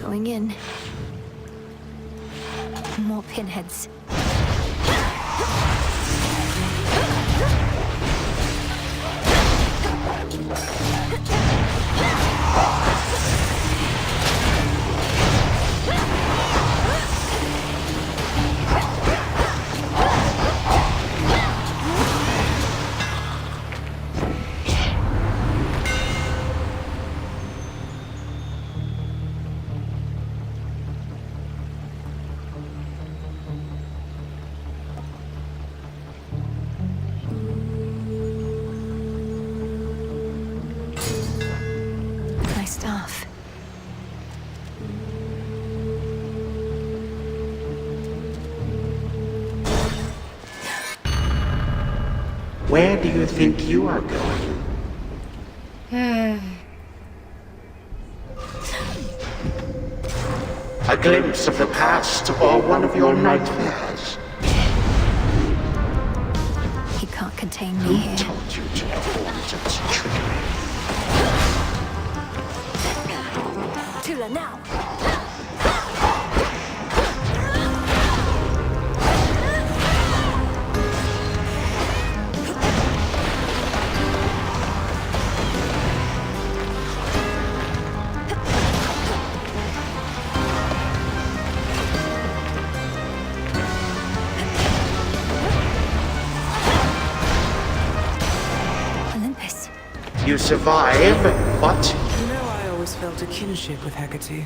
Going in. More pinheads. Staff. Where do you think you are going? A glimpse of the past or one of your nightmares? He can't contain me here. Who taught you to avoid its trickery? Tula, now! Olympus. You survive, but You know, I always felt a kinship with Hecate.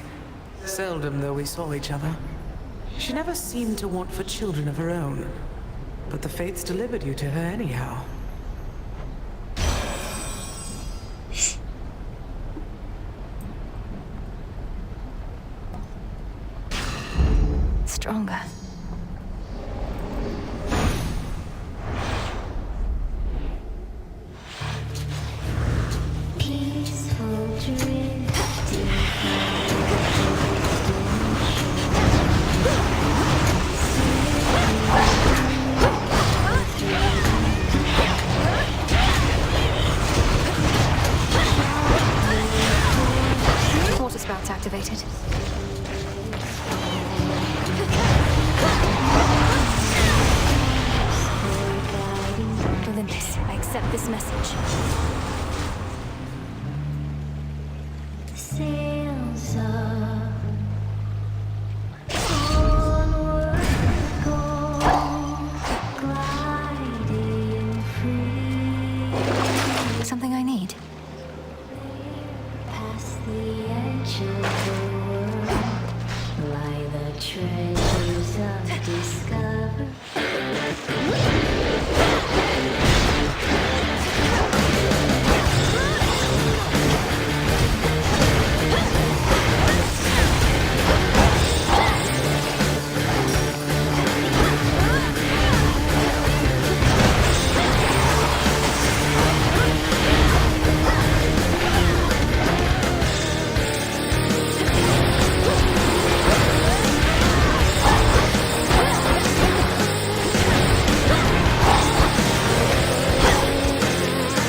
Seldom, though, we saw each other. She never seemed to want for children of her own. But the fates delivered you to her anyhow. Stronger. Peaceful drifting. Water spouts activated. Olympus, I accept this message. Sails up. Onward go, gliding free. Something I need. Past the edge of the world lie the treasures of discovery.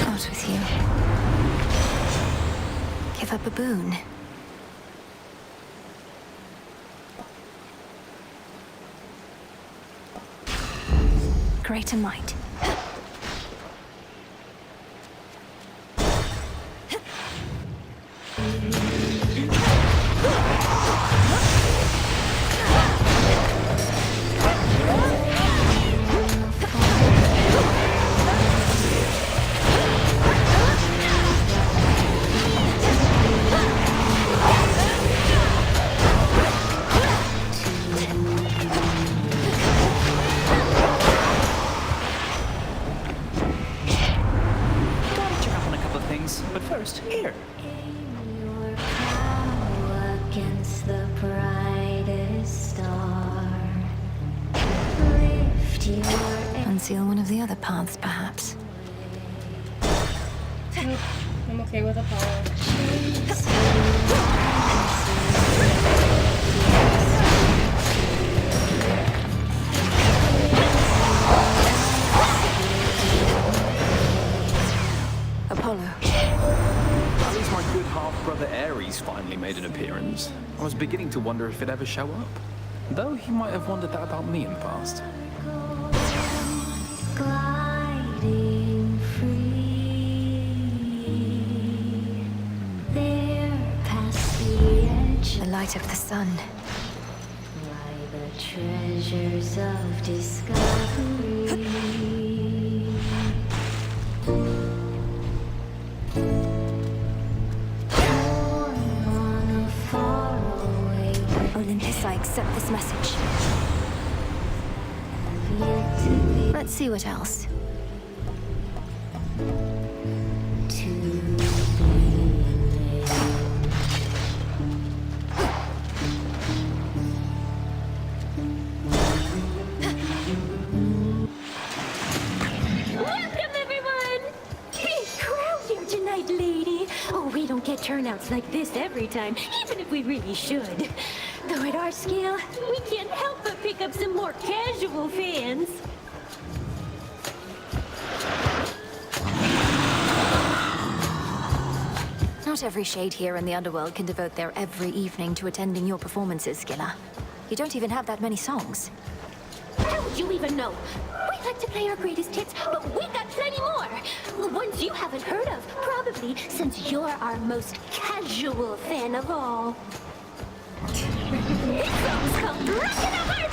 Out with you. Give up a boon. Greater might. But first, here. Your power against the brightest star. Lift your conceal one of the other paths, perhaps. I'm okay with Apollo. Apollo. At least my good half-brother Ares finally made an appearance. I was beginning to wonder if he'd ever show up. Though he might have wondered that about me in the past. Gliding free, there past the edge. The light of the sun. Lie the treasures of discovery. Olympus, I accept this message. Let's see what else. Welcome, everyone! Big crowd here tonight, lady. Oh, we don't get turnouts like this every time, even if we really should. Though at our scale, we can't help but pick up some more casual fans. Not every shade here in the underworld can devote their every evening to attending your performances, Skilla. You don't even have that many songs. How would you even know? We like to play our greatest hits, but we got plenty more. Ones you haven't heard of, probably, since you're our most casual fan of all. This song's called Rockin' a Heart,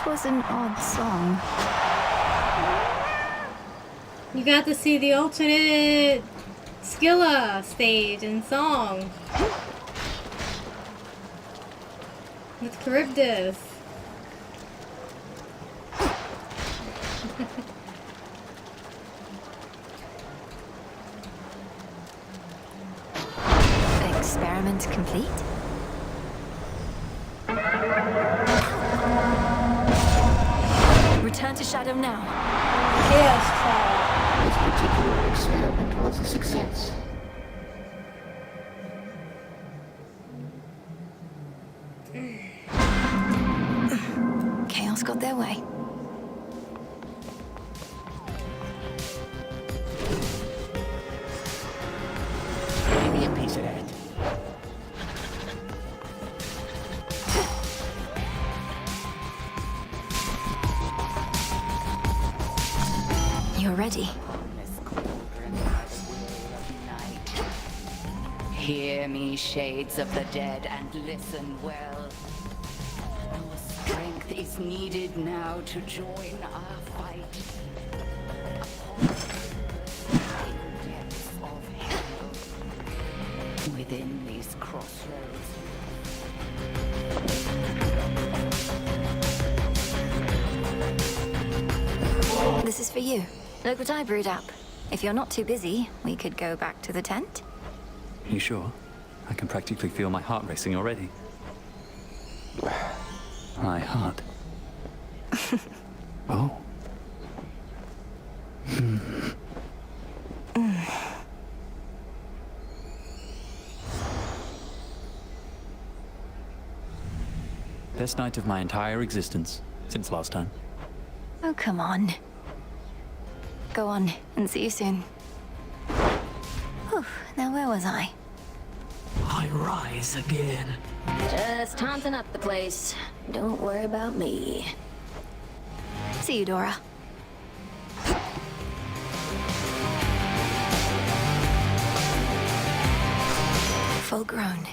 was an odd song. You got to see the alternate Skilla stage and song with Charybdis. Experiment complete? Return to Shadow now. Yes, This particular experiment was a success. Chaos got their way. ready. Hear me, shades of the dead, and listen well. Strength is needed now to join our fight. Depths of hell within these crossroads. This is for you. Look what I brewed up. If you're not too busy, we could go back to the tent. You sure? I can practically feel my heart racing already. My heart. Oh. Best night of my entire existence, since last time. Oh, come on. Go on, and see you soon. Whew, now where was I? I rise again. Just taunting up the place. Don't worry about me. See you, Dora. Full grown.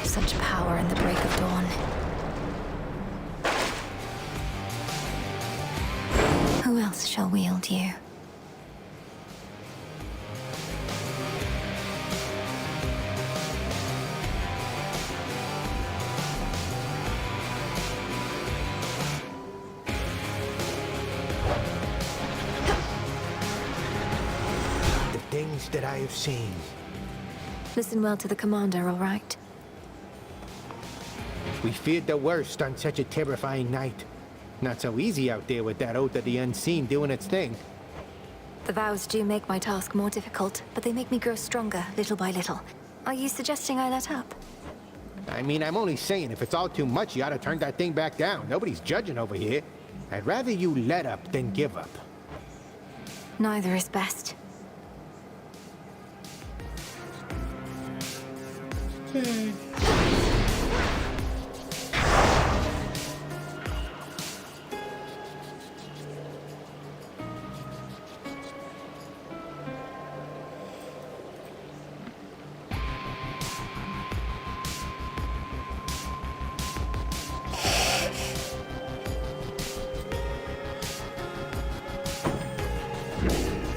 Such power in the break of dawn. Who else shall wield you? The things that I have seen. Listen well to the commander, all right? We feared the worst on such a terrifying night. Not so easy out there with that Oath of the Unseen doing its thing. The vows do make my task more difficult, but they make me grow stronger, little by little. Are you suggesting I let up? I mean, I'm only saying if it's all too much, you ought to turn that thing back down. Nobody's judging over here. I'd rather you let up than give up. Neither is best.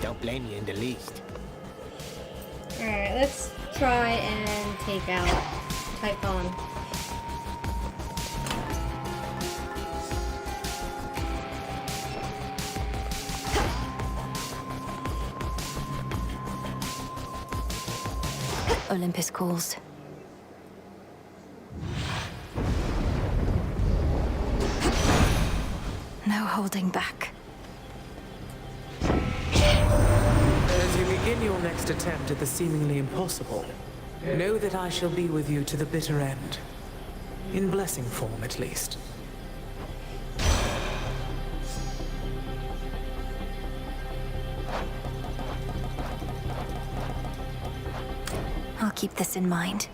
Don't blame you in the least. Alright, let's try and take out Typhon. Olympus calls. No holding back. As you begin your next attempt at the seemingly impossible, know that I shall be with you to the bitter end. In blessing form, at least. I'll keep this in mind.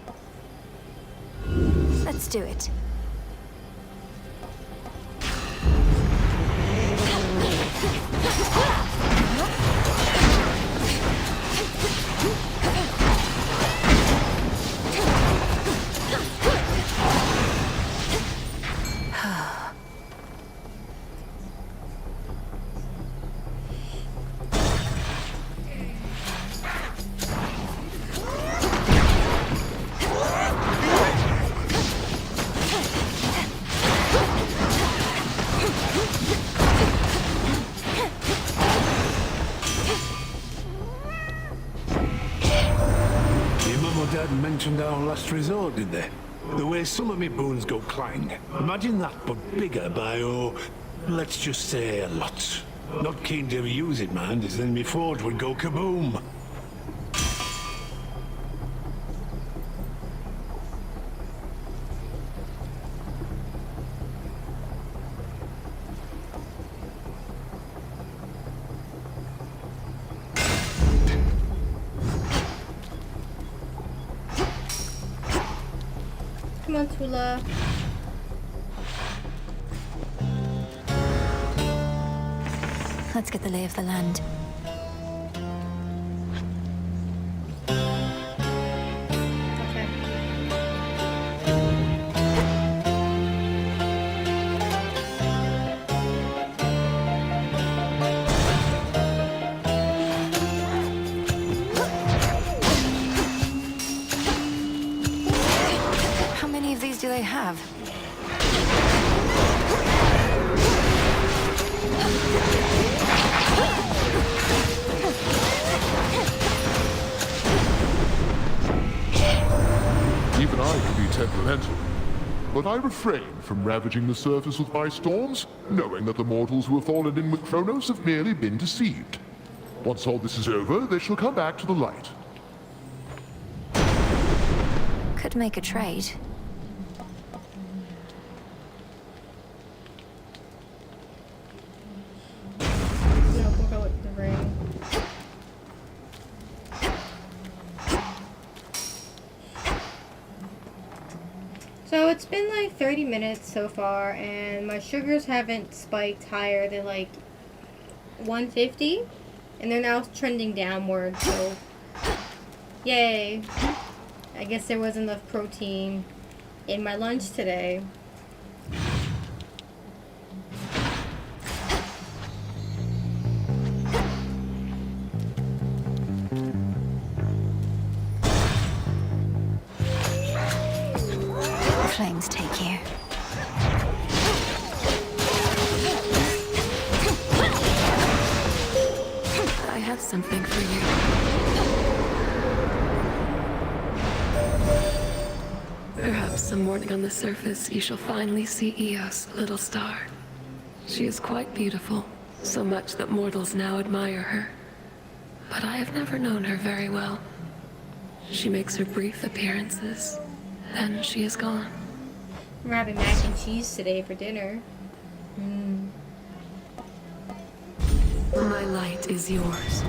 Let's do it. hadn't mentioned our last resort, did they? The way some of me boons go clang. Imagine that, but bigger by, oh, let's just say a lot. Not keen to ever use it, mind, as then me forge would go kaboom. Come on, Tula. Let's get the lay of the land. How many of these do they have? Even I can be temperamental. But I refrain from ravaging the surface with my storms, knowing that the mortals who have fallen in with Chronos have merely been deceived. Once all this is over, they shall come back to the light. Could make a trade. No, we'll go with the ring. So it's been like 30 minutes so far, and my sugars haven't spiked higher than like 150, and they're now trending downward, so yay. I guess there was enough protein in my lunch today. Flames take you. I have something for you. Perhaps some morning on the surface you shall finally see Eos, little star. She is quite beautiful, so much that mortals now admire her. But I have never known her very well. She makes her brief appearances, then she is gone. We're having mac and cheese today for dinner. My light is yours.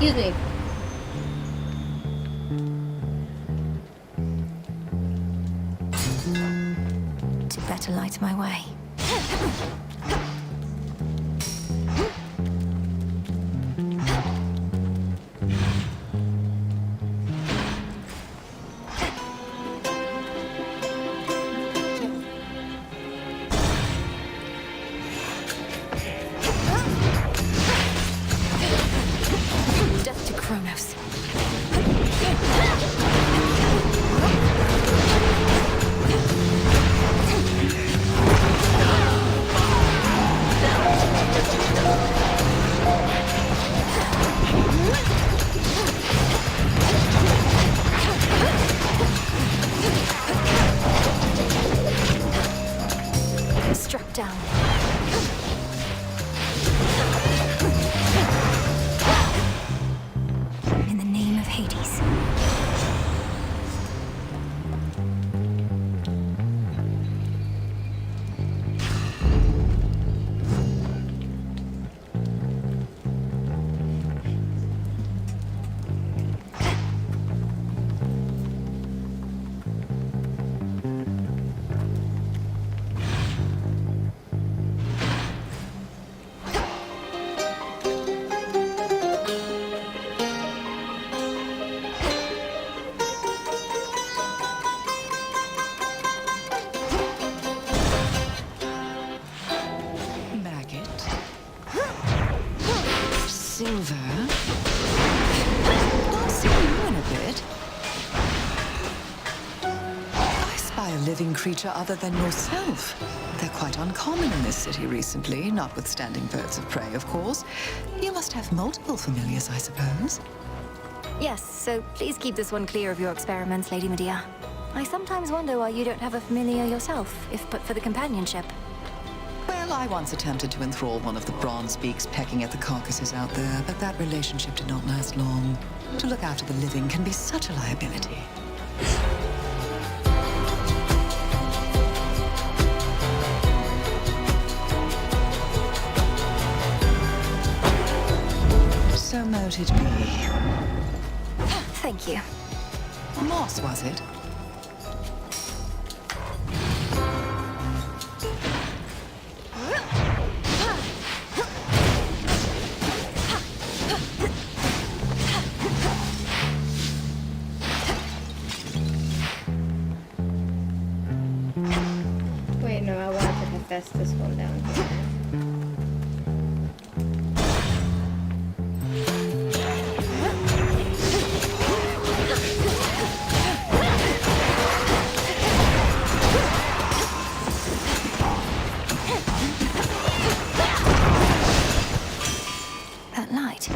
Excuse me. To better light my way. Silver. Not seen you in a bit. I spy a living creature other than yourself. They're quite uncommon in this city recently, notwithstanding birds of prey, of course. You must have multiple familiars, I suppose. Yes, so please keep this one clear of your experiments, Lady Medea. I sometimes wonder why you don't have a familiar yourself, if but for the companionship. Well, I once attempted to enthrall one of the bronze beaks pecking at the carcasses out there, but that relationship did not last long. To look after the living can be such a liability. So mote it be. Thank you. Moss, was it? Wait, no, I wanted to Hephaestus this one down here. That light.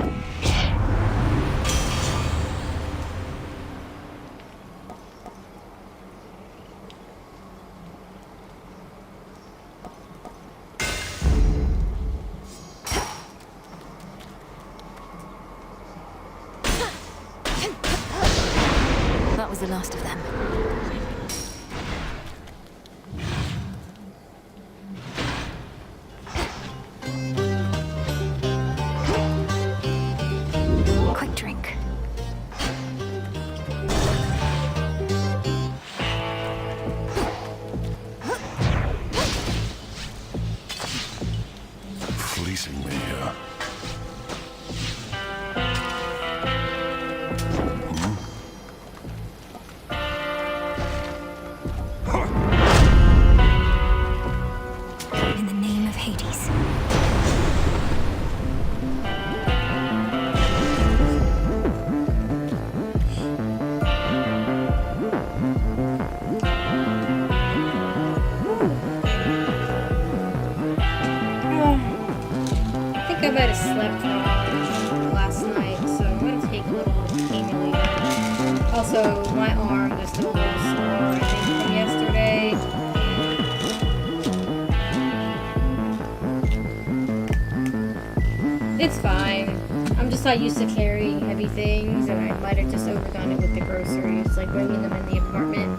That was the last of them. Quick drink. Fleecing me here. In the name of Hades. I think I might have slept wrong last night, so I'm gonna take a little painkiller later. Also, my arm is still a little sore, I think, from yesterday. It's fine. I'm just not used to carrying heavy things, and I might have just overdone it with the groceries, like bringing them in the apartment.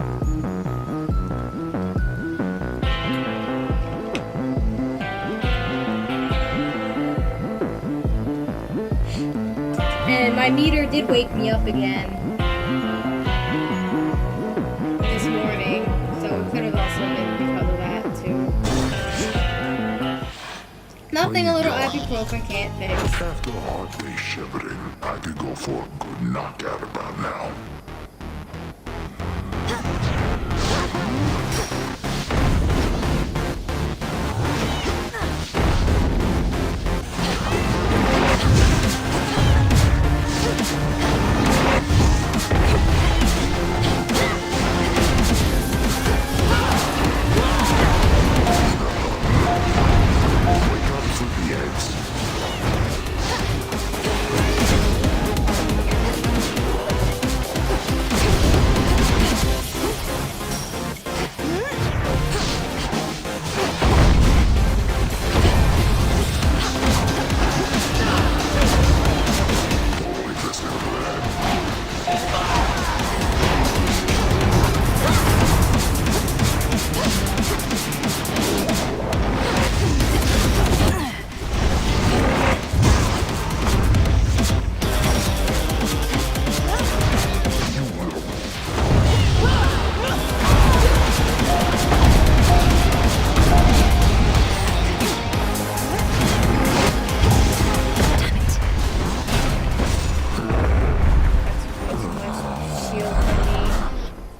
And my meter did wake me up again this morning, so it could have also been because of that too. Nothing a little ibuprofen can't fix. After a hard day shivering, I could go for a good knockout about now.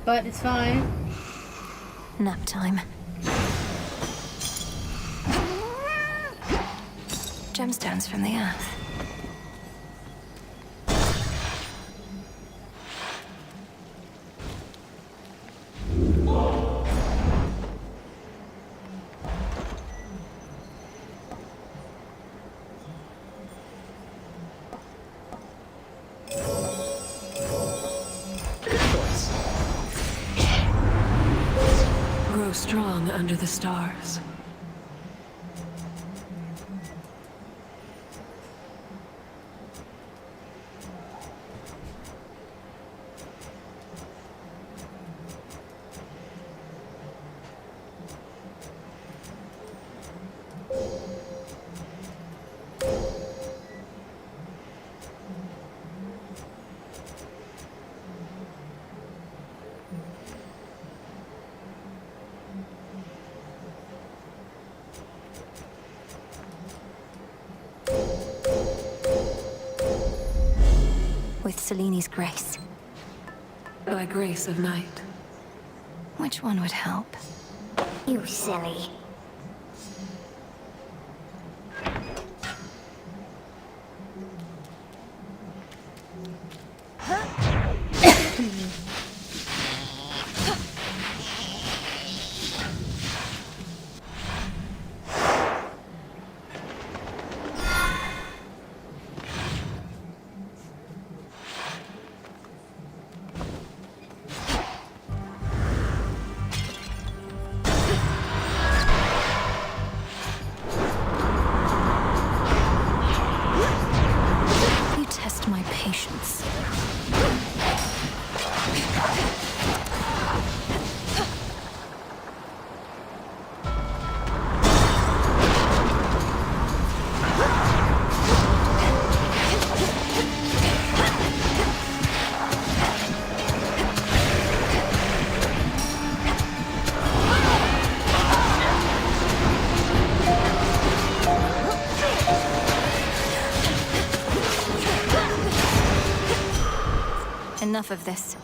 But it's fine. Nap time. Gemstones from the earth. under the stars. With Seleni's grace. By grace of night. Which one would help? You silly. Enough of this.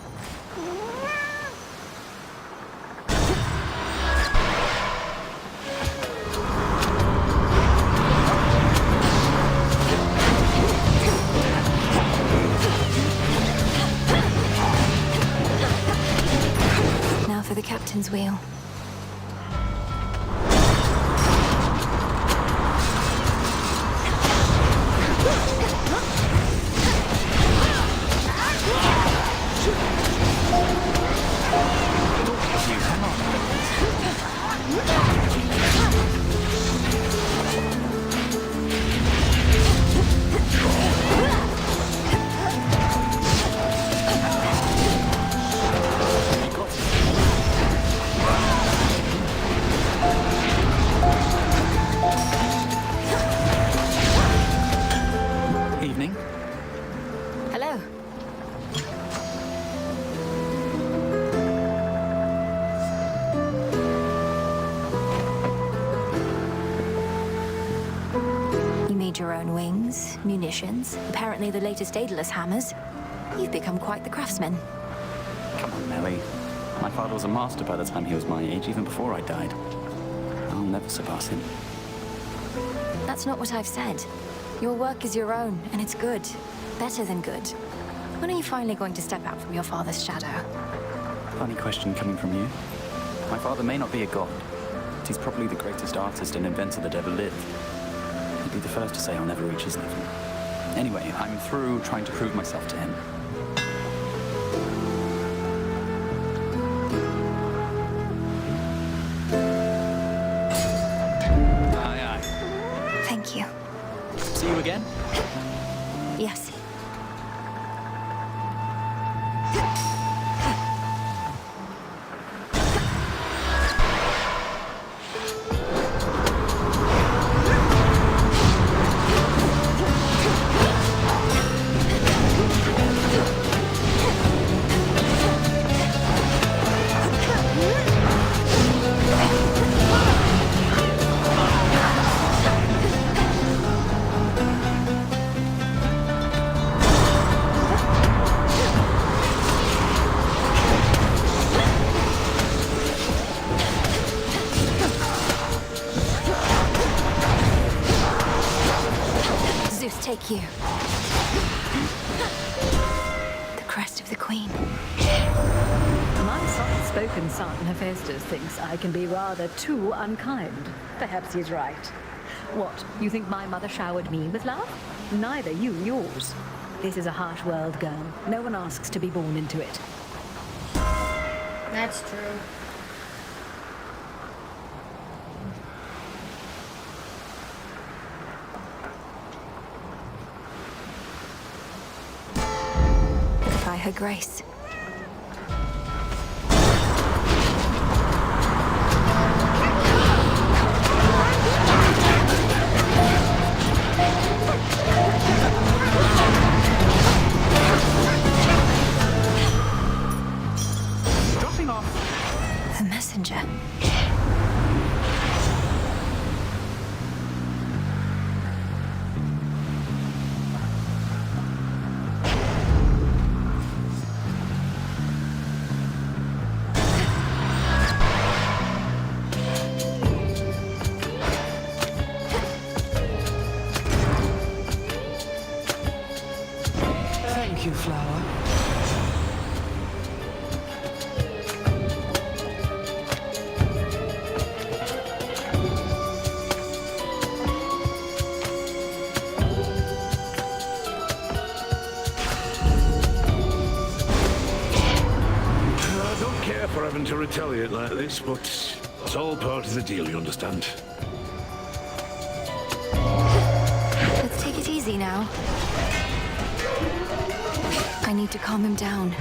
Now for the captain's wheel. Evening. Hello. You made your own wings, munitions, apparently the latest Daedalus hammers. You've become quite the craftsman. Come on, Nellie. My father was a master by the time he was my age, even before I died. I'll never surpass him. That's not what I've said. Your work is your own, and it's good. Better than good. When are you finally going to step out from your father's shadow? Funny question coming from you. My father may not be a god, but he's probably the greatest artist and inventor that ever lived. He'd be the first to say I'll never reach his level. Anyway, I'm through trying to prove myself to him. Aye, aye. Thank you. See you again? Yes. Take you. The crest of the queen. My soft-spoken son, Hephaestus, thinks I can be rather too unkind. Perhaps he's right. What, you think my mother showered me with love? Neither you yours. This is a harsh world, girl. No one asks to be born into it. That's true. her grace. Dropping off. The messenger. Thank you, Flower. I don't care for having to retaliate like this, but it's all part of the deal, you understand? Let's take it easy now. I need to calm him down.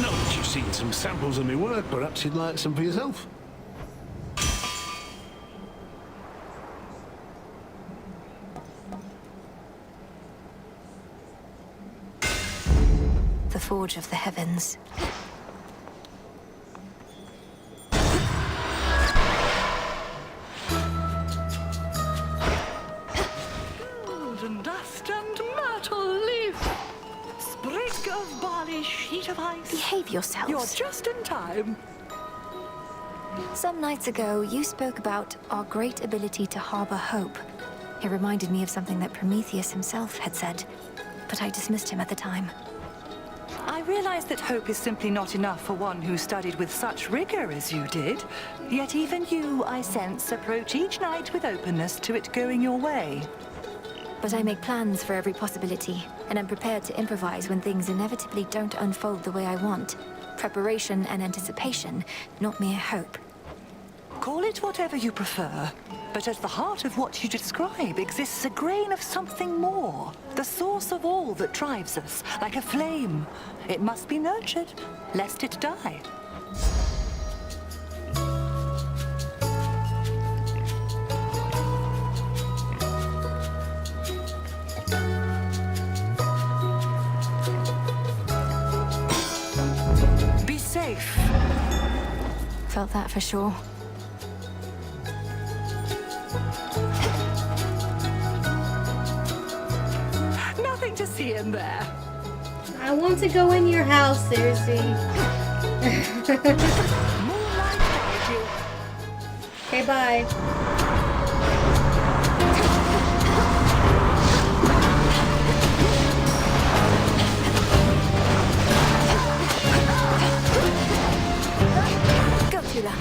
Now that you've seen some samples of my work, perhaps you'd like some for yourself? The Forge of the Heavens. Golden dust and myrtle leaf. Sprig of barley, sheet of ice. Behave yourselves. You're just in time. Some nights ago, you spoke about our great ability to harbor hope. It reminded me of something that Prometheus himself had said, but I dismissed him at the time. I realize that hope is simply not enough for one who studied with such rigor as you did. Yet even you, I sense, approach each night with openness to it going your way. But I make plans for every possibility, and am prepared to improvise when things inevitably don't unfold the way I want. Preparation and anticipation, not mere hope. Call it whatever you prefer, but at the heart of what you describe exists a grain of something more. The source of all that drives us, like a flame. It must be nurtured, lest it die. Be safe. Felt that for sure. Nothing to see in there. I want to go in your house, Cersei. Moonlight guide you. Okay, bye. Go, Tula.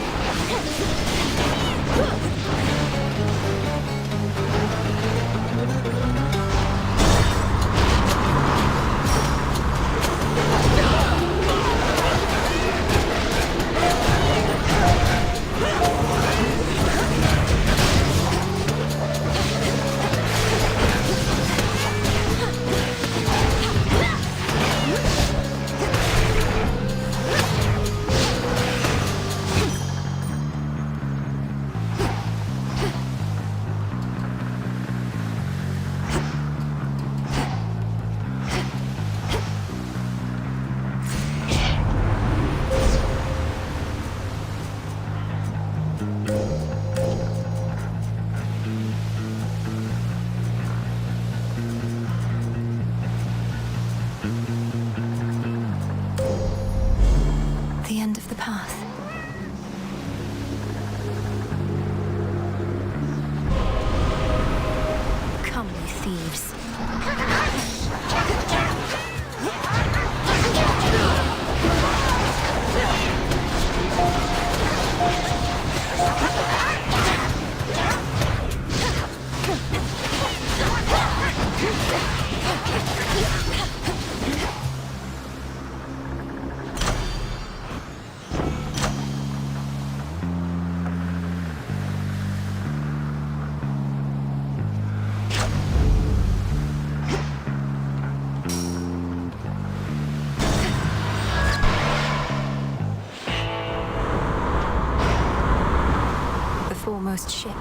outpost ship.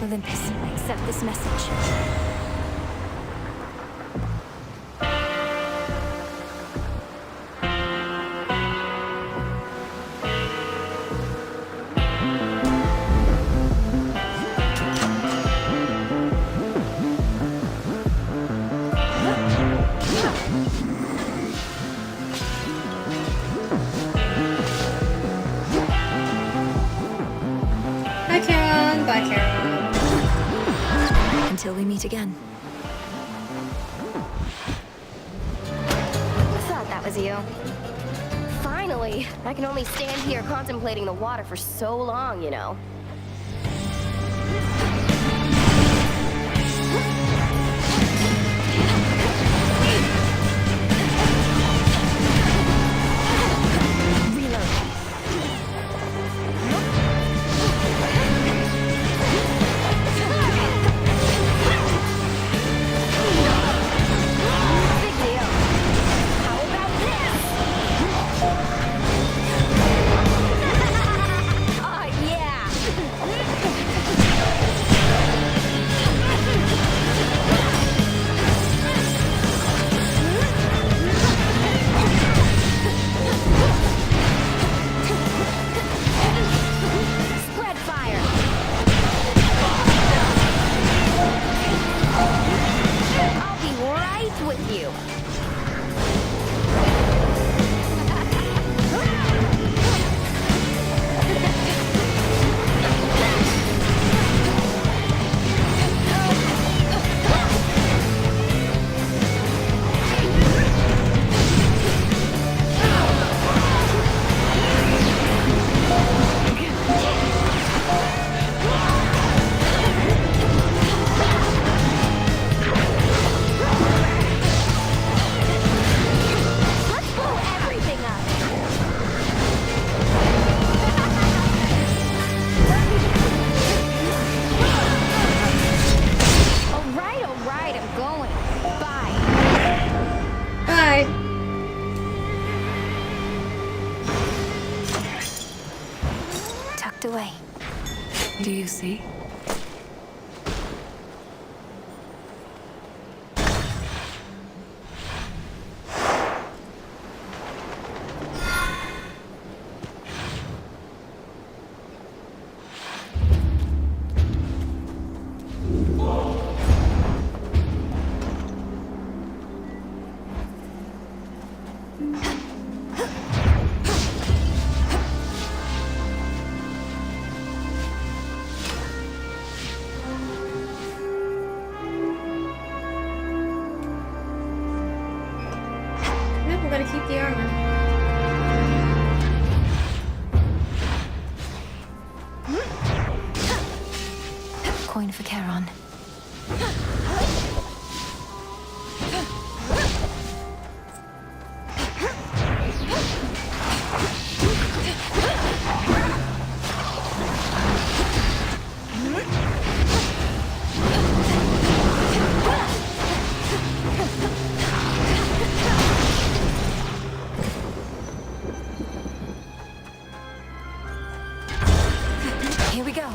Olympus, accept this message. Bye, Karen. Bye, Karen. Until we meet again. I thought that was you. Finally! I can only stand here contemplating the water for so long, you know. Away. Do you see? Gotta keep the armor. Coin for Charon. Here we go.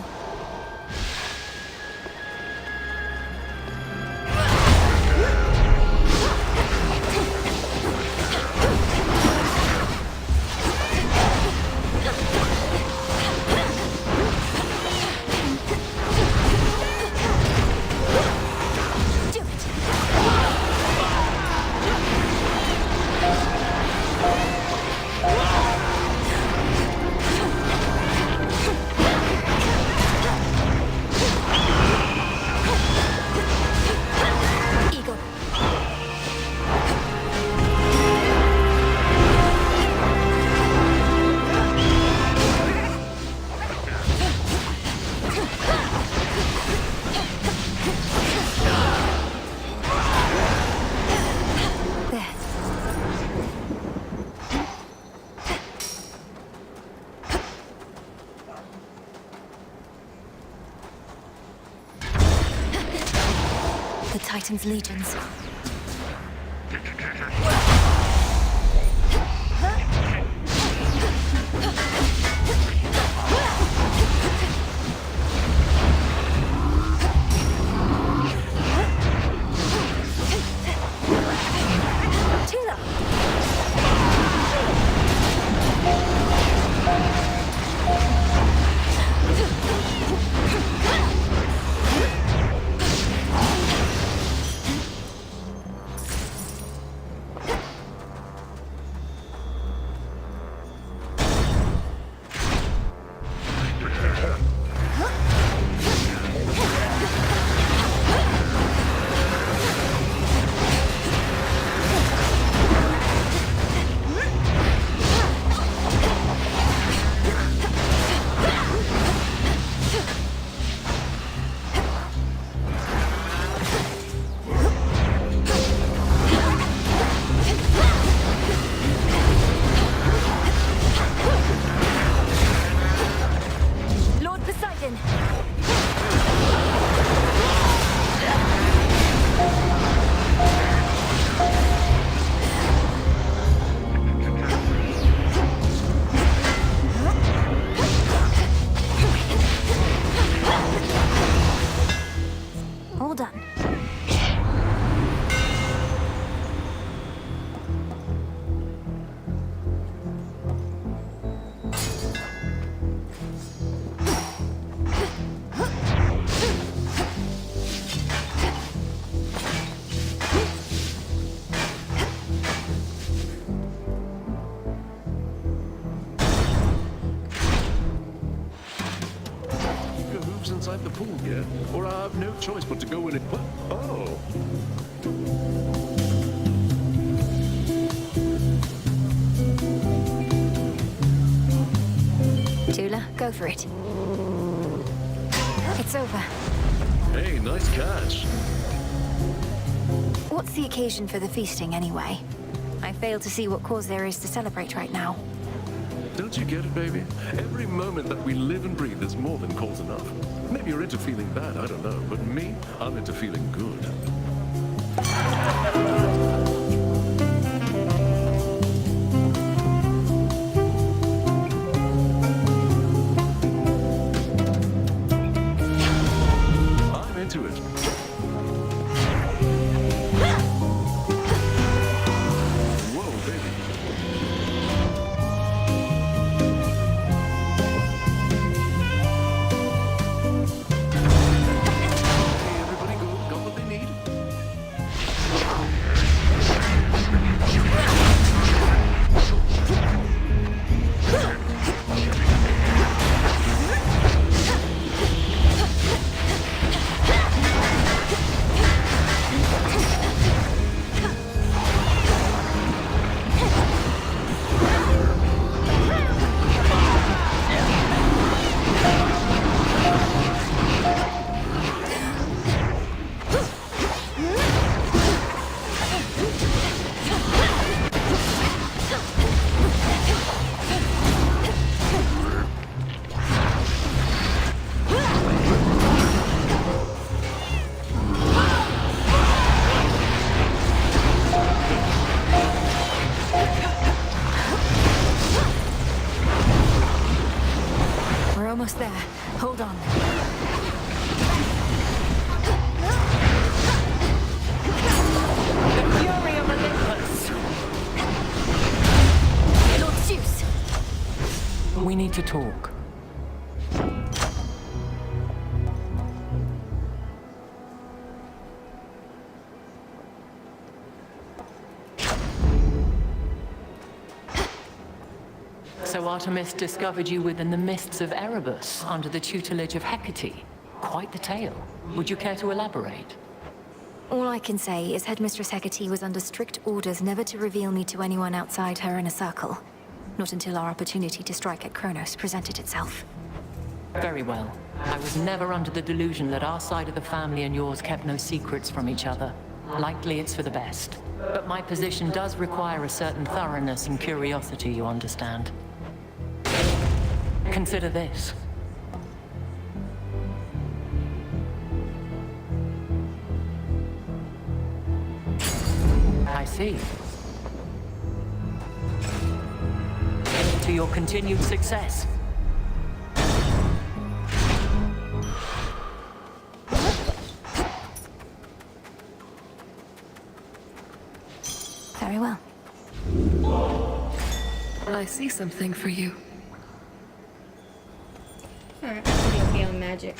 The Titan's legions. pool here, or I have no choice but to go in it. Oh. Tula, go for it. It's over. Hey, nice catch. What's the occasion for the feasting, anyway? I fail to see what cause there is to celebrate right now. Don't you get it, baby? Every moment that we live and breathe is more than cause enough. Maybe you're into feeling bad, I don't know. But me, I'm into feeling good. I'm into it. Almost there. Hold on. The fury of Olympus! Lord Zeus! We need to talk. So Artemis discovered you within the mists of Erebus, under the tutelage of Hecate. Quite the tale. Would you care to elaborate? All I can say is Headmistress Hecate was under strict orders never to reveal me to anyone outside her inner circle. Not until our opportunity to strike at Chronos presented itself. Very well. I was never under the delusion that our side of the family and yours kept no secrets from each other. Likely it's for the best. But my position does require a certain thoroughness and curiosity, you understand. Consider this. I see. To your continued success. Very well. I see something for you. Alright, I'm pretty okay on magic.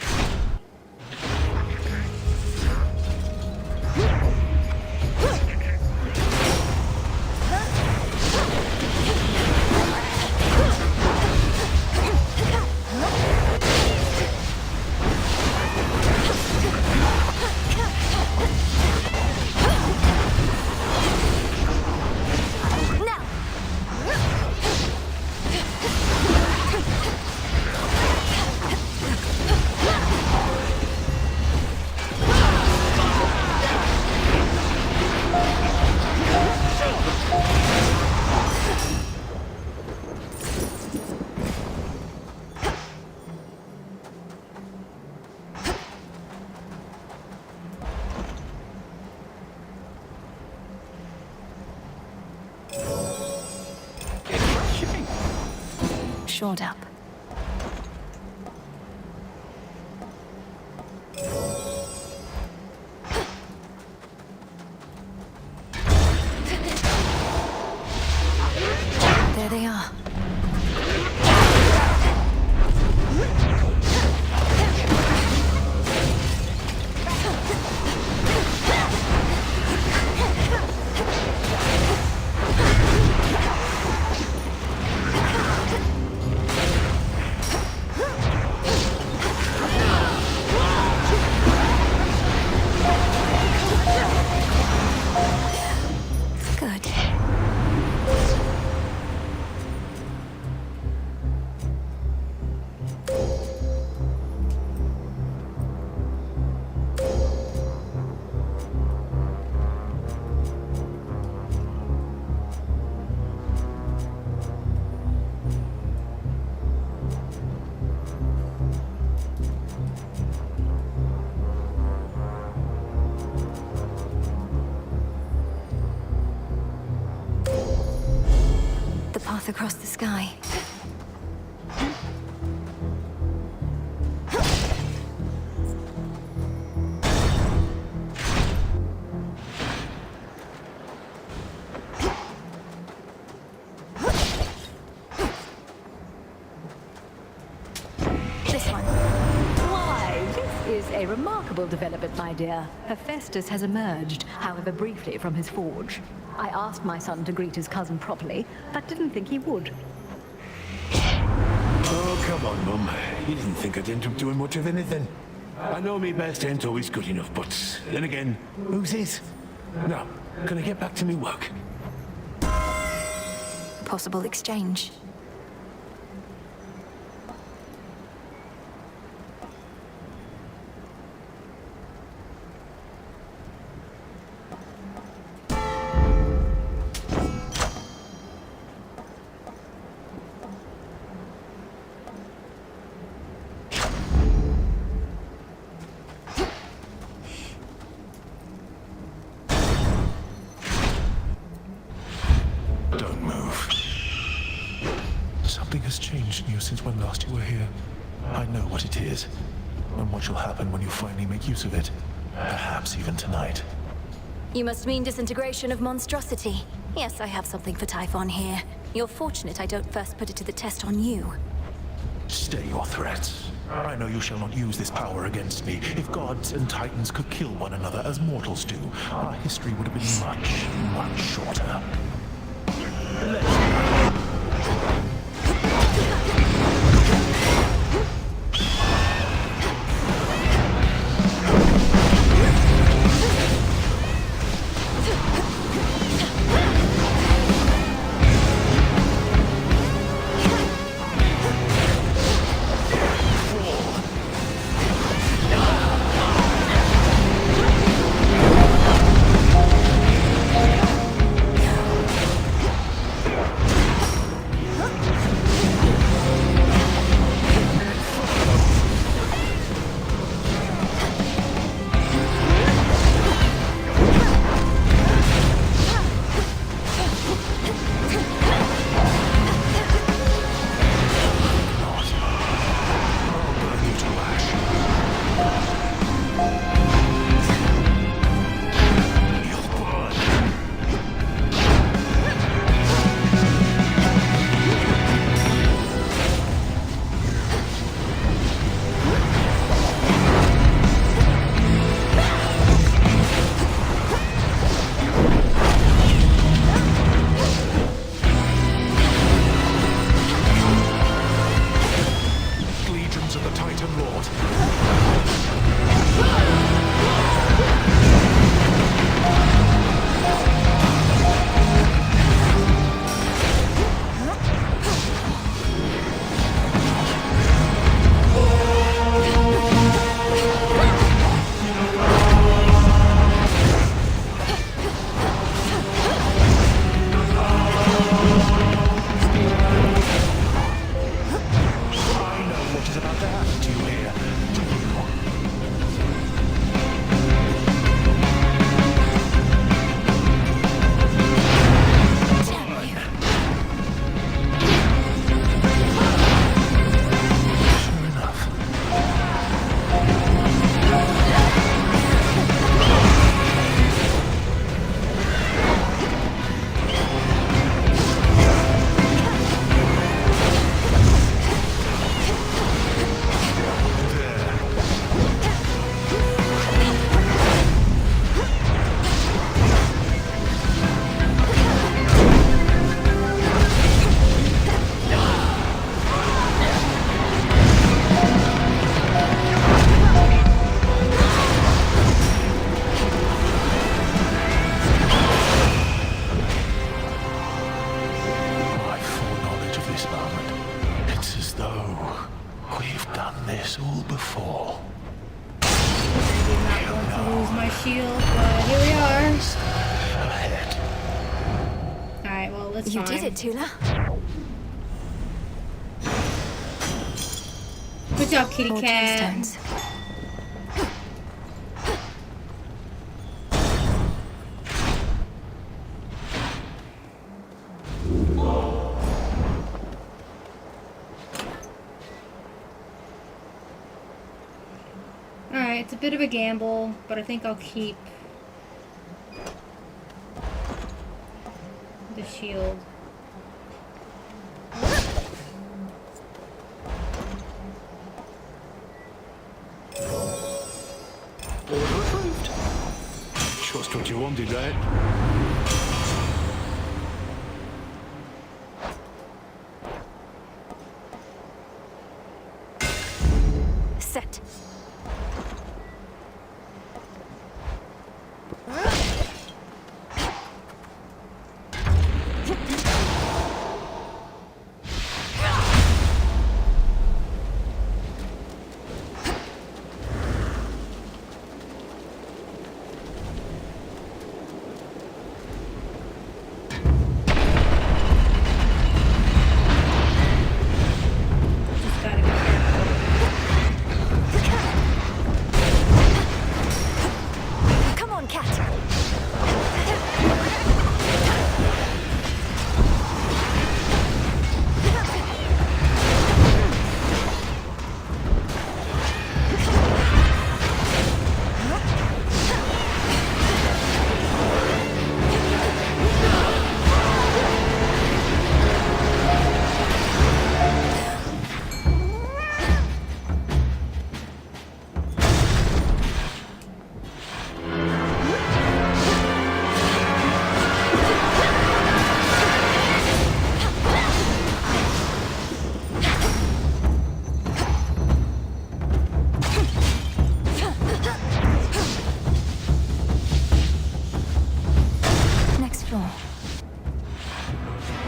Shored up. There they are. path across the sky. This one. Why, this is a remarkable development, my dear. Hephaestus has emerged, however briefly, from his forge. I asked my son to greet his cousin properly, but didn't think he would. Oh, come on, Mum. You didn't think I'd end up doing much of anything. I know me best ain't always good enough, but then again, who's it? Now, can I get back to me work? Possible exchange. Don't move. Something has changed in you since when last you were here. I know what it is, and what shall happen when you finally make use of it. Perhaps even tonight. You must mean disintegration of monstrosity. Yes, I have something for Typhon here. You're fortunate I don't first put it to the test on you. Stay your threats. I know you shall not use this power against me. If gods and titans could kill one another as mortals do, our history would have been much, much shorter. shield, but here we are. Alright, well, let's You did it, Tula. Good job, kitty More cat. gemstones. It's a bit of a gamble, but I think I'll keep the shield. Order approved. Just what you wanted, right? Set.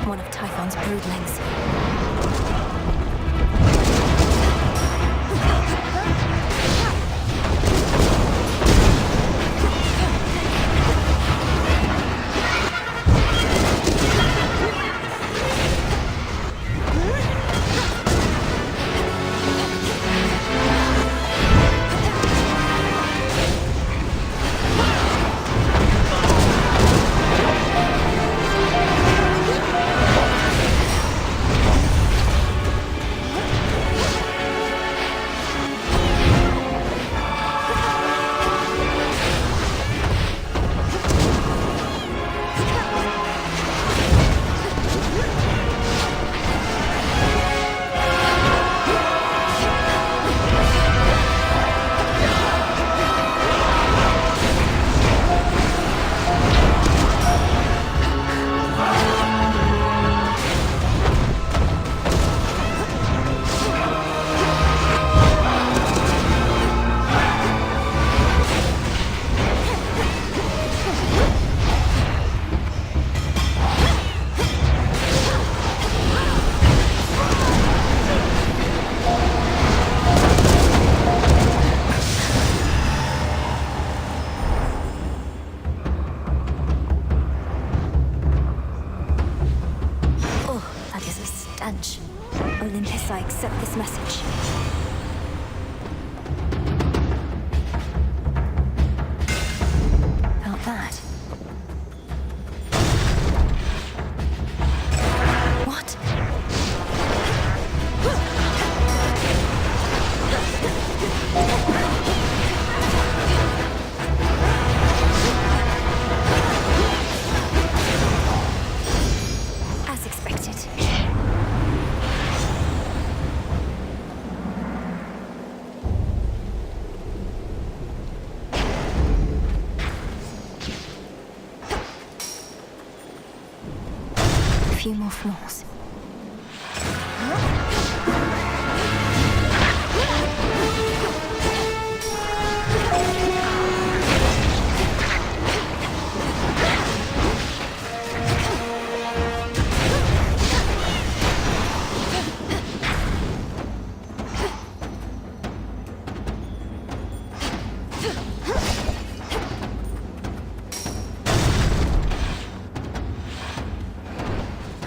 One of Typhon's broodlings. Olympus, I accept this message. Felt that. What? As expected. A few more floors.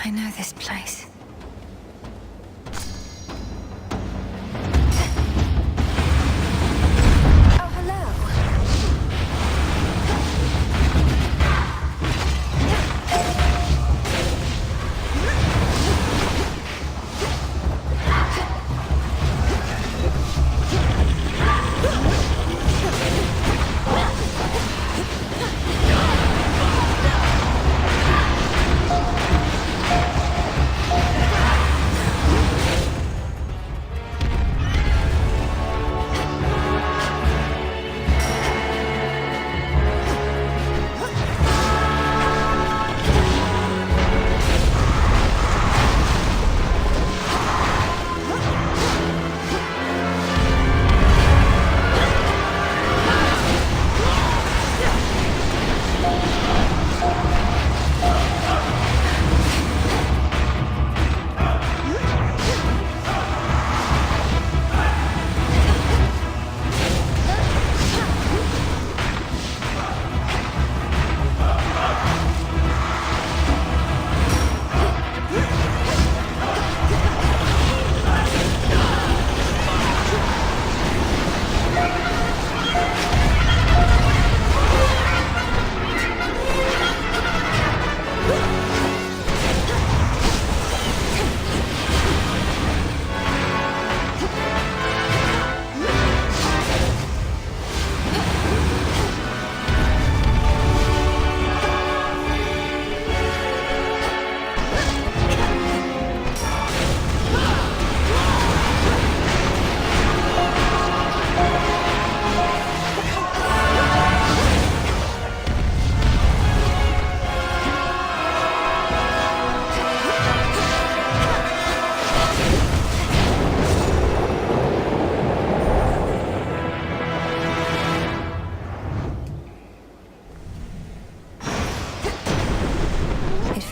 I know this place. Oh, hello.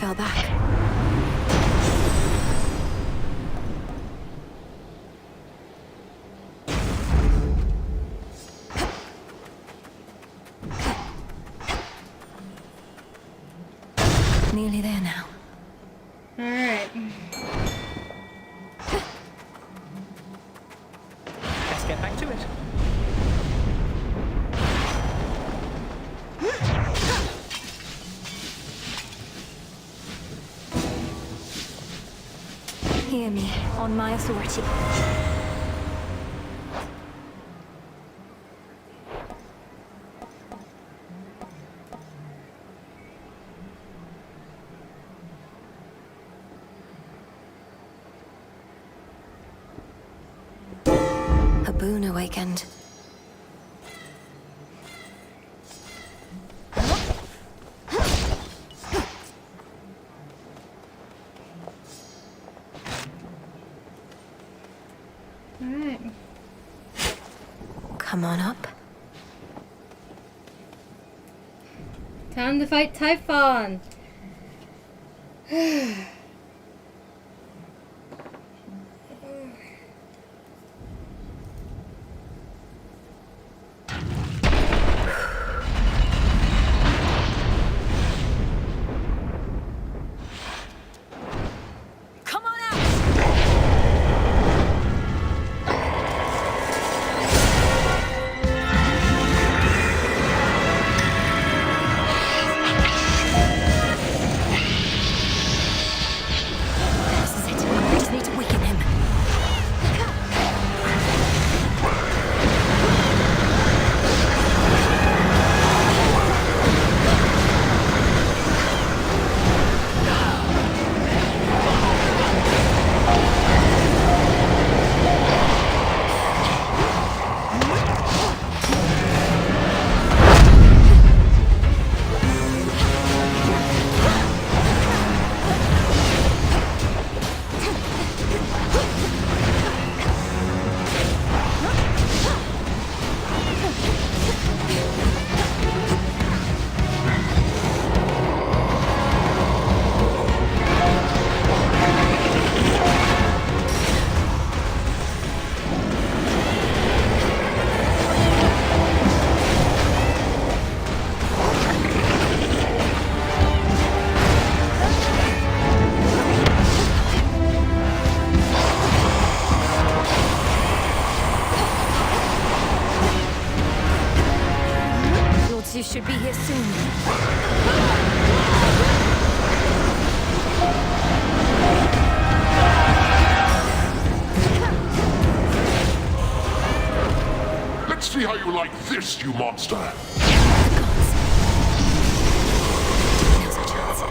fell back. Nearly there now. Alright. Let's get back to it. Hear me, on my authority. A boon awakened. Alright. Come on up. Time to fight Typhon! Come on out! This is it. I just need to weaken him. You should be here soon. Let's see how you like this, you monster. Now's our chance.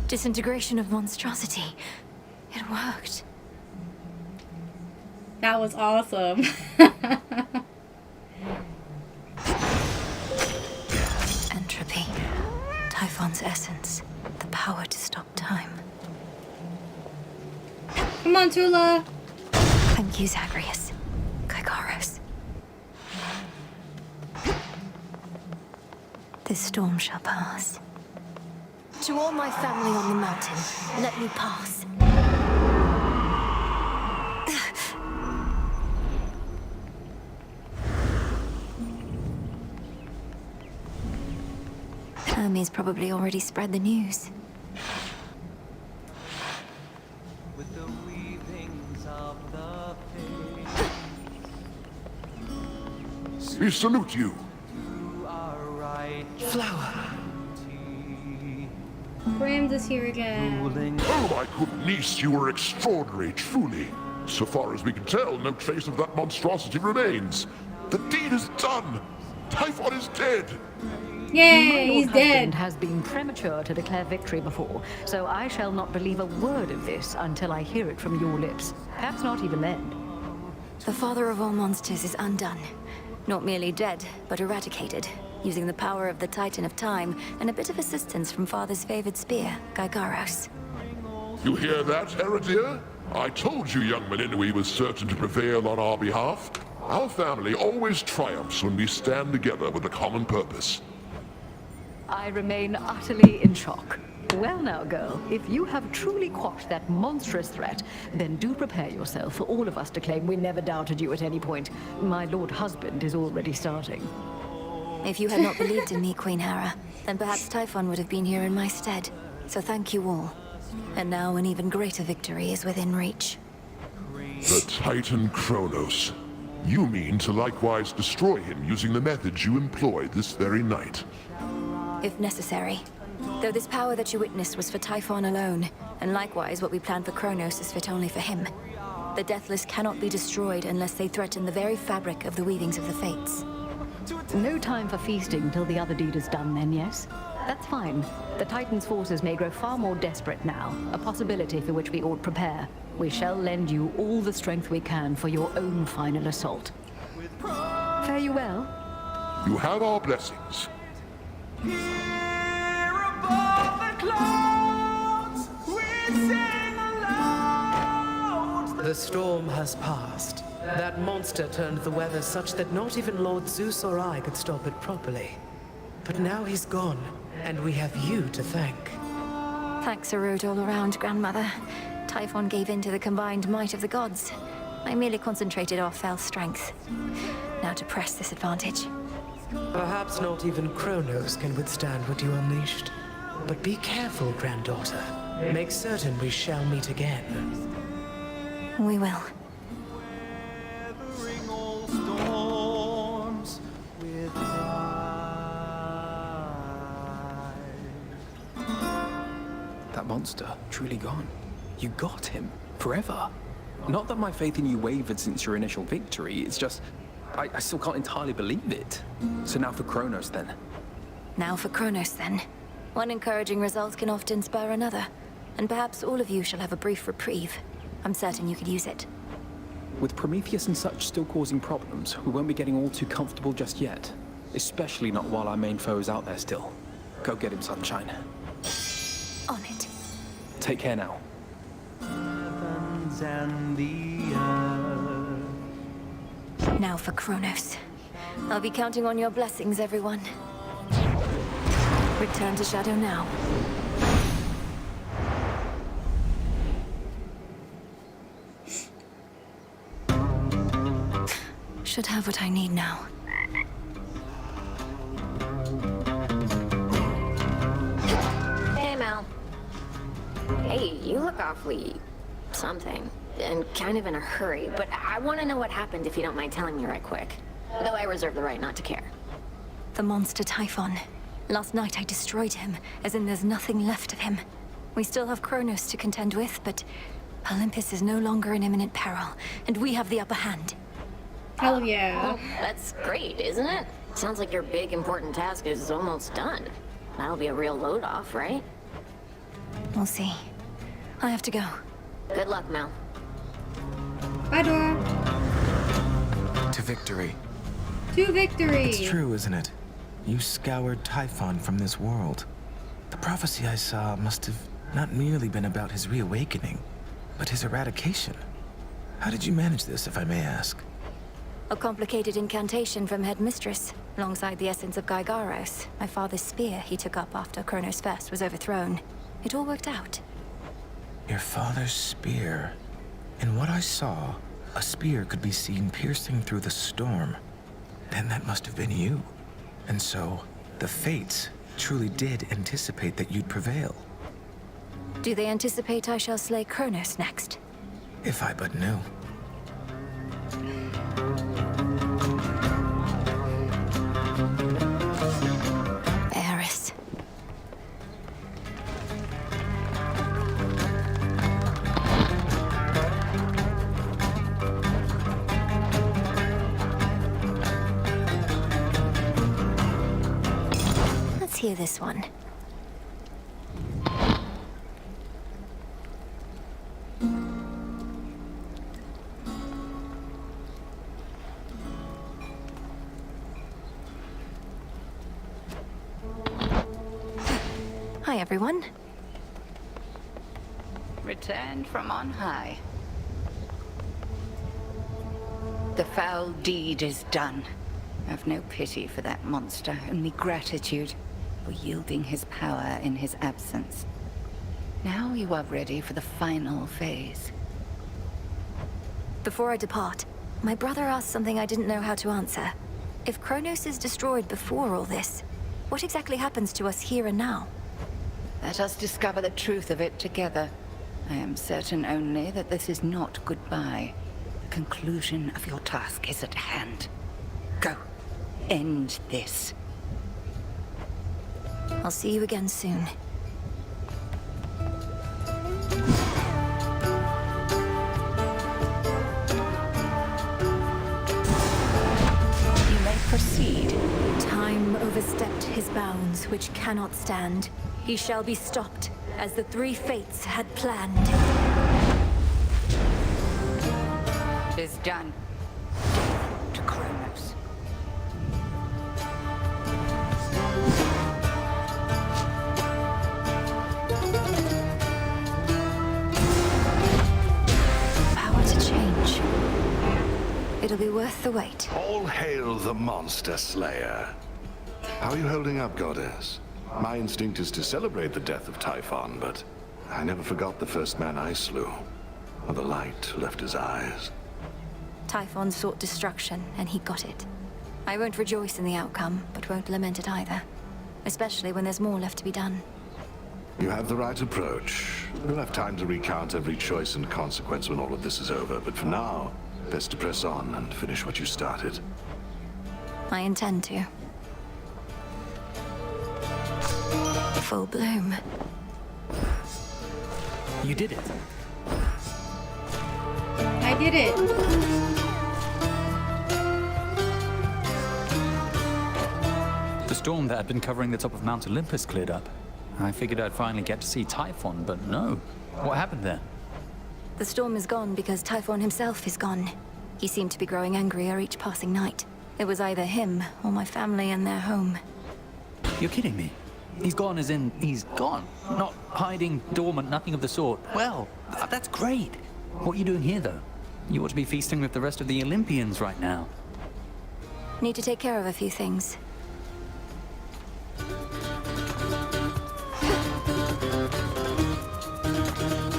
Disintegration of monstrosity. It worked. That was awesome. Entropy. Typhon's essence. The power to stop time. Come on, Tula. Thank you, Zagreus. Gygaros. This storm shall pass. To all my family on the mountain, let me pass. Hermes probably already spread the news. With the weavings of the faith. We salute you. Flower. Brams is here again. Oh, my good niece, you were extraordinary, truly. So far as we can tell, no trace of that monstrosity remains. The deed is done. Typhon is dead. Yay, he's My dead. husband has been premature to declare victory before, so I shall not believe a word of this until I hear it from your lips. Perhaps not even then. The father of all monsters is undone. Not merely dead, but eradicated, using the power of the Titan of Time and a bit of assistance from father's favored spear, Gygaros. You hear that, Heredia? I told you young Meninui was certain to prevail on our behalf. Our family always triumphs when we stand together with a common purpose. I remain utterly in shock. Well now, girl, if you have truly quashed that monstrous threat, then do prepare yourself for all of us to claim we never doubted you at any point. My lord husband is already starting. If you had not believed in me, Queen Hera, then perhaps Typhon would have been here in my stead. So thank you all. And now an even greater victory is within reach. The Titan Chronos. You mean to likewise destroy him using the methods you employed this very night? If necessary. Though this power that you witnessed was for Typhon alone, and likewise what we planned for Chronos is fit only for him. The Deathless cannot be destroyed unless they threaten the very fabric of the weavings of the Fates. No time for feasting till the other deed is done then, yes? That's fine. The Titan's forces may grow far more desperate now, a possibility for which we ought prepare. We shall lend you all the strength we can for your own final assault. Fare you well. You have our blessings. The storm has passed. That monster turned the weather such that not even Lord Zeus or I could stop it properly. But now he's gone, and we have you to thank. Thanks are owed all around, Grandmother. Typhon gave in to the combined might of the gods. I merely concentrated our fell strength. Now to press this advantage. Perhaps not even Chronos can withstand what you unleashed. But be careful, granddaughter. Make certain we shall meet again. We will. That monster, truly gone. You got him. Forever. Not that my faith in you wavered since your initial victory, it's just... I still can't entirely believe it. So now for Chronos, then. Now for Chronos, then. One encouraging result can often spur another. And perhaps all of you shall have a brief reprieve. I'm certain you could use it. With Prometheus and such still causing problems, we won't be getting all too comfortable just yet. Especially not while our main foe is out there still. Go get him, Sunshine. On it. Take care now. Heavens and the earth. Now for Chronos. I'll be counting on your blessings, everyone. Return to Shadow now. Should have what I need now. Hey, Mel. Hey, you look awfully... something. And kind of in a hurry, but I want to know what happened if you don't mind telling me right quick. Though I reserve the right not to care. The monster Typhon. Last night I destroyed him, as in there's nothing left of him. We still have Chronos to contend with, but Olympus is no longer in imminent peril, and we have the upper hand. Hell yeah. Well, that's great, isn't it? Sounds like your big important task is almost done. That'll be a real load off, right? We'll see. I have to go. Good luck, Mel. Bye, Dora. To victory. To victory. It's true, isn't it? You scoured Typhon from this world. The prophecy I saw must have not merely been about his reawakening, but his eradication. How did you manage this, if I may ask? A complicated incantation from Headmistress, alongside the essence of Gygaros, my father's spear he took up after Chronos First was overthrown. It all worked out. Your father's spear. In what I saw, a spear could be seen piercing through the storm. Then that must have been you. And so, the Fates truly did anticipate that you'd prevail. Do they anticipate I shall slay Chronos next? If I but knew. Eris. Let's hear this one. Hi, everyone. Returned from on high. The foul deed is done. Have no pity for that monster, only gratitude for yielding his power in his absence. Now you are ready for the final phase. Before I depart, my brother asked something I didn't know how to answer. If Chronos is destroyed before all this, what exactly happens to us here and now? Let us discover the truth of it together. I am certain only that this is not goodbye. The conclusion of your task is at hand. Go. End this. I'll see you again soon. You may proceed. Time overstepped his bounds, which cannot stand. He shall be stopped, as the three fates had planned. It is done. Death to Chronos. Power to change. It'll be worth the wait. All hail the monster slayer. How are you holding up, goddess? My instinct is to celebrate the death of Typhon, but I never forgot the first man I slew. Or the light left his eyes. Typhon sought destruction, and he got it. I won't rejoice in the outcome, but won't lament it either. Especially when there's more left to be done. You have the right approach. We'll have time to recount every choice and consequence when all of this is over, but for now, best to press on and finish what you started. I intend to. Full bloom. You did it. I did it. The storm that had been covering the top of Mount Olympus cleared up. I figured I'd finally get to see Typhon, but no. What happened there? The storm is gone because Typhon himself is gone. He seemed to be growing angrier each passing night. It was either him or my family and their home. You're kidding me. He's gone as in he's gone. Not hiding, dormant, nothing of the sort. Well, that's great. What are you doing here, though? You ought to be feasting with the rest of the Olympians right now. Need to take care of a few things.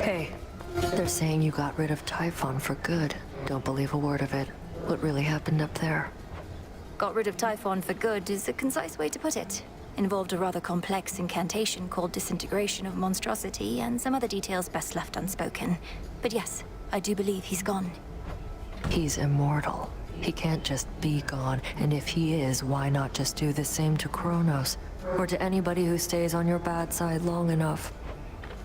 Hey, they're saying you got rid of Typhon for good. Don't believe a word of it. What really happened up there? Got rid of Typhon for good is a concise way to put it. Involved a rather complex incantation called Disintegration of Monstrosity and some other details best left unspoken. But yes, I do believe he's gone. He's immortal. He can't just be gone, and if he is, why not just do the same to Chronos? Or to anybody who stays on your bad side long enough?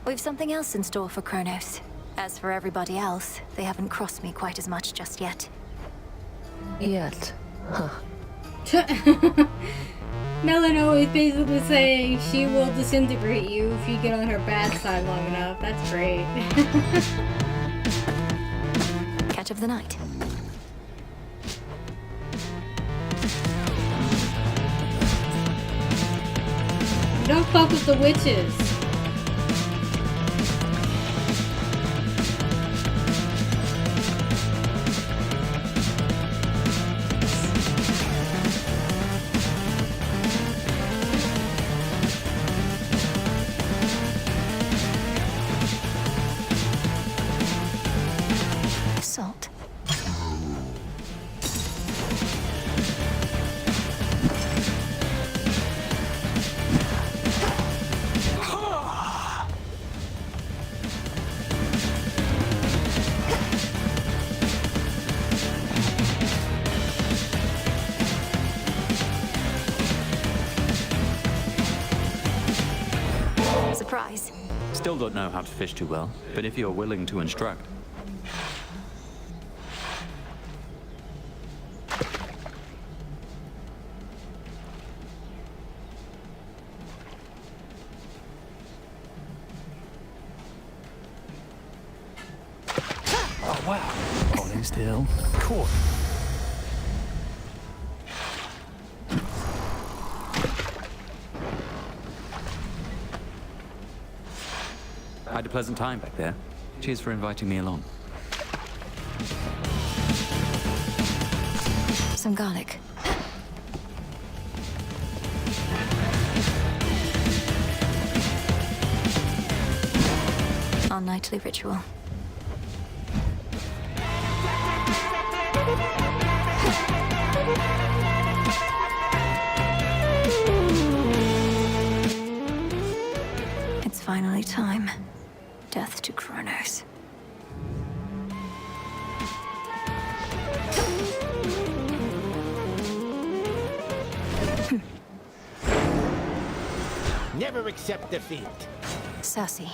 We've something else in store for Chronos. As for everybody else, they haven't crossed me quite as much just yet. Yet. Huh. Melano is basically saying she will disintegrate you if you get on her bad side long enough. That's great. Catch of the night. Don't fuck with the witches. Salt. Surprise. Still don't know how to fish too well, but if you're willing to instruct. Oh wow. Holding still. Caught. I had a pleasant time back there. Cheers for inviting me along. Some garlic. Our nightly ritual. It's finally time. Death to Chronos. Never accept defeat. Sassy.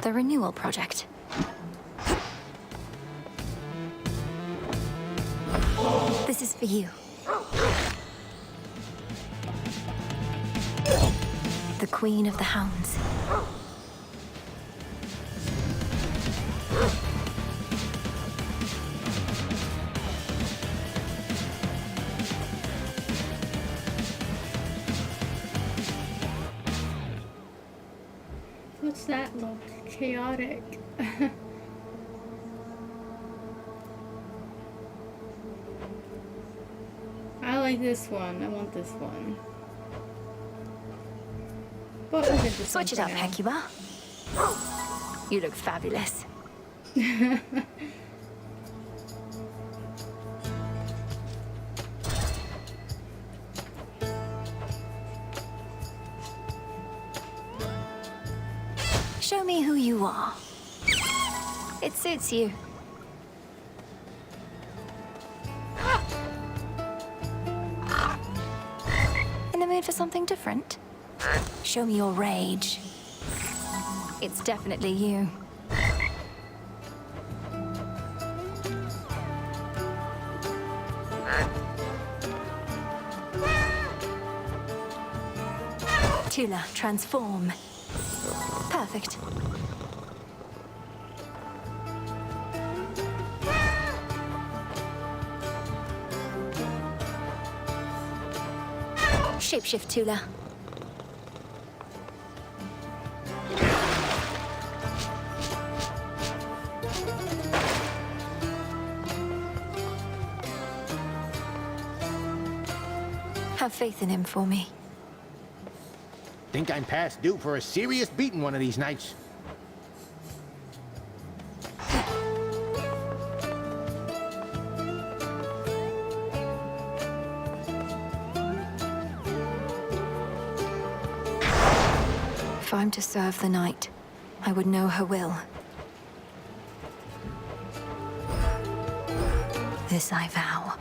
The Renewal Project. This is for you. The Queen of the Hounds. What's that look? Chaotic. I like this one. I want this one. But we'll get this Switch it one up, for now. Hekiba. You look fabulous. Show me who you are. It suits you. In the mood for something different? Show me your rage. It's definitely you. Tula, transform. Perfect. Shapeshift, Tula. Have faith in him for me. Think I'm past due for a serious beating one of these nights. If I'm to serve the night, I would know her will. This I vow.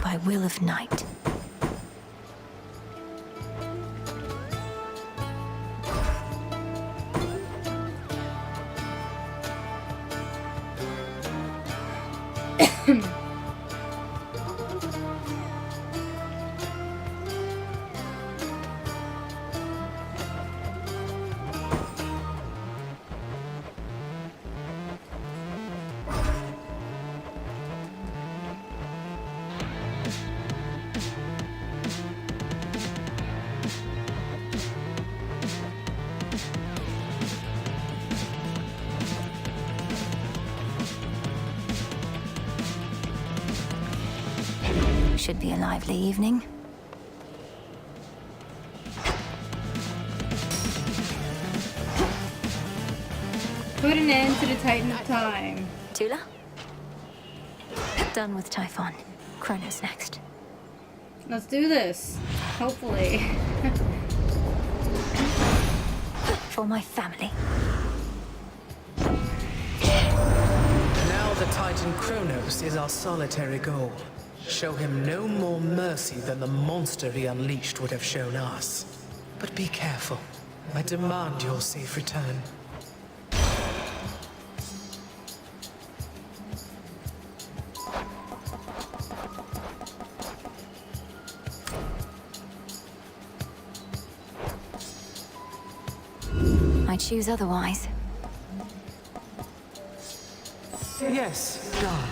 By will of night. Should be a lively evening. Put an end to the Titan of Time. Tula? Done with Typhon. Chronos next. Let's do this. Hopefully. For my family. Now the Titan Chronos is our solitary goal. Show him no more mercy than the monster he unleashed would have shown us. But be careful. I demand your safe return. I choose otherwise. Yes, done.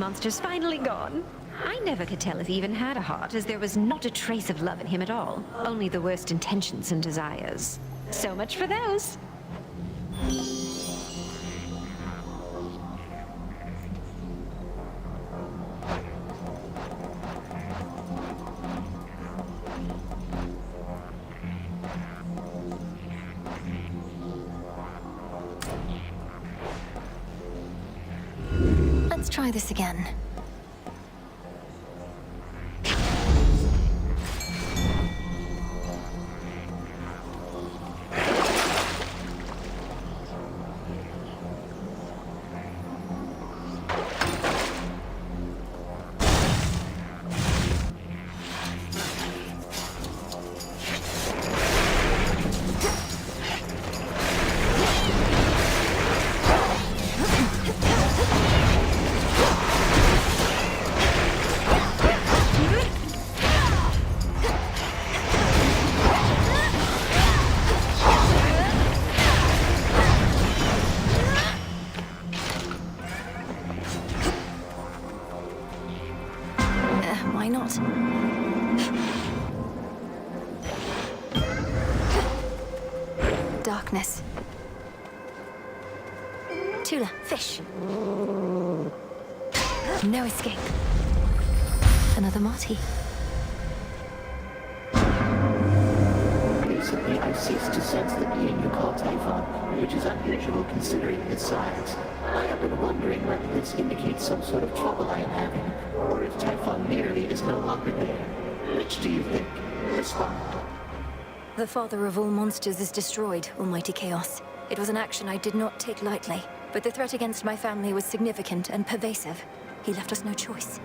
monster's finally gone. I never could tell if he even had a heart, as there was not a trace of love in him at all. Only the worst intentions and desires. So much for those. Let's try this again. Why not? Darkness. Tula, fish. No escape. Another Marty. Recently, I ceased to sense the being you call Typhon, which is unusual considering its size. I have been wondering whether this indicates some sort of trouble I am having, or if Typhon merely is no longer there. Which do you think? Respond. The father of all monsters is destroyed, Almighty Chaos. It was an action I did not take lightly, but the threat against my family was significant and pervasive. He left us no choice.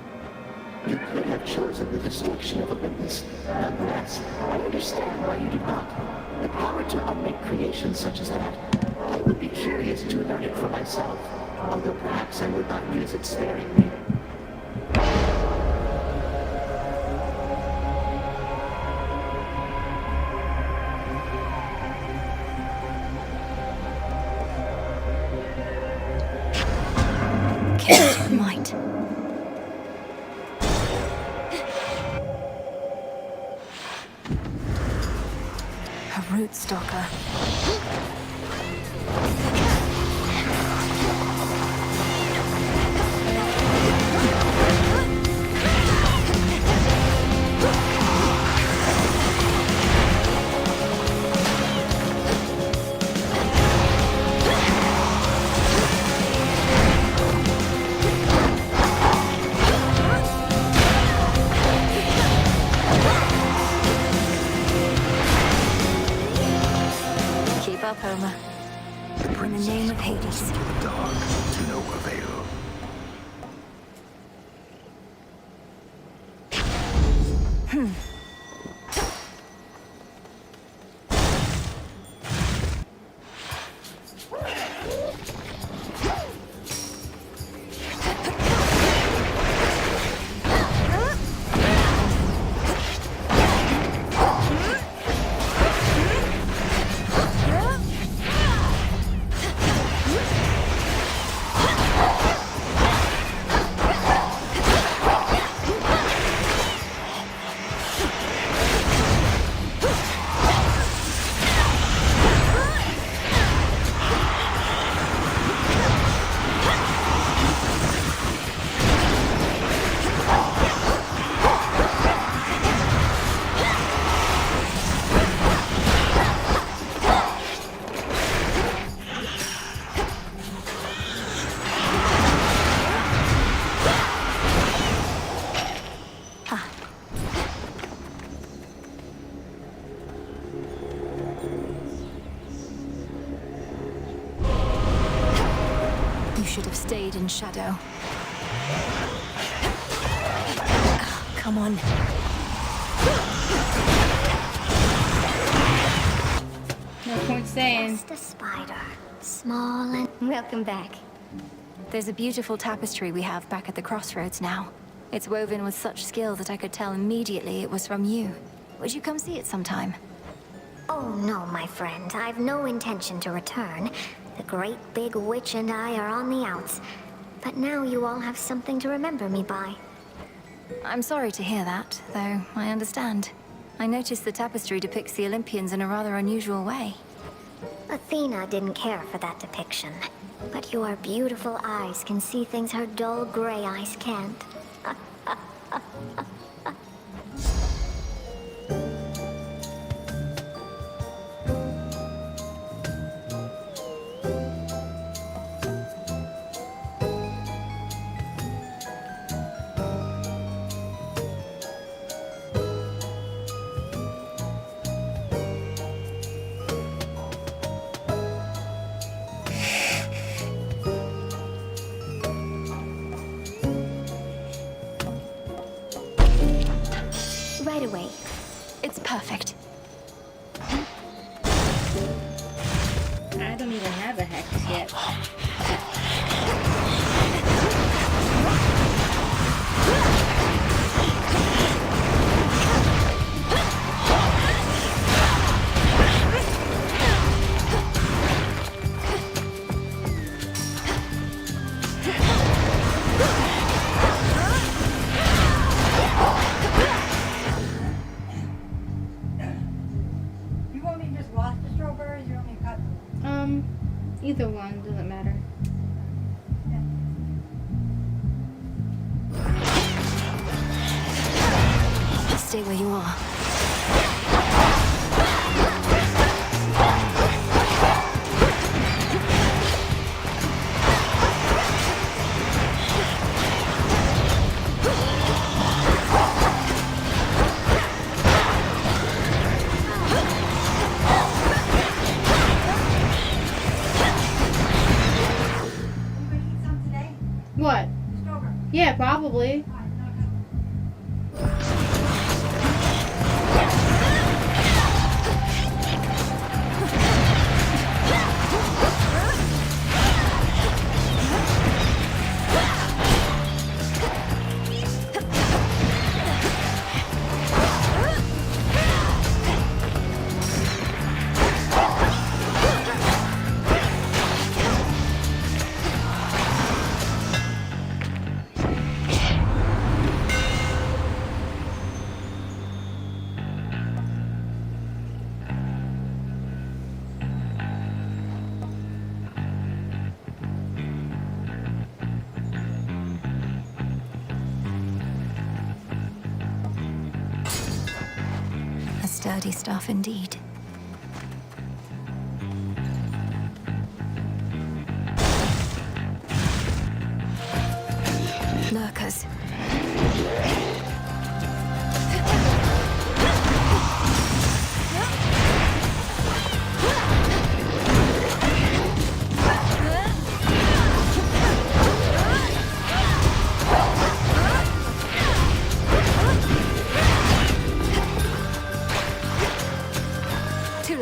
You could have chosen the destruction of Olympus. Nonetheless, I understand why you do not. The power to unmake creations such as that. I would be curious to learn it for myself, although perhaps I would not use it sparingly. Chaos might. A root stalker. Keep up, Homer. In the name of Hades. Dark to no avail. Should have stayed in shadow. Come on. No point saying. Just a spider. Small and... Welcome back. There's a beautiful tapestry we have back at the crossroads now. It's woven with such skill that I could tell immediately it was from you. Would you come see it sometime? Oh no, my friend. I've no intention to return. The great big witch and I are on the outs. But now you all have something to remember me by. I'm sorry to hear that, though I understand. I noticed the tapestry depicts the Olympians in a rather unusual way. Athena didn't care for that depiction. But your beautiful eyes can see things her dull gray eyes can't. Right away. It's perfect. I don't even have a hex yet. Either one, doesn't matter. Stay where you are. What? Yeah, probably. Sturdy stuff indeed. Lurkers.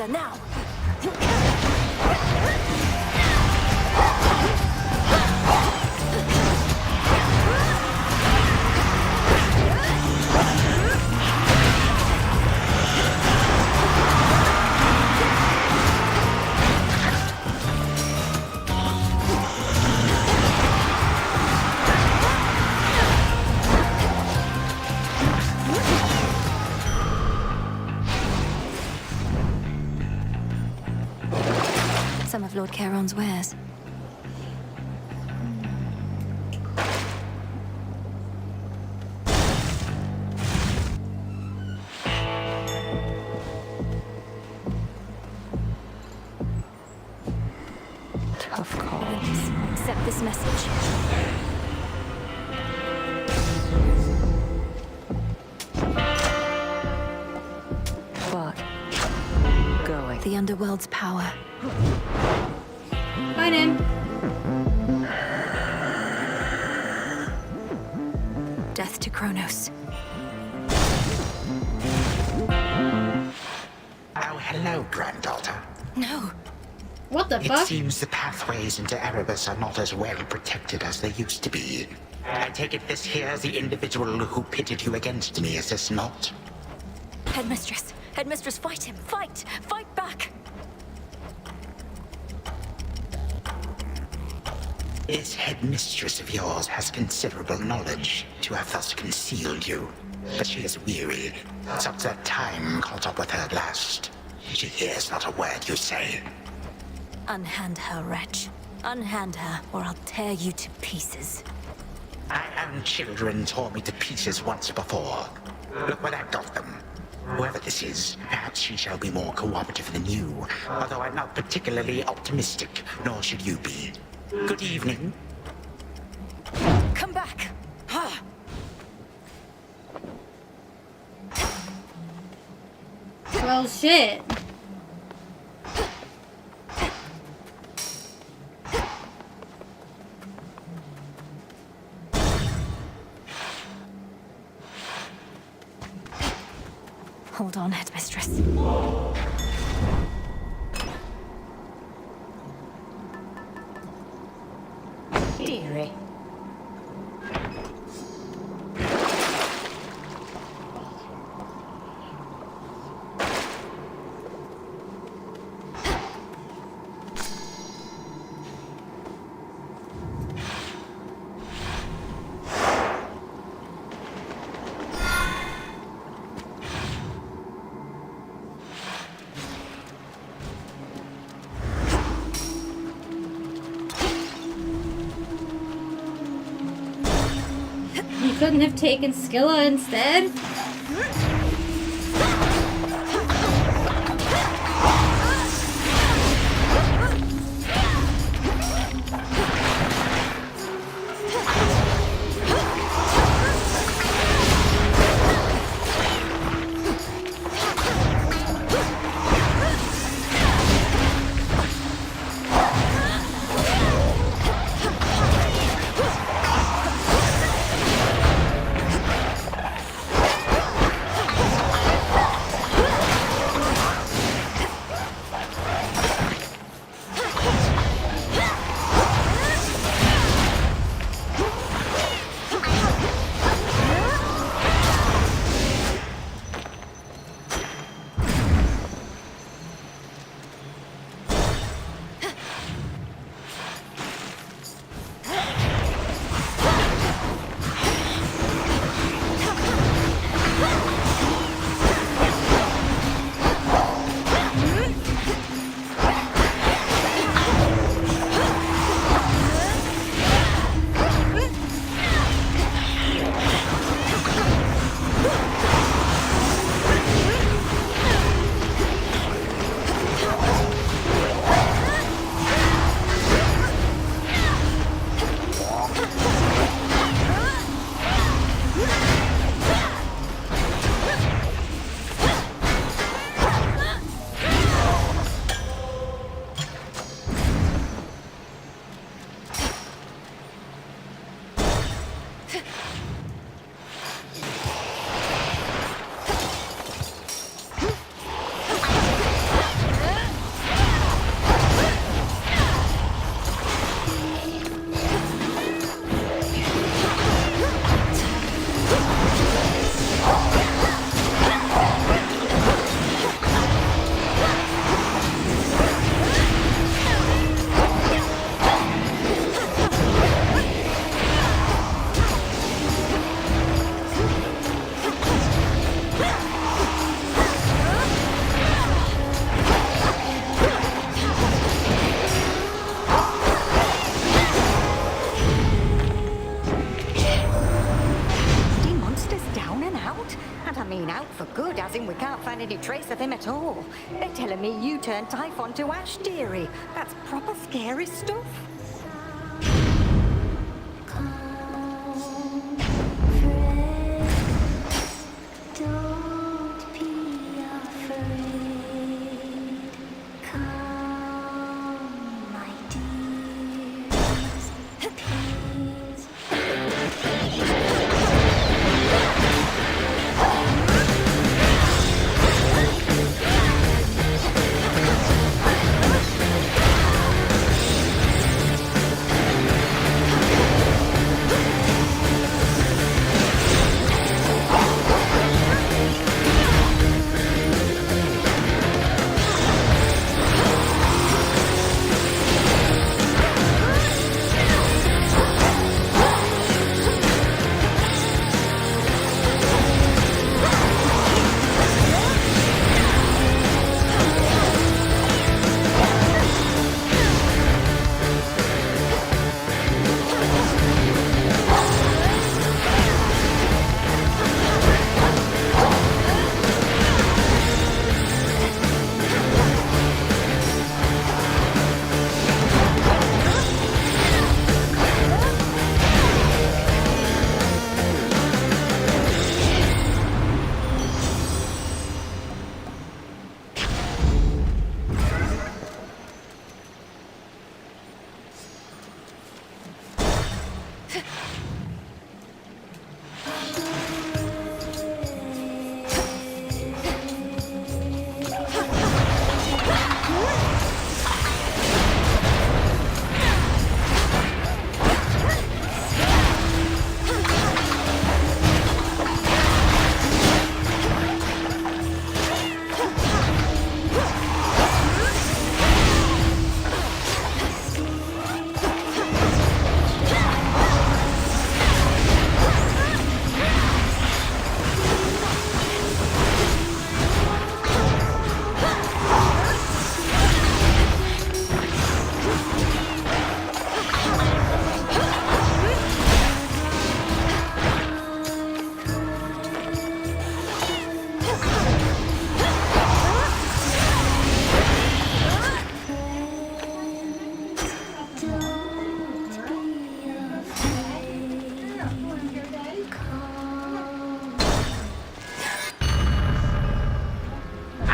Now! Some of Lord Charon's wares. Tough call. Accept this message. But going. The underworld's power. Find him. Death to Chronos. Oh, hello, granddaughter. No. What the It fuck? seems the pathways into Erebus are not as well protected as they used to be. I take it this here's the individual who pitted you against me, is this not? Headmistress. Headmistress, fight him. Fight. Fight back. This headmistress of yours has considerable knowledge to have thus concealed you. But she is weary. Since that time caught up with her at last. She hears not a word you say. Unhand her, wretch. Unhand her, or I'll tear you to pieces. My own children tore me to pieces once before. Look where that got them. Whoever this is, perhaps she shall be more cooperative than you, although I'm not particularly optimistic, nor should you be. Good evening. Come back! Well, shit. Hold on, headmistress. Dearie. You couldn't have taken Skilla instead? We can't find any trace of him at all. They're telling me you turned Typhon to ash, dearie. That's proper scary stuff. Don't be afraid. Come, my dears. Please.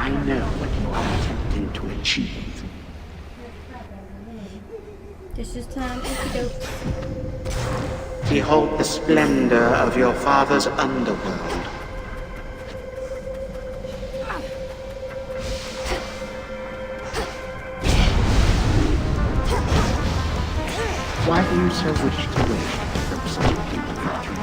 I know what you are attempting to achieve. This is time, okey-doke. Behold the splendor of your father's underworld. Why do you so wish to win from such a people creature?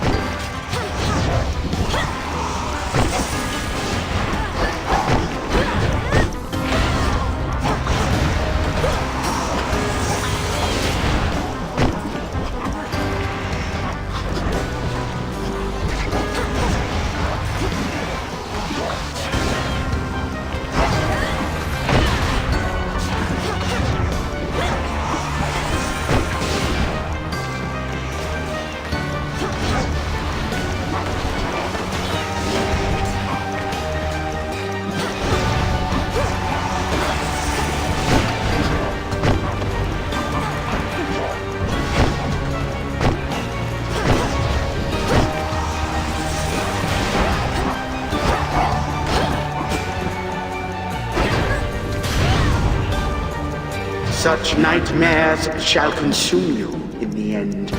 Such nightmares shall consume you in the end.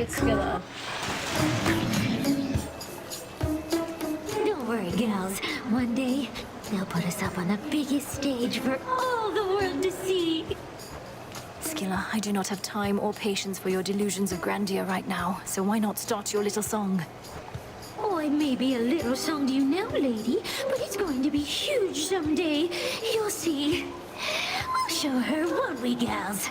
Skilla. Don't worry, gals. One day, they'll put us up on the biggest stage for all the world to see. Skilla, I do not have time or patience for your delusions of grandeur right now, so why not start your little song? Oh, it may be a little song to you now, lady, but it's going to be huge someday. You'll see. We'll show her, won't we, gals?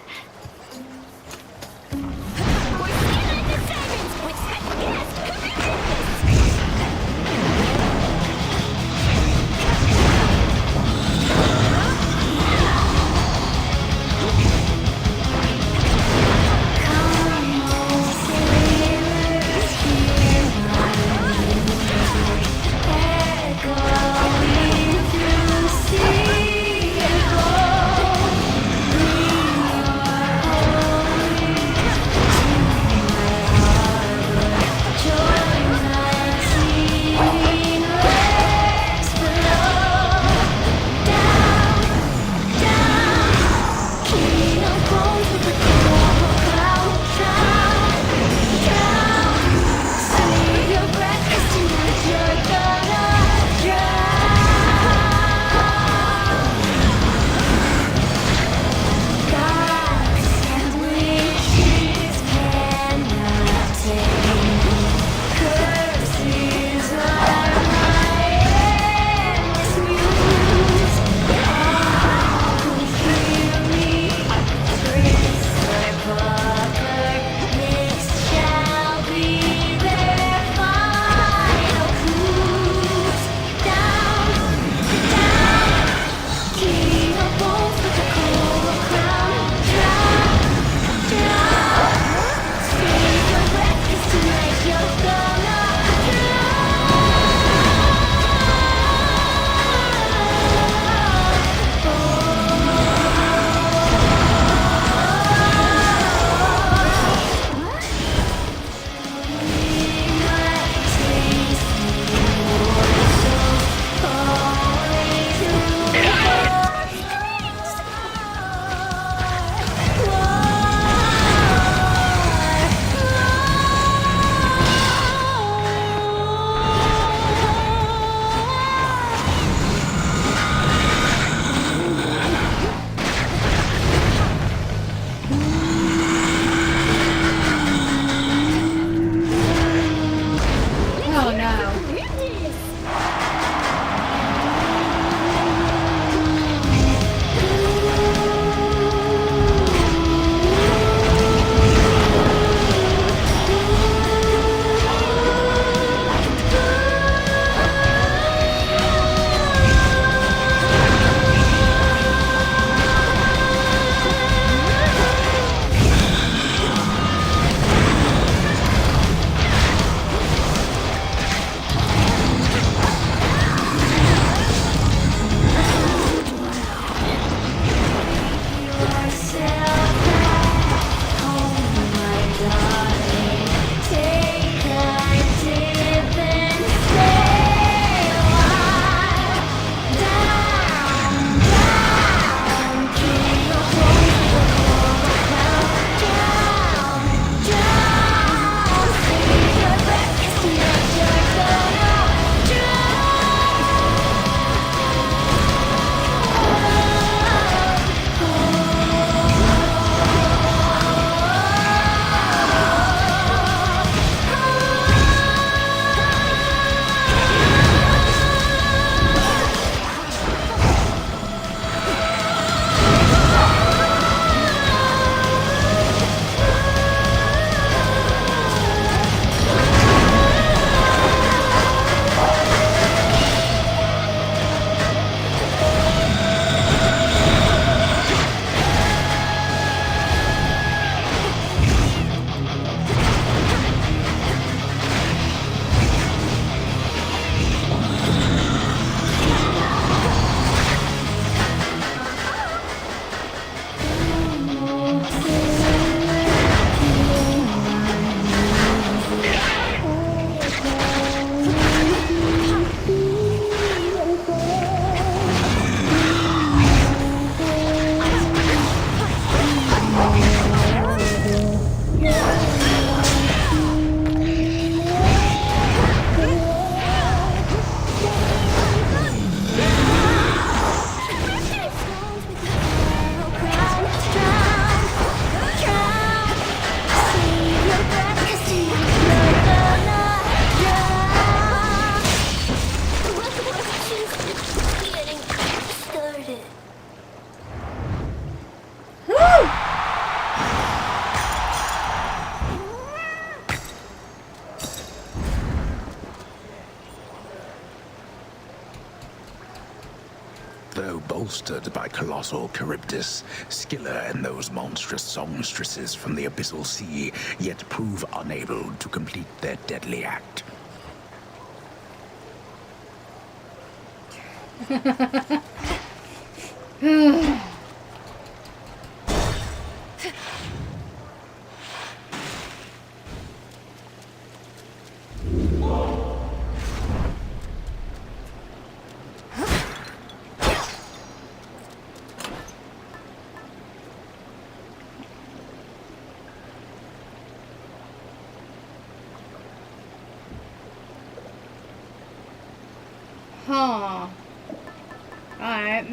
bolstered by colossal Charybdis, Skiller and those monstrous songstresses from the abyssal sea, yet prove unable to complete their deadly act. Huh. Alright.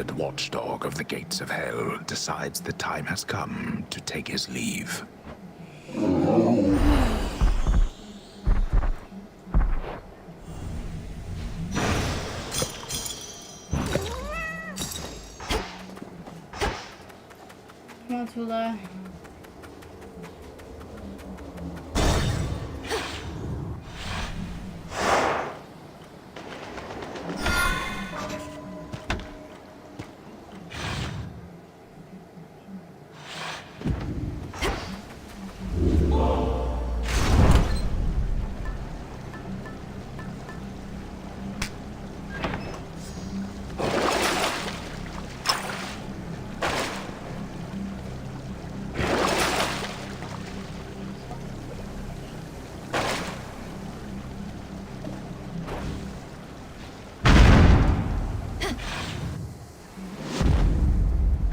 tormented watchdog of the gates of hell decides the time has come to take his leave. Come on, Tula.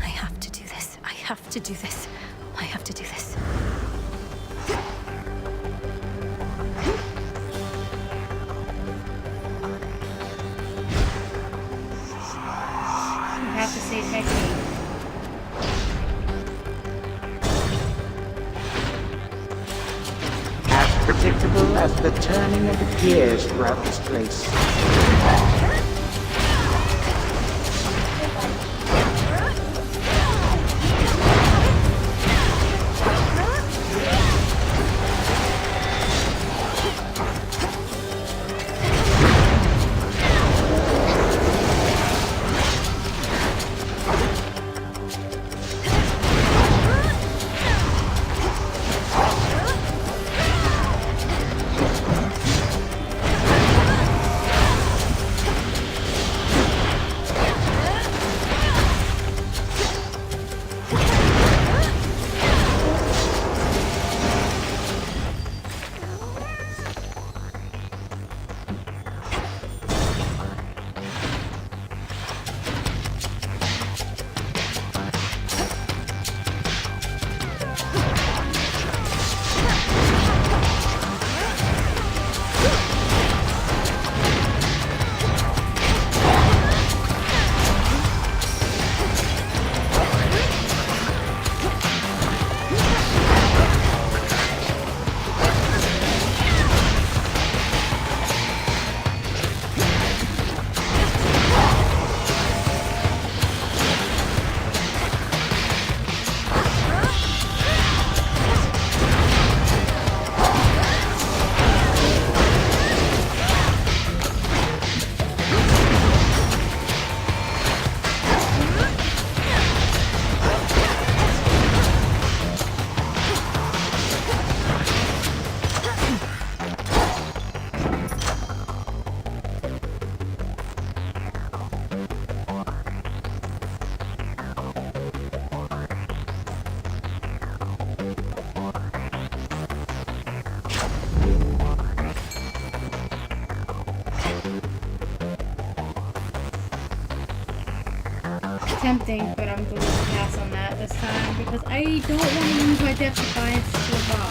I have to do this. I have to do this. You have to say technique. As predictable as the turning of the gears throughout this place. Tempting, but I'm going to pass on that this time because I don't want to use my depth defiance to a god.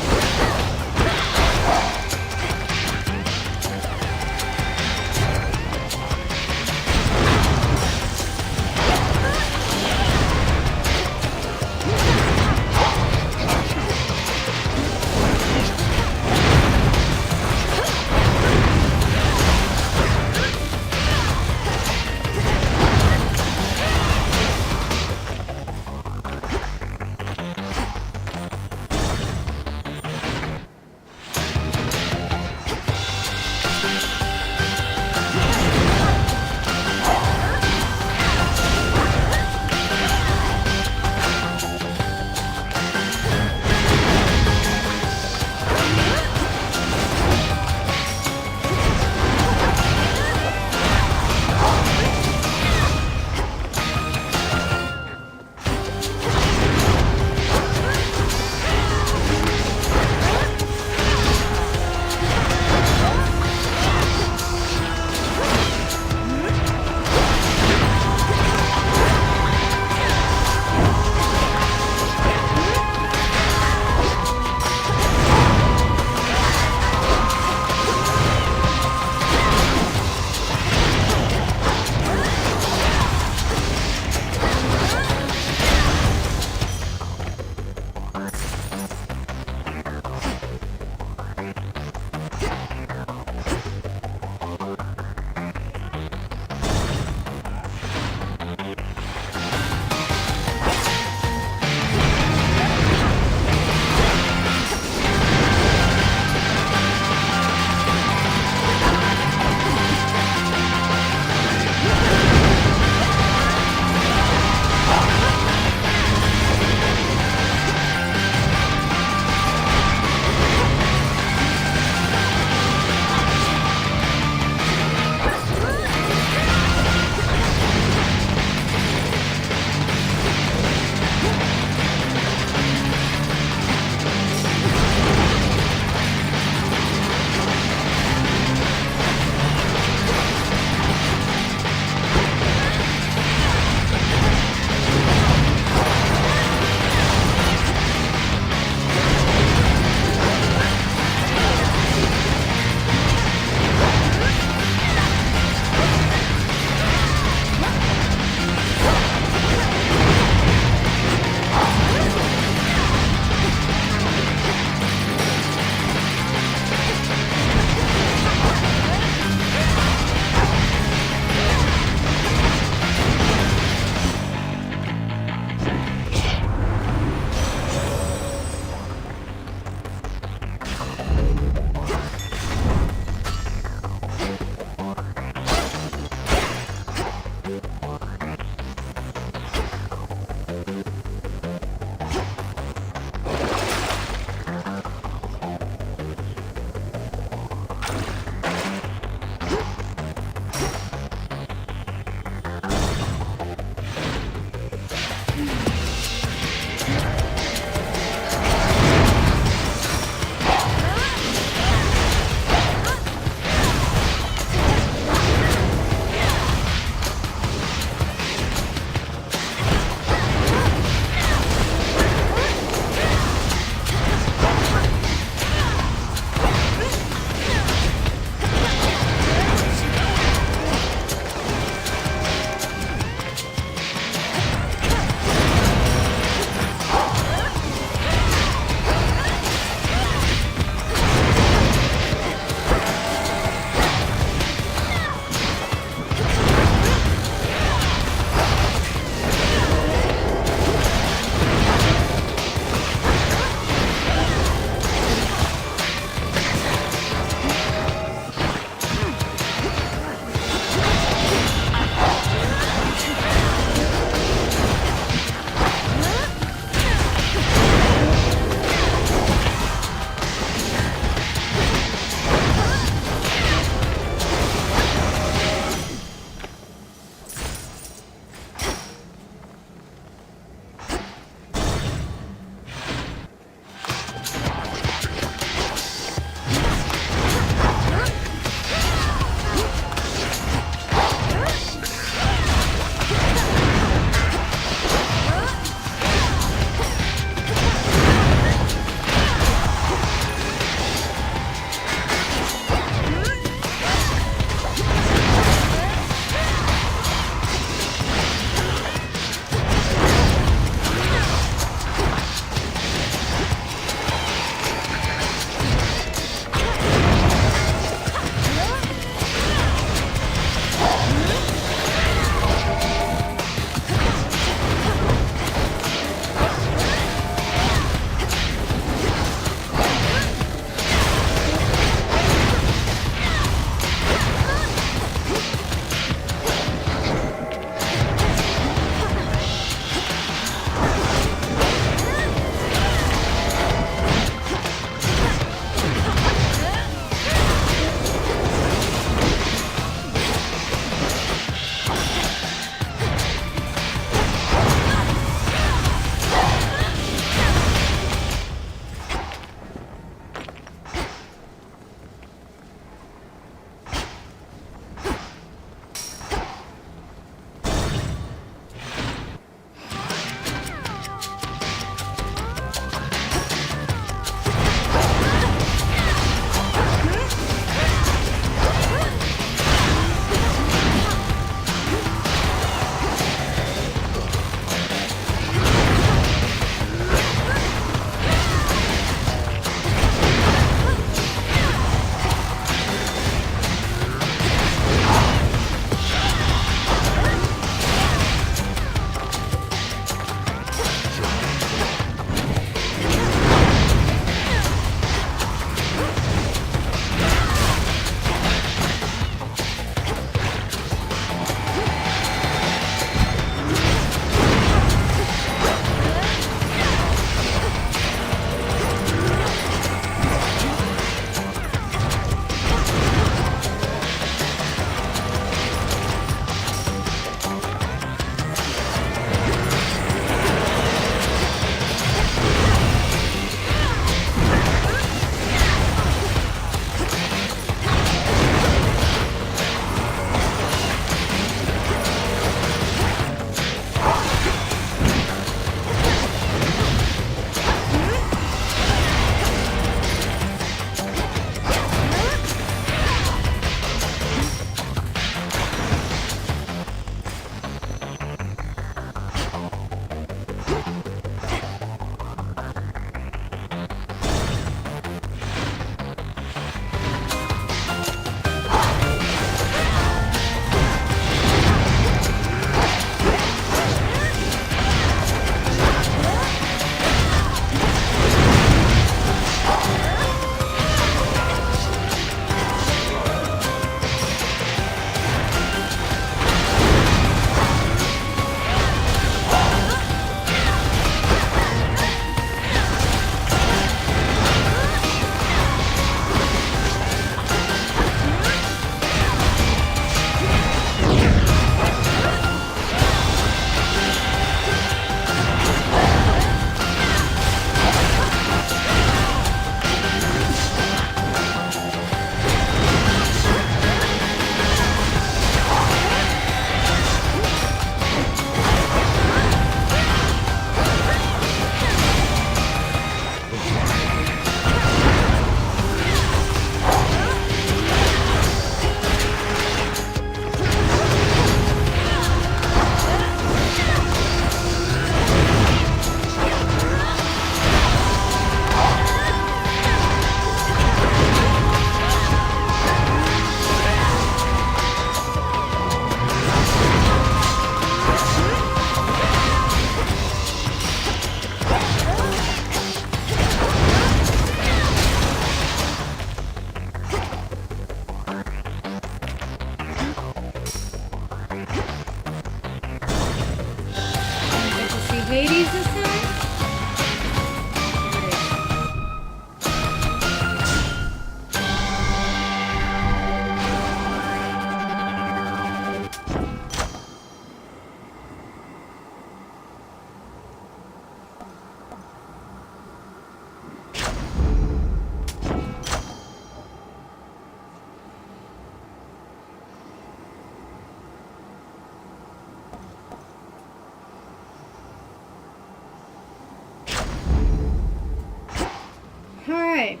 Alright.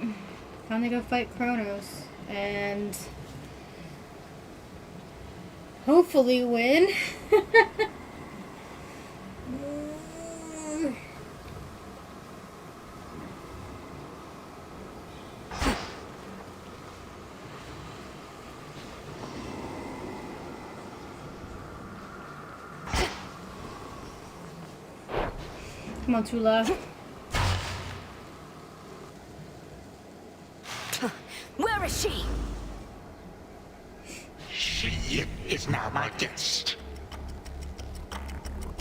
Time to go fight Chronos. And hopefully win. Come on, Tula. Where is she? She is now my guest.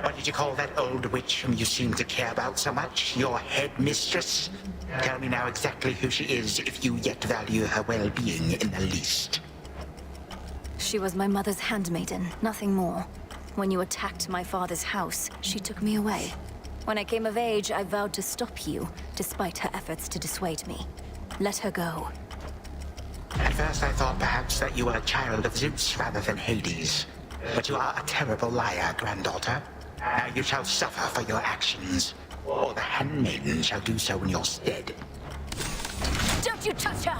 What did you call that old witch whom you seem to care about so much? Your headmistress? Tell me now exactly who she is, if you yet value her well-being in the least. She was my mother's handmaiden, nothing more. When you attacked my father's house, she took me away. When I came of age, I vowed to stop you, despite her efforts to dissuade me. Let her go. At first I thought perhaps that you were a child of Zeus rather than Hades. But you are a terrible liar, granddaughter. Now you shall suffer for your actions, or the handmaiden shall do so in your stead. Don't you touch her!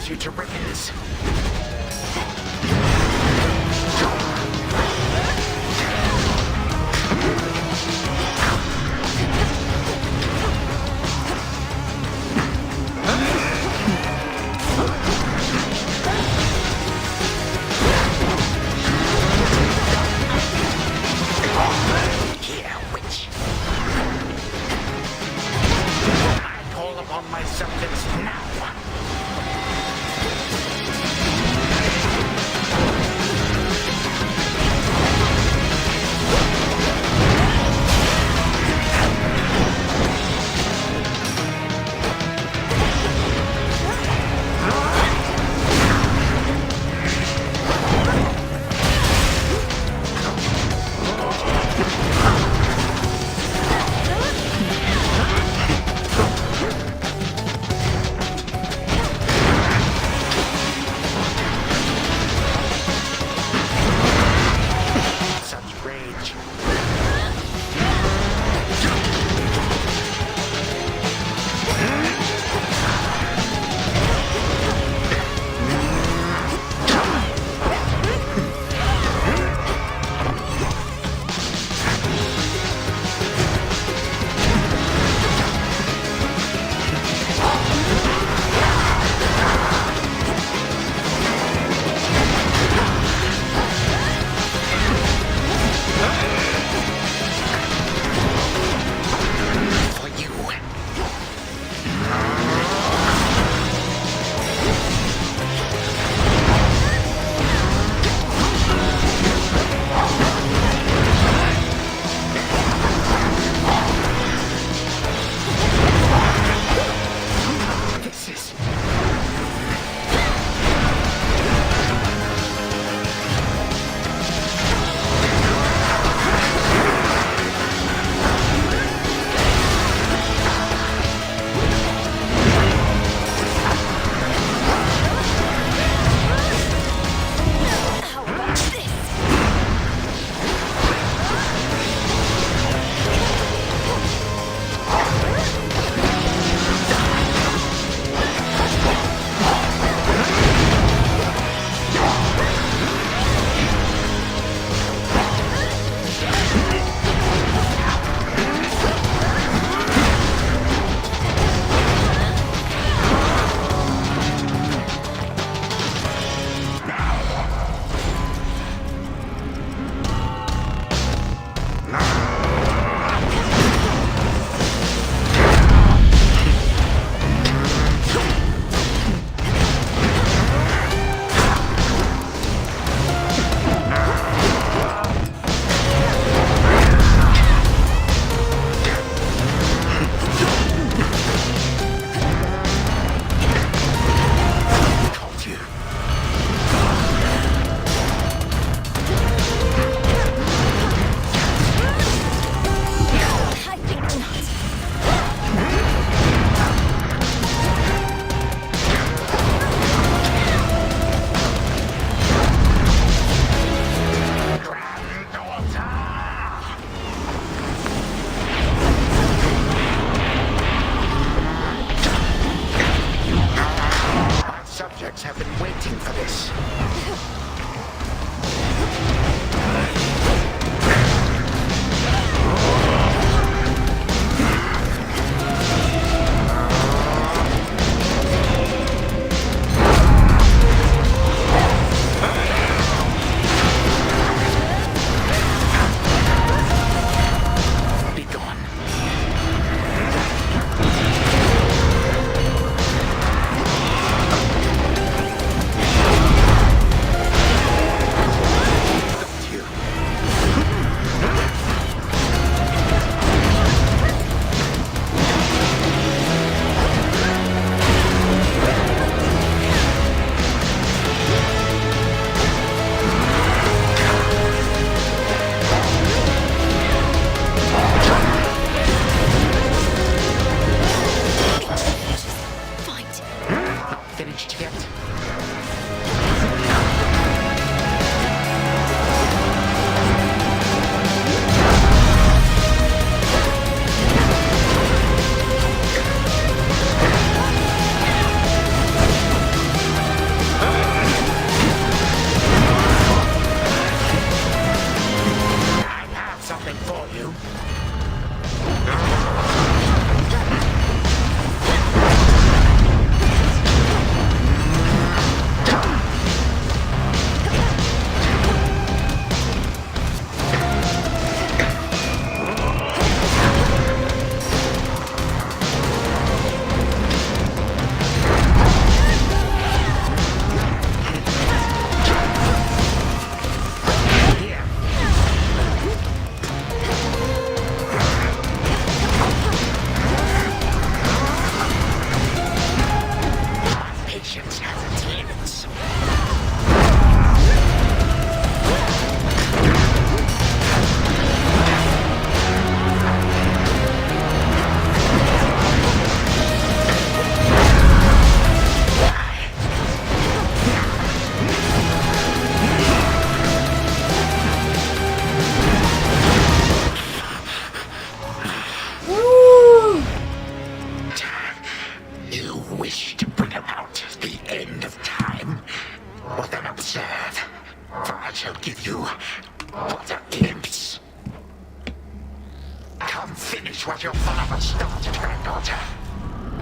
You to ribbons. Here, witch. I call upon my subjects now. subjects have been waiting for this.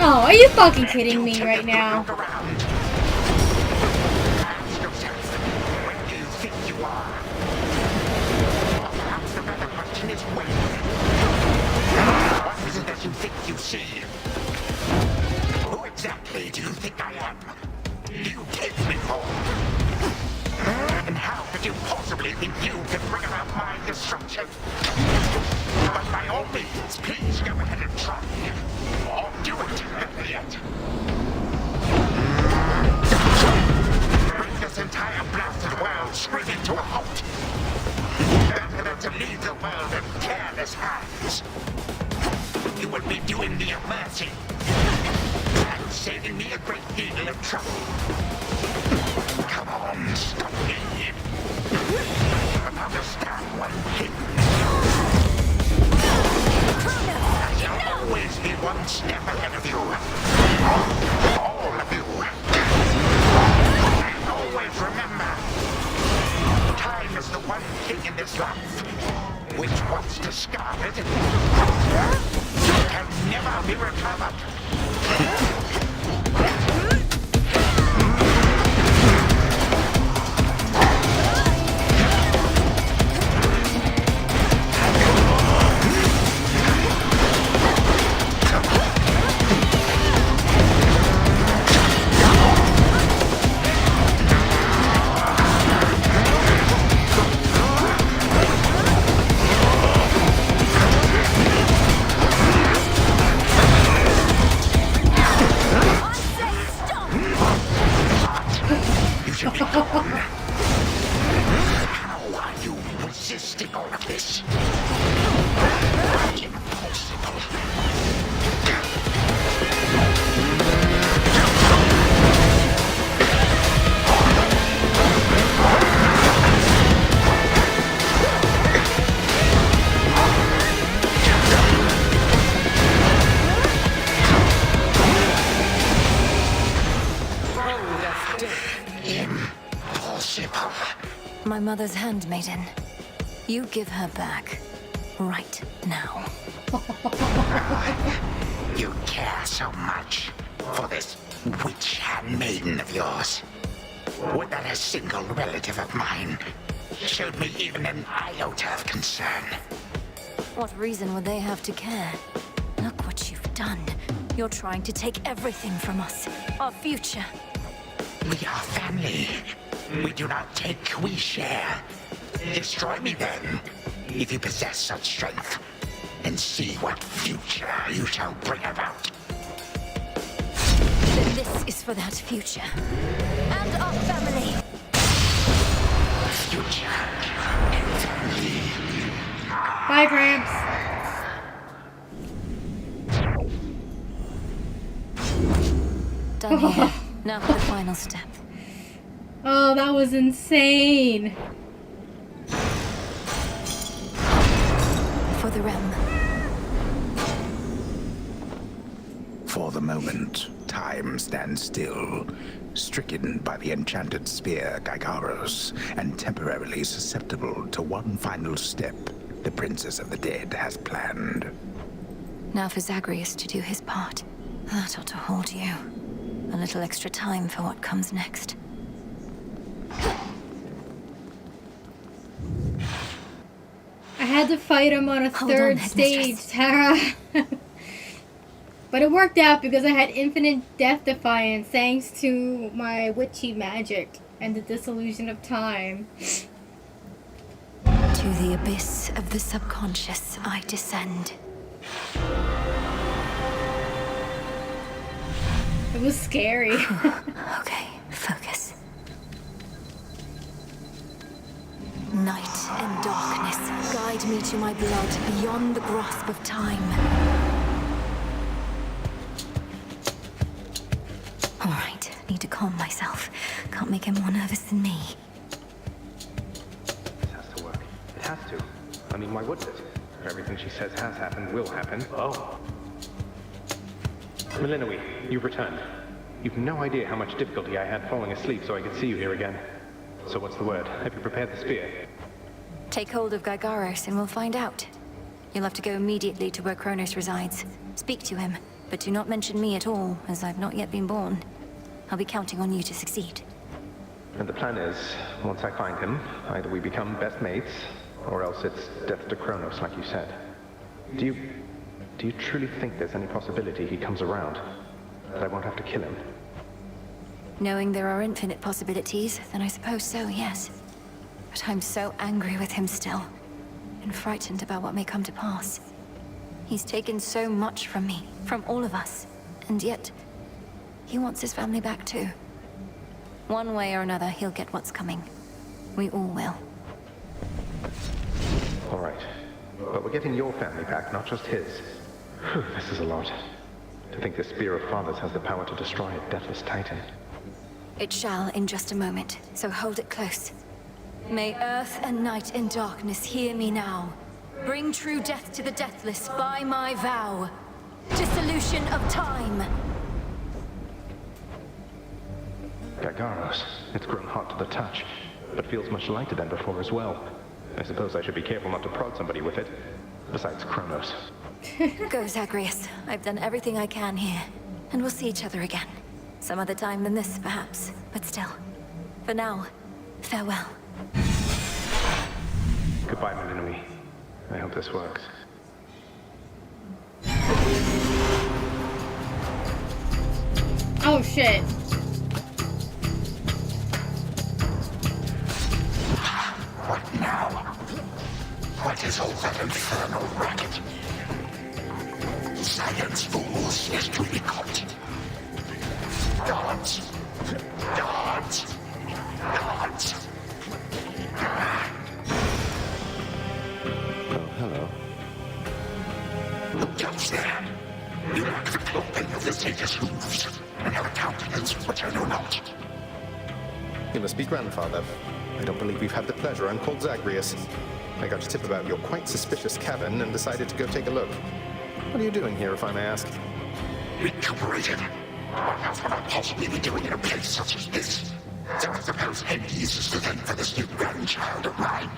Oh, are you fucking kidding me right now? What is it that you think you see? Who exactly do you think I am? You take me for? And how could you possibly think you can bring about my destruction? But by all means, please go ahead and try. Or do it, better yet. Bring this entire blasted world screaming to a halt. Better than to leave the world in careless hands. You will be doing me a mercy. And saving me a great deal of trouble. Come on, stop me. Understand one thing. I shall always be one step ahead of you. All of you. And always remember, time is the one thing in this life which, once discarded, can never be recovered. How are you resisting all of this? Impossible. Oh, Impossible. My mother's handmaiden. You give her back. Right now. You care so much for this witch handmaiden of yours. Would that a single relative of mine showed me even an iota of concern? What reason would they have to care? Look what you've done. You're trying to take everything from us. Our future. We are family. We do not take, we share. Destroy me then, if you possess such strength, and see what future you shall bring about. Then this is for that future. And our family. Future. Family. Bye, Gramps. Done here. Now for the final step. Oh, that was insane. For the realm. For the moment, time stands still, stricken by the enchanted spear Gygaros, and temporarily susceptible to one final step the Princess of the Dead has planned. Now for Zagreus to do his part. That ought to hold you. A little extra time for what comes next. I had to fight him on a third stage, Tara. But it worked out because I had infinite death defiance thanks to my witchy magic and the dissolution of time. To the abyss of the subconscious I descend. It was scary. Okay, focus. Night and darkness, guide me to my blood beyond the grasp of time. All right, need to calm myself. Can't make him more nervous than me. This has to work. It has to. I mean, why wouldn't it? Everything she says has happened will happen. Oh. Melinoe, you've returned. You've no idea how much difficulty I had falling asleep so I could see you here again. So what's the word? Have you prepared the spear? Take hold of Gygaros and we'll find out. You'll have to go immediately to where Chronos resides. Speak to him, but do not mention me at all, as I've not yet been born. I'll be counting on you to succeed. And the plan is, once I find him, either we become best mates, or else it's death to Chronos, like you said. Do you truly think there's any possibility he comes around? That I won't have to kill him? Knowing there are infinite possibilities, then I suppose so, yes. But I'm so angry with him still, and frightened about what may come to pass. He's taken so much from me, from all of us, and yet, he wants his family back too. One way or another, he'll get what's coming. We all will. All right. But we're getting your family back, not just his. Whew, this is a lot. To think the Spear of Fathers has the power to destroy a deathless titan. It shall in just a moment, so hold it close. May earth and night and darkness hear me now. Bring true death to the deathless by my vow. Dissolution of time. Gygaros, it's grown hot to the touch, but feels much lighter than before as well. I suppose I should be careful not to prod somebody with it. Besides Chronos. Go, Zagreus. I've done everything I can here. And we'll see each other again. Some other time than this, perhaps. But still. For now, farewell. Goodbye, Melinoe. I hope this works. Oh shit. What now? What is all that infernal racket? Silence, fools, lest we be caught. Gods! Gods! Gods! Oh, hello. Look down there. You lack the clothing of the sage's hooves, and have a countenance which I know not. You must be grandfather. I don't believe we've had the pleasure. I'm called Zagreus. I got a tip about your quite suspicious cabin and decided to go take a look. What are you doing here, if I may ask? Recuperated. What else would I possibly be doing in a place such as this? this new grandchild of mine.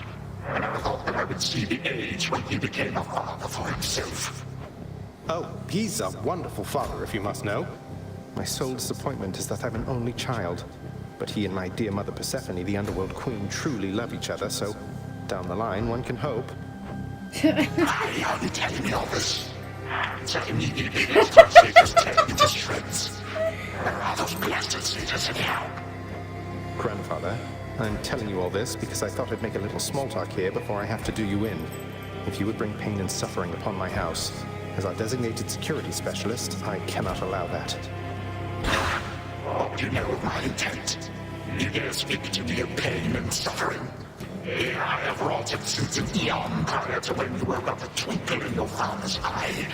And I thought that I would see the age when he became a father for himself. Oh, he's a wonderful father, if you must know. My sole disappointment is that I'm an only child. But he and my dear mother Persephone, the underworld queen, truly love each other, so down the line, one can hope. Why are you telling me all this? Telling me the idiots don't say just tear me to shreds. Where are those blasted satyrs anyhow? Grandfather, I'm telling you all this because I thought I'd make a little small talk here before I have to do you in. If you would bring pain and suffering upon my house, as our designated security specialist, I cannot allow that. What do you know of my intent? You dare speak to me of pain and suffering? Here I have wrought it since an eon prior to when you were but a twinkle in your father's eye.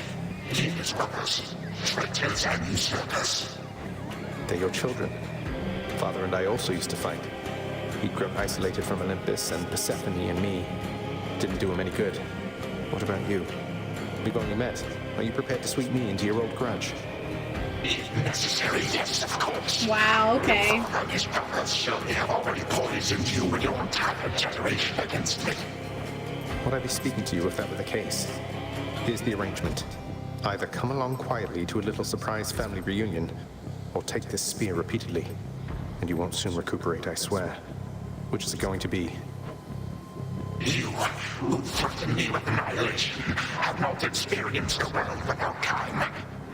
He and his brothers, traitors and usurpers. They're your children. Father and I also used to fight. He'd grown isolated from Olympus, and Persephone and me didn't do him any good. What about you? We've only met. Are you prepared to sweep me into your old grudge? If necessary, yes, of course. Wow, okay. Your father and his brothers surely have already poisoned you and your entire generation against me. Would I be speaking to you if that were the case? Here's the arrangement. Either come along quietly to a little surprise family reunion, or take this spear repeatedly, and you won't soon recuperate, I swear. Which is it going to be? You, who threaten me with annihilation, have not experienced a world without time.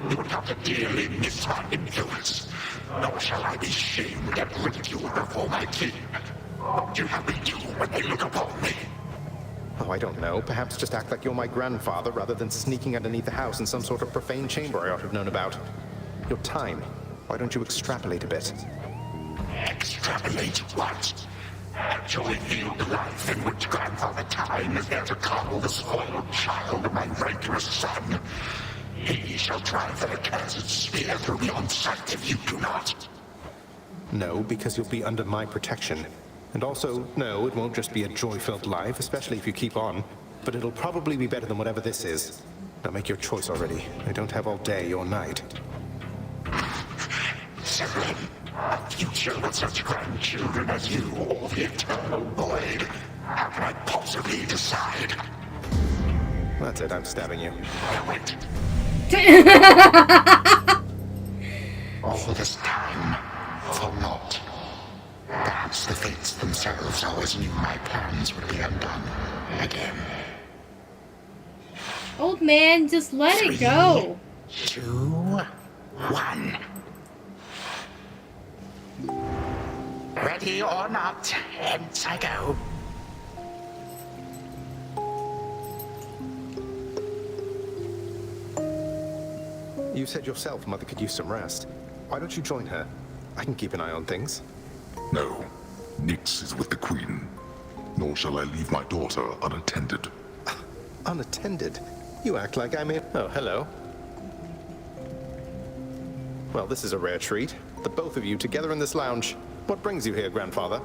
You would have to dearly miss my influence. Nor shall I be shamed and ridiculed before my kin. What do you have me do when they look upon me? Oh, I don't know. Perhaps just act like you're my grandfather rather than sneaking underneath the house in some sort of profane chamber I ought to have known about. Your time. Why don't you extrapolate a bit? Extrapolate what? Actually feel the life in which Grandfather Time is there to coddle the spoiled child of my rancorous son. He shall drive the accursed spear through me on sight if you do not. No, because you'll be under my protection. And also, no, it won't just be a joy-filled life, especially if you keep on. But it'll probably be better than whatever this is. Now make your choice already. I don't have all day or night. Satyn, a future with such grandchildren as you, or the eternal void. How can I possibly decide? That's it, I'm stabbing you. Wait. All this time, for naught. Perhaps the fates themselves always knew my plans would be undone again. Old man, just let it go. 2, 1. Ready or not, hence I go. You said yourself Mother could use some rest. Why don't you join her? I can keep an eye on things. No. Nyx is with the Queen. Nor shall I leave my daughter unattended. Unattended? You act like I'm in... Oh, hello. Well, this is a rare treat. The both of you together in this lounge. What brings you here, Grandfather?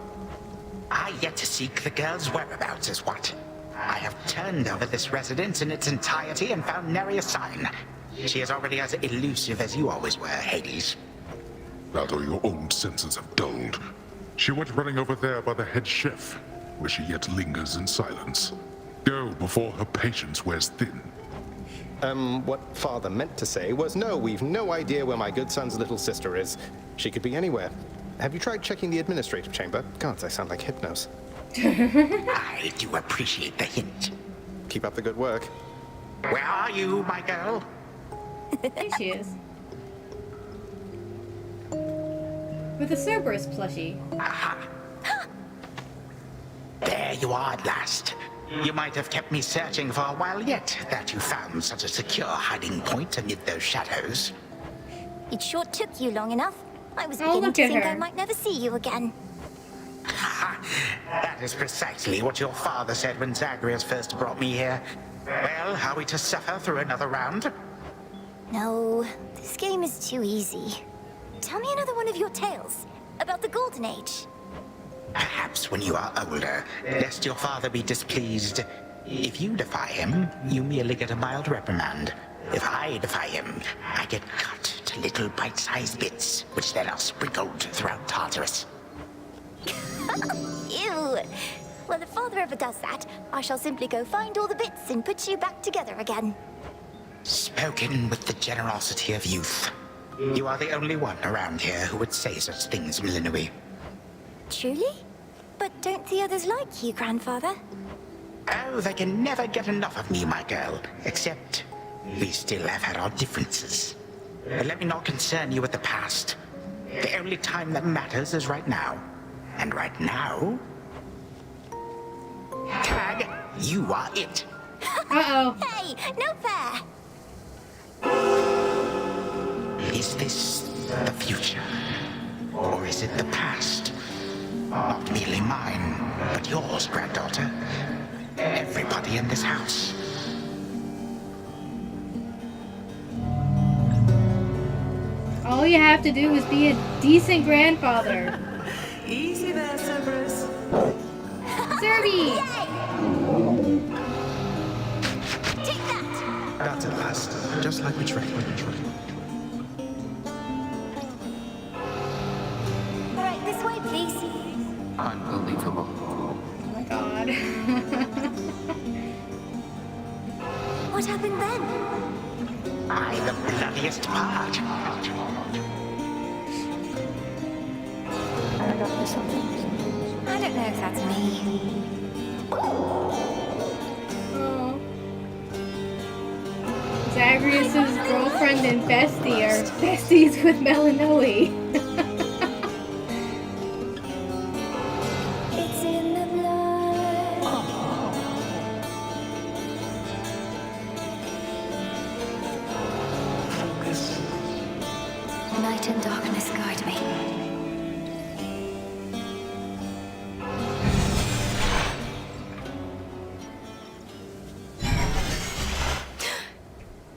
I yet to seek the girl's whereabouts is what. I have turned over this residence in its entirety and found nary a sign. She is already as elusive as you always were, Hades. That or your old senses have dulled. She went running over there by the head chef, where she yet lingers in silence. Go before her patience wears thin. What Father meant to say was no, we've no idea where my good son's little sister is. She could be anywhere. Have you tried checking the administrative chamber? Gods, I sound like Hypnos. I do appreciate the hint. Keep up the good work. Where are you, my girl? There she is. With a Cerberus plushie. Aha. There you are at last. You might have kept me searching for a while yet, that you found such a secure hiding point amid those shadows. It sure took you long enough. I was Oh, beginning look to at think her. I might never see you again. That is precisely what your father said when Zagreus first brought me here. Well, are we to suffer through another round? No, this game is too easy. Tell me another one of your tales about the Golden Age. Perhaps when you are older, lest your father be displeased. If you defy him, you merely get a mild reprimand. If I defy him, I get cut to little bite-sized bits, which then are sprinkled throughout Tartarus. Ew! Well, if Father ever does that, I shall simply go find all the bits and put you back together again. Spoken with the generosity of youth. You are the only one around here who would say such things, Millennium. Truly? But don't the others like you, Grandfather? Oh, they can never get enough of me, my girl. Except, we still have had our differences. But let me not concern you with the past. The only time that matters is right now. And right now... Tag, you are it. Uh-oh. Hey, no fair. Is this the future? Or is it the past? Not merely mine, but yours, granddaughter. Everybody in this house. All you have to do is be a decent grandfather. Easy there, Cerberus. Zerby! Take that! That's at last. Just like we tried. Right, this way, please. Unbelievable. Oh my god. What happened then? I, the bloodiest part. I don't know if that's me. Oh. Zagreus' girlfriend and bestie are besties with Melanoe. It's in the blood. Night and darkness guide me.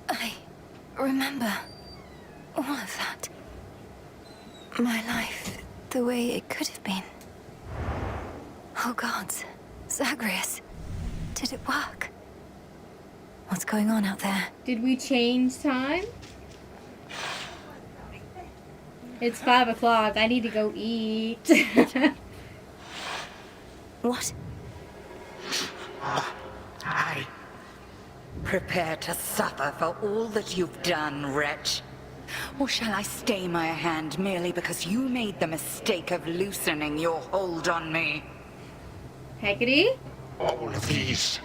I remember all of that. My life, the way it could have been. Oh gods, Zagreus, did it work? What's going on out there? Did we change time? It's 5 o'clock. I need to go eat. What? Prepare to suffer for all that you've done, wretch. Or shall I stay my hand merely because you made the mistake of loosening your hold on me? Hecate? All of these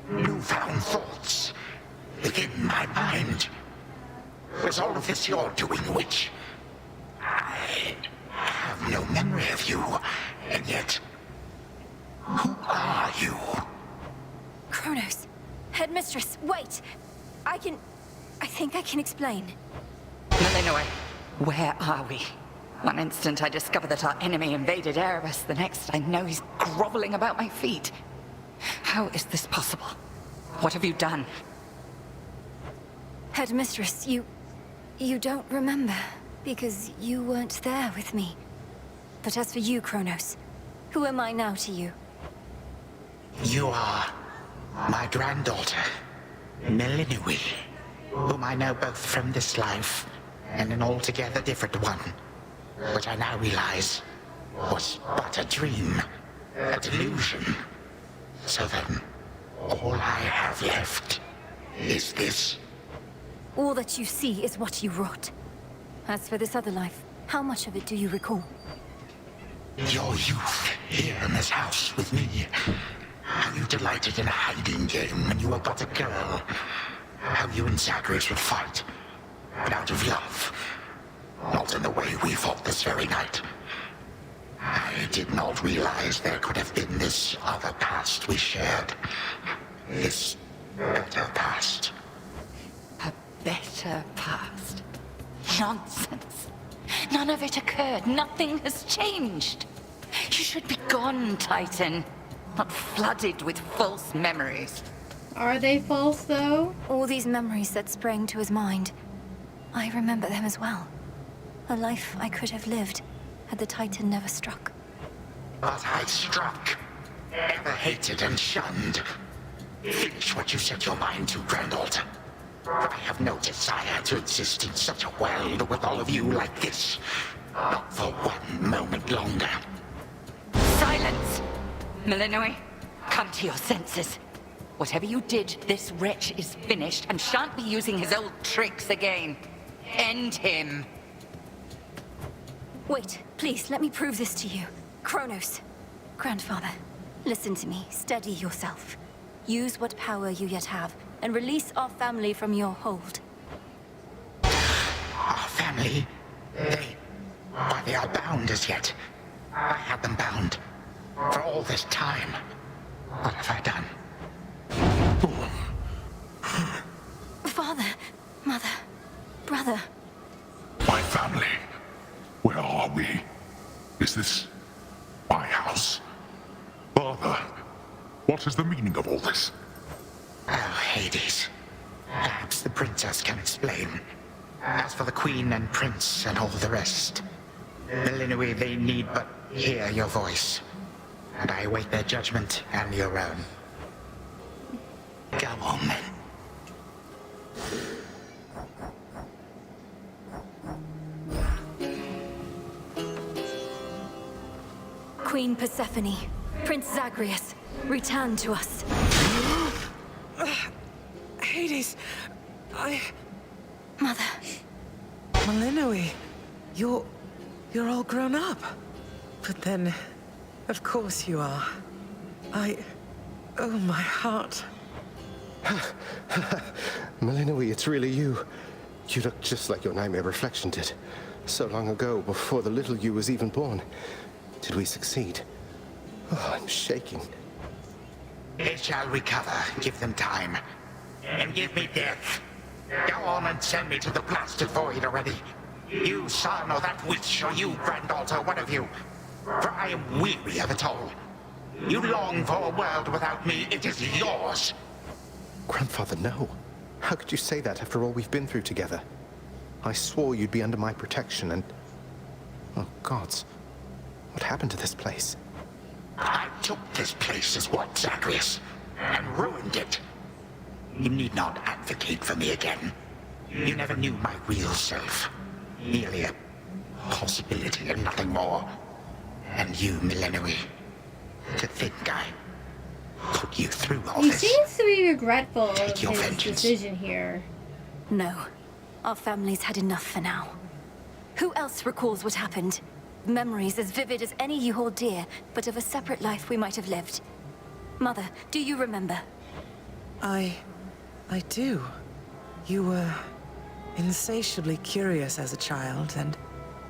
newfound thoughts within my mind. Was all of this your doing, witch? I have no memory of you, and yet... Who are you? Chronos. Headmistress, wait. I think I can explain. Millennium, where are we? One instant I discover that our enemy invaded Erebus, the next I know he's groveling about my feet. How is this possible? What have you done? Headmistress, you don't remember, because you weren't there with me. But as for you, Chronos, who am I now to you? You are my granddaughter, Millennium, whom I know both from this life and an altogether different one, which I now realize was but a dream, a delusion. So then, all I have left is this. All that you see is what you wrought. As for this other life, how much of it do you recall? Your youth here in this house with me. How you delighted in a hiding game when you were but a girl. How you and Zagreus would fight, but out of love. Not in the way we fought this very night. I did not realize there could have been this other past we shared. This better past. A better past? Nonsense. None of it occurred. Nothing has changed. You should be gone, Titan. Not flooded with false memories. Are they false, though? All these memories that sprang to his mind. I remember them as well. A life I could have lived had the Titan never struck. But I struck. Ever hated and shunned. Finish what you set your mind to, granddaughter. I have no desire to exist in such a world with all of you like this. Not for one moment longer. Silence! Malinois, come to your senses. Whatever you did, this wretch is finished and shan't be using his old tricks again. End him. Wait, please, let me prove this to you. Chronos. Grandfather, listen to me. Steady yourself. Use what power you yet have, and release our family from your hold. Our family? They are bound as yet. I had them bound. For all this time. What have I done? Father, mother, brother. My family. Where are we? Is this my house? Father, what is the meaning of all this? Oh, Hades. Perhaps the princess can explain. As for the queen and prince and all the rest, Malinois, they need but hear your voice. And I await their judgment and your own. Go on, then. Queen Persephone, Prince Zagreus, return to us. Hades, Mother. Malinois, you're all grown up. But then, of course you are. Oh, my heart. Malinois, it's really you. You look just like your nightmare reflection did. So long ago, before the little you was even born. Did we succeed? Oh, I'm shaking. They shall recover. Give them time. And give me death. Go on and send me to the blasted void already. You son or that witch, or you granddaughter, one of you. For I am weary of it all. You long for a world without me. It is yours. Grandfather, no. How could you say that after all we've been through together? I swore you'd be under my protection and... Oh, gods. What happened to this place? I took this place as what, Zagreus? And ruined it. You need not advocate for me again. You never knew my real self. Merely a possibility and nothing more. And you, Malinois. To think I put you through all He this. seems to be regretful of Take your his vengeance. decision here. No. Our family's had enough for now. Who else recalls what happened? Memories as vivid as any you hold dear, but of a separate life we might have lived. Mother, do you remember? I do. You were insatiably curious as a child, and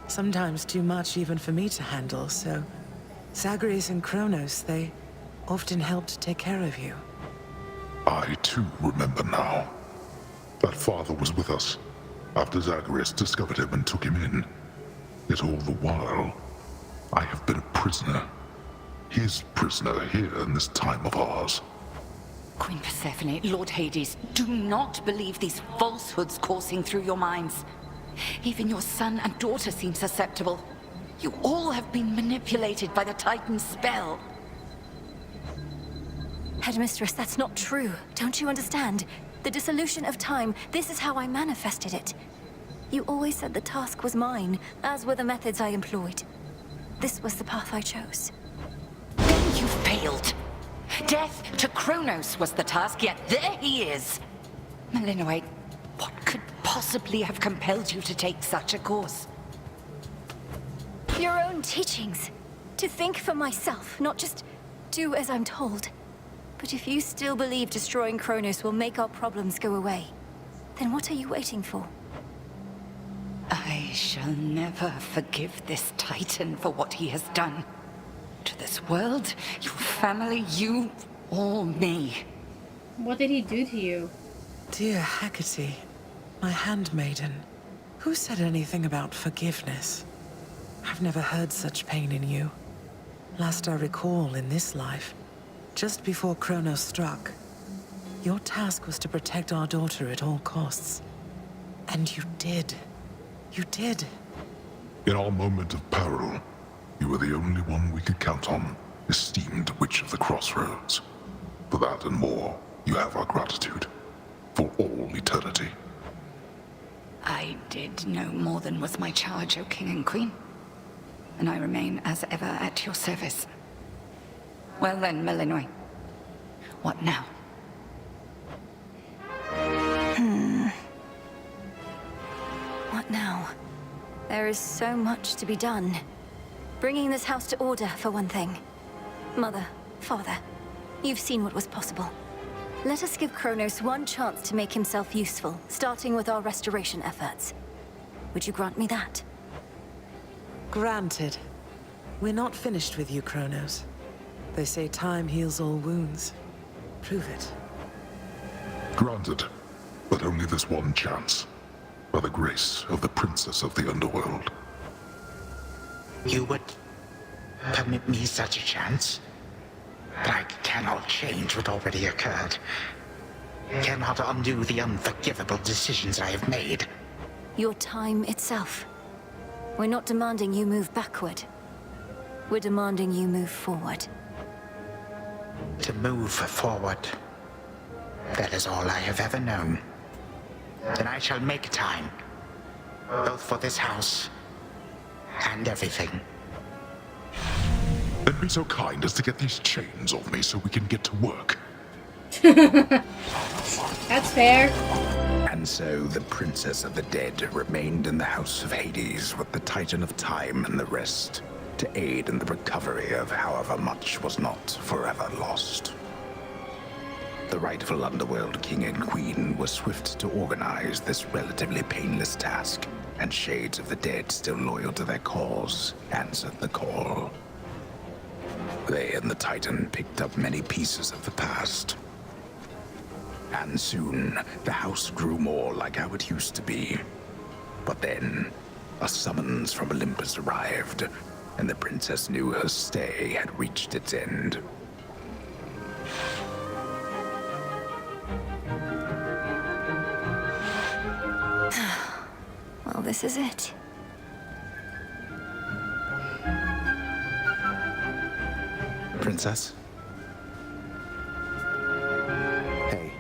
sometimes too much even for me to handle, so Zagreus and Chronos, they often helped take care of you. I too remember now. That father was with us after Zagreus discovered him and took him in. Yet all the while, I have been a prisoner. His prisoner here in this time of ours. Queen Persephone, Lord Hades, do not believe these falsehoods coursing through your minds. Even your son and daughter seem susceptible. You all have been manipulated by the Titan's spell. Headmistress, that's not true. Don't you understand? The dissolution of time, this is how I manifested it. You always said the task was mine, as were the methods I employed. This was the path I chose. Then you failed. Death to Chronos was the task, yet there he is. Malinois, what could possibly have compelled you to take such a course? Your own teachings. To think for myself, not just do as I'm told. But if you still believe destroying Chronos will make our problems go away, then what are you waiting for? I shall never forgive this Titan for what he has done. To this world, your family, you, or me. What did he do to you? Dear Hecate, my handmaiden, who said anything about forgiveness? I've never heard such pain in you. Last I recall in this life, just before Chronos struck, your task was to protect our daughter at all costs. And you did. You did. In our moment of peril, you were the only one we could count on, esteemed Witch of the Crossroads. For that and more, you have our gratitude. For all eternity. I did no more than was my charge, O King and Queen. And I remain as ever at your service. Well then, Malinois. What now? What now? There is so much to be done. Bringing this house to order, for one thing. Mother, Father, you've seen what was possible. Let us give Chronos one chance to make himself useful, starting with our restoration efforts. Would you grant me that? Granted. We're not finished with you, Chronos. They say time heals all wounds. Prove it. Granted, but only this one chance. By the grace of the Princess of the Underworld. You would permit me such a chance? But I cannot change what already occurred. Cannot undo the unforgivable decisions I have made. Your time itself. We're not demanding you move backward. We're demanding you move forward. To move forward. That is all I have ever known. Then I shall make time. Both for this house and everything. Then be so kind as to get these chains off me so we can get to work. That's fair. And so the Princess of the Dead remained in the House of Hades with the Titan of Time and the rest, to aid in the recovery of however much was not forever lost. The rightful Underworld King and Queen were swift to organize this relatively painless task, and shades of the dead still loyal to their cause answered the call. They and the Titan picked up many pieces of the past. And soon, the house grew more like how it used to be. But then, a summons from Olympus arrived, and the princess knew her stay had reached its end. Well, this is it. Princess? Hey.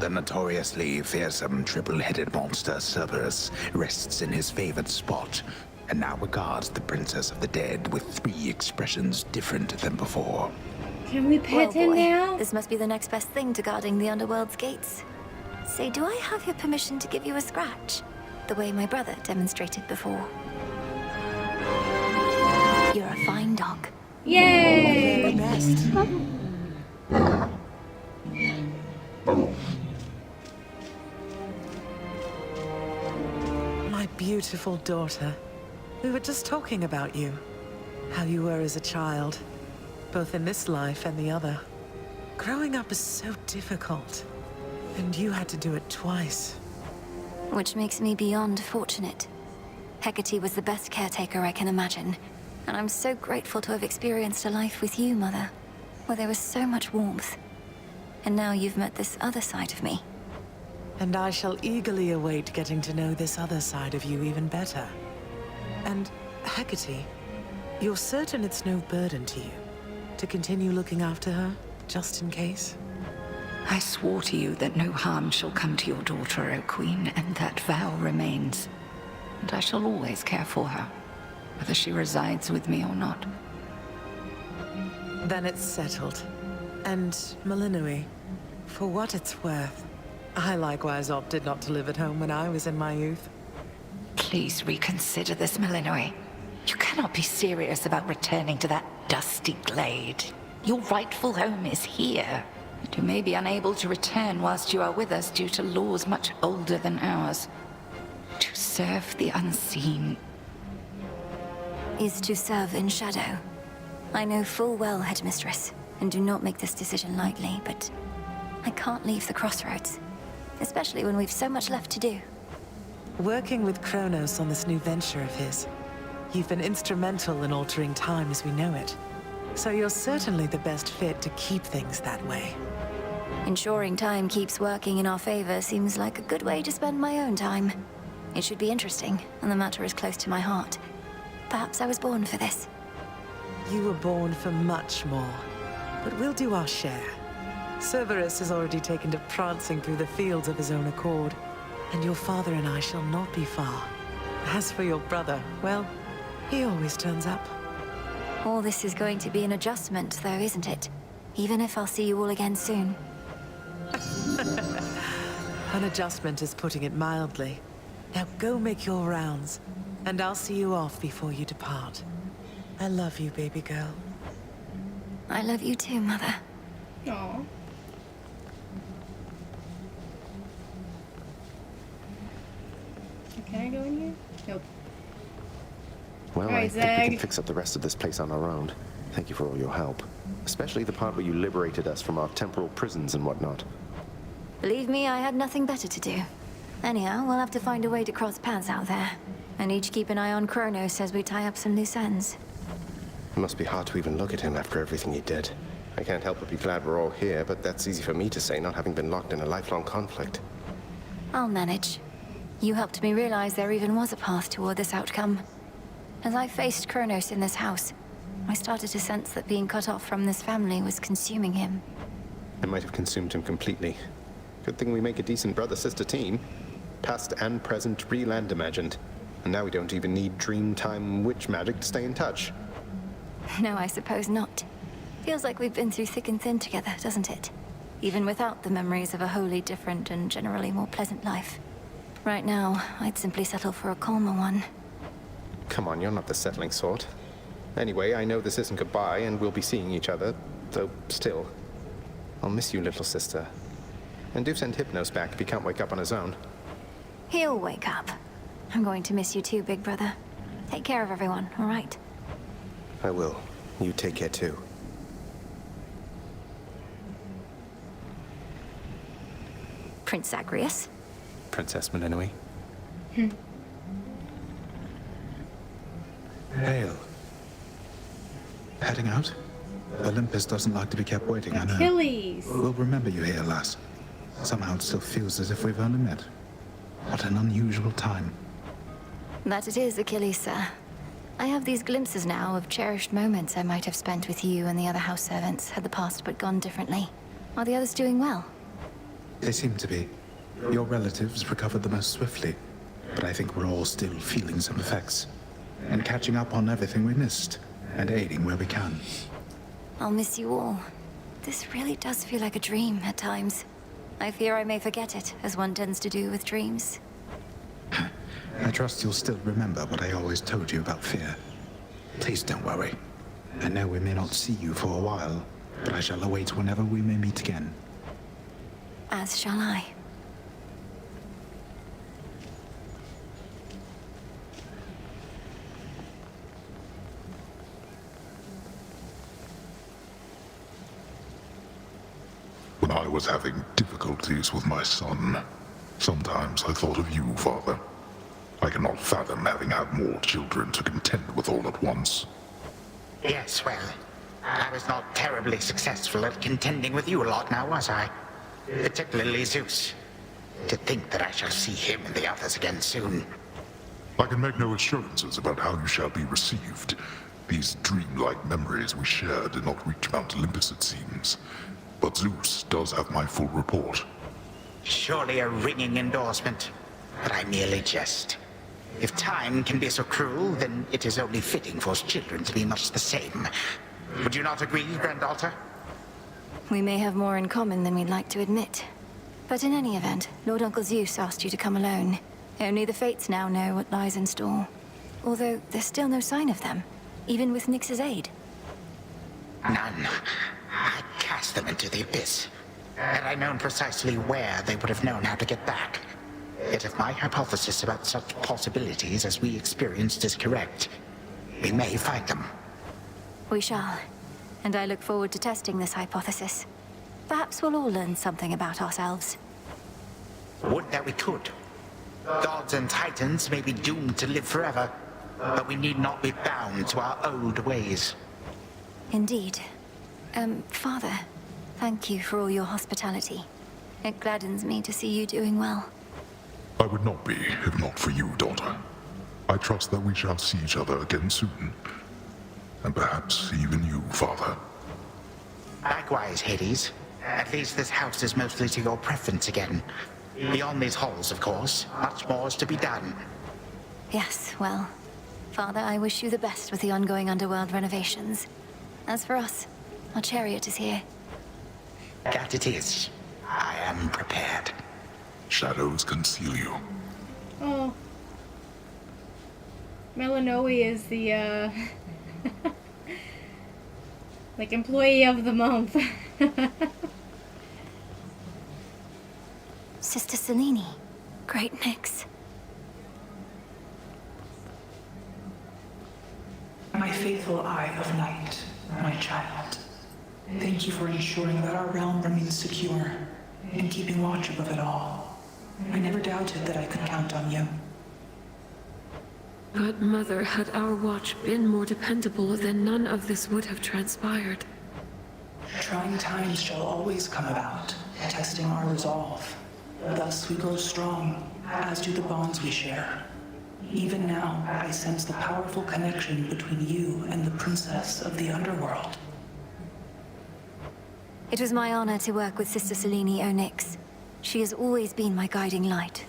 The notoriously fearsome triple-headed monster Cerberus rests in his favored spot, and now regards the Princess of the Dead with 3 expressions different than before. Can we pet him boy, now? This must be the next best thing to guarding the Underworld's gates. Say, do I have your permission to give you a scratch? The way my brother demonstrated before. You're a fine dog. Yay! My beautiful daughter. We were just talking about you. How you were as a child. Both in this life and the other. Growing up is so difficult. And you had to do it twice. Which makes me beyond fortunate. Hecate was the best caretaker I can imagine. And I'm so grateful to have experienced a life with you, Mother. Where there was so much warmth. And now you've met this other side of me. And I shall eagerly await getting to know this other side of you even better. And, Hecate, you're certain it's no burden to you to continue looking after her, just in case? I swore to you that no harm shall come to your daughter, O Queen, and that vow remains. And I shall always care for her, whether she resides with me or not. Then it's settled. And, Malinois, for what it's worth, I likewise opted not to live at home when I was in my youth. Please reconsider this, Malinois. You cannot be serious about returning to that dusty glade. Your rightful home is here. And you may be unable to return whilst you are with us due to laws much older than ours. To serve the unseen Is to serve in shadow. I know full well, Headmistress, and do not make this decision lightly, but I can't leave the crossroads. Especially when we've so much left to do. Working with Chronos on this new venture of his, you've been instrumental in altering time as we know it. So you're certainly the best fit to keep things that way. Ensuring time keeps working in our favor seems like a good way to spend my own time. It should be interesting, and the matter is close to my heart. Perhaps I was born for this. You were born for much more, but we'll do our share. Cerberus has already taken to prancing through the fields of his own accord, and your father and I shall not be far. As for your brother, well, He always turns up. All this is going to be an adjustment, though, isn't it? Even if I'll see you all again soon. An adjustment is putting it mildly. Now go make your rounds, and I'll see you off before you depart. I love you, baby girl. I love you too, Mother. Aww. Can I go in here? Nope. Well, Alright, I think we Zag. can fix up the rest of this place on our own. Thank you for all your help. Especially the part where you liberated us from our temporal prisons and whatnot. Believe me, I had nothing better to do. Anyhow, we'll have to find a way to cross paths out there. And each keep an eye on Chronos as we tie up some loose ends. It must be hard to even look at him after everything he did. I can't help but be glad we're all here, but that's easy for me to say, not having been locked in a lifelong conflict. I'll manage. You helped me realize there even was a path toward this outcome. As I faced Chronos in this house, I started to sense that being cut off from this family was consuming him. It might have consumed him completely. Good thing we make a decent brother-sister team. Past and present, real and imagined. And now we don't even need Dreamtime witch magic to stay in touch. No, I suppose not. Feels like we've been through thick and thin together, doesn't it? Even without the memories of a wholly different and generally more pleasant life. Right now, I'd simply settle for a calmer one. Come on, you're not the settling sort. Anyway, I know this isn't goodbye, and we'll be seeing each other, though still. I'll miss you, little sister. And do send Hypnos back if he can't wake up on his own. He'll wake up. I'm going to miss you too, big brother. Take care of everyone, all right? I will. You take care too. Prince Zagreus? Princess Melinoi. Hail. Heading out? Olympus doesn't like to be kept waiting, I know. Achilles! We'll remember you here, lass. Somehow it still feels as if we've only met. What an unusual time. That it is, Achilles, sir. I have these glimpses now of cherished moments I might have spent with you and the other house servants had the past but gone differently. Are the others doing well? They seem to be. Your relatives recovered the most swiftly, but I think we're all still feeling some effects. And catching up on everything we missed, and aiding where we can. I'll miss you all. This really does feel like a dream at times. I fear I may forget it, as one tends to do with dreams. I trust you'll still remember what I always told you about fear. Please don't worry. I know we may not see you for a while, but I shall await whenever we may meet again. As shall I. When I was having difficulties with my son, sometimes I thought of you, Father. I cannot fathom having had more children to contend with all at once. Yes, well, I was not terribly successful at contending with you a lot now, was I? Particularly Zeus. To think that I shall see him and the others again soon. I can make no assurances about how you shall be received. These dreamlike memories we share did not reach Mount Olympus, it seems. But Zeus does have my full report. Surely a ringing endorsement, but I merely jest. If time can be so cruel, then it is only fitting for children to be much the same. Would you not agree, granddaughter? We may have more in common than we'd like to admit. But in any event, Lord Uncle Zeus asked you to come alone. Only the Fates now know what lies in store. Although there's still no sign of them, even with Nyx's aid. None. I cast them into the abyss. Had I known precisely where, they would have known how to get back. Yet if my hypothesis about such possibilities as we experienced is correct, we may find them. We shall. And I look forward to testing this hypothesis. Perhaps we'll all learn something about ourselves. Would that we could. Gods and titans may be doomed to live forever, but we need not be bound to our old ways. Indeed. Father, thank you for all your hospitality. It gladdens me to see you doing well. I would not be, if not for you, daughter. I trust that we shall see each other again soon. And perhaps even you, Father. Likewise, Hades. At least this house is mostly to your preference again. Beyond these halls, of course, much more is to be done. Yes, well, Father, I wish you the best with the ongoing underworld renovations. As for us, our chariot is here. That it is. I am prepared. Shadows conceal you. Oh. Melanoe is the, like, employee of the month. Sister Selene. Great mix. My faithful Eye of Night, my child. Thank you for ensuring that our realm remains secure and keeping watch above it all. I never doubted that I could count on you. But, Mother, had our watch been more dependable, then none of this would have transpired. Trying times shall always come about, testing our resolve. Thus we grow strong, as do the bonds we share. Even now, I sense the powerful connection between you and the princess of the underworld. It was my honor to work with Sister Selene Onyx. She has always been my guiding light.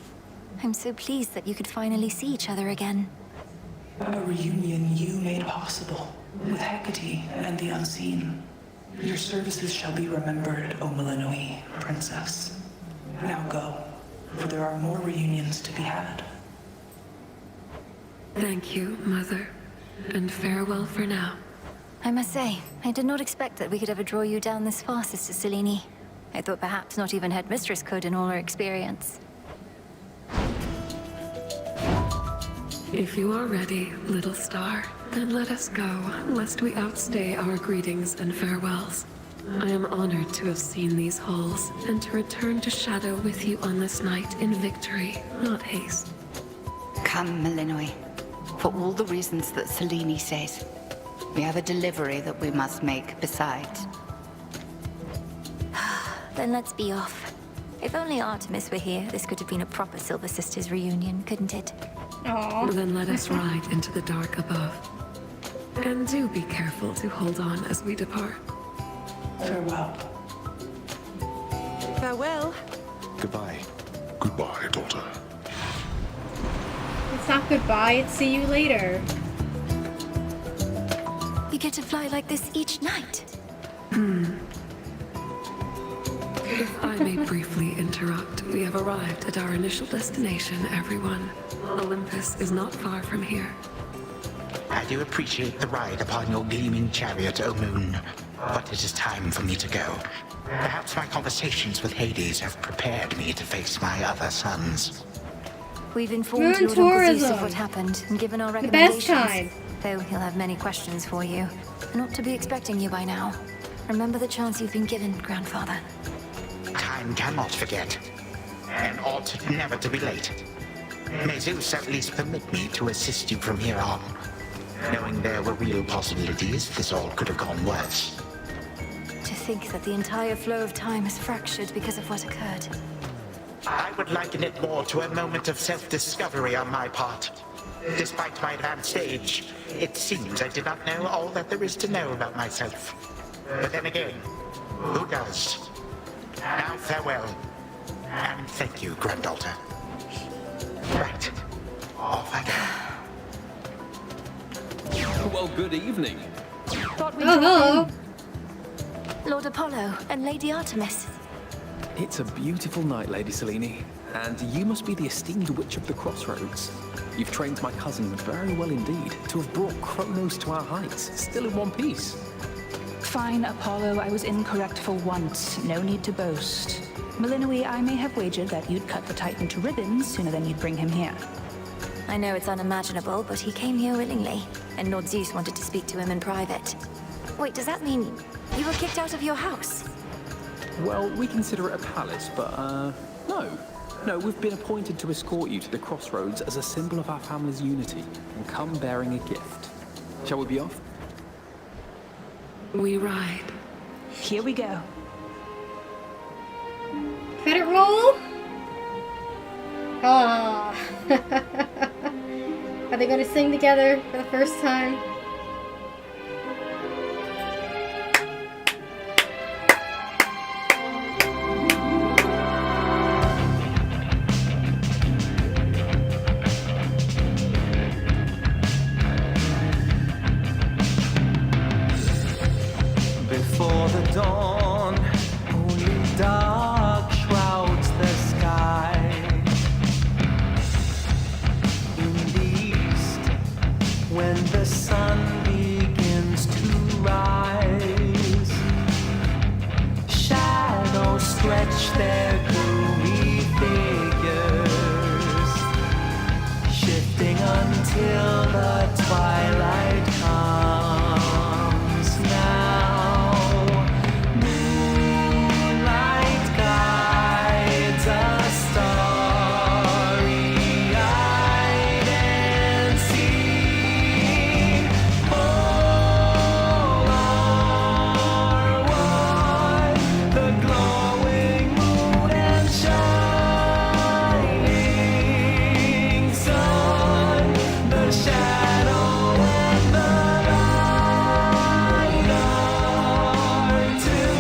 I'm so pleased that you could finally see each other again. A reunion you made possible, with Hecate and the Unseen. Your services shall be remembered, O Melinoe, Princess. Now go, for there are more reunions to be had. Thank you, Mother, and farewell for now. I must say, I did not expect that we could ever draw you down this far, Sister Selene. I thought perhaps not even Headmistress could in all her experience. If you are ready, little star, then let us go, lest we outstay our greetings and farewells. I am honored to have seen these halls, and to return to Shadow with you on this night in victory, not haste. Come, Melinoe. For all the reasons that Selene says. We have a delivery that we must make besides. Then let's be off. If only Artemis were here, this could have been a proper Silver Sisters reunion, couldn't it? Aww. Then let us ride into the dark above. And do be careful to hold on as we depart. Farewell. Farewell. Goodbye. Goodbye, daughter. It's not goodbye, it's see you later. You get to fly like this each night. If I may briefly interrupt, we have arrived at our initial destination, everyone. Olympus is not far from here. I do appreciate the ride upon your gleaming chariot, O Moon. But it is time for me to go. Perhaps my conversations with Hades have prepared me to face my other sons. We've informed Lord Uncle Zeus of what happened and given our recommendations. The best time. Though he'll have many questions for you. And ought to be expecting you by now. Remember the chance you've been given, Grandfather. Time cannot forget, and ought never to be late. May Zeus at least permit me to assist you from here on. Knowing there were real possibilities, this all could have gone worse. To think that the entire flow of time is fractured because of what occurred. I would liken it more to a moment of self-discovery on my part. Despite my advanced age, it seems I did not know all that there is to know about myself. But then again, who does? Now farewell, and thank you, granddaughter. Right, off I go. Well, good evening. Hello. Lord Apollo and Lady Artemis. It's a beautiful night, Lady Selene. And you must be the esteemed Witch of the Crossroads. You've trained my cousin very well indeed to have brought Chronos to our heights, still in one piece. Fine, Apollo, I was incorrect for once. No need to boast. Melinoe, I may have wagered that you'd cut the Titan to ribbons sooner than you'd bring him here. I know it's unimaginable, but he came here willingly, and Lord Zeus wanted to speak to him in private. Wait, does that mean you were kicked out of your house? Well, we consider it a palace, but, no. No, we've been appointed to escort you to the Crossroads as a symbol of our family's unity, and come bearing a gift. Shall we be off? We ride. Here we go. Credit roll? Ah. Are they gonna sing together for the first time? dawn, only dark shrouds the sky. In the east, when the sun begins to rise, shadows stretch their gloomy figures, shifting until the twilight comes now. Moonlight guides us starry-eyed and seen. All are one, the glowing moon and shining sun, the shadow and the light are two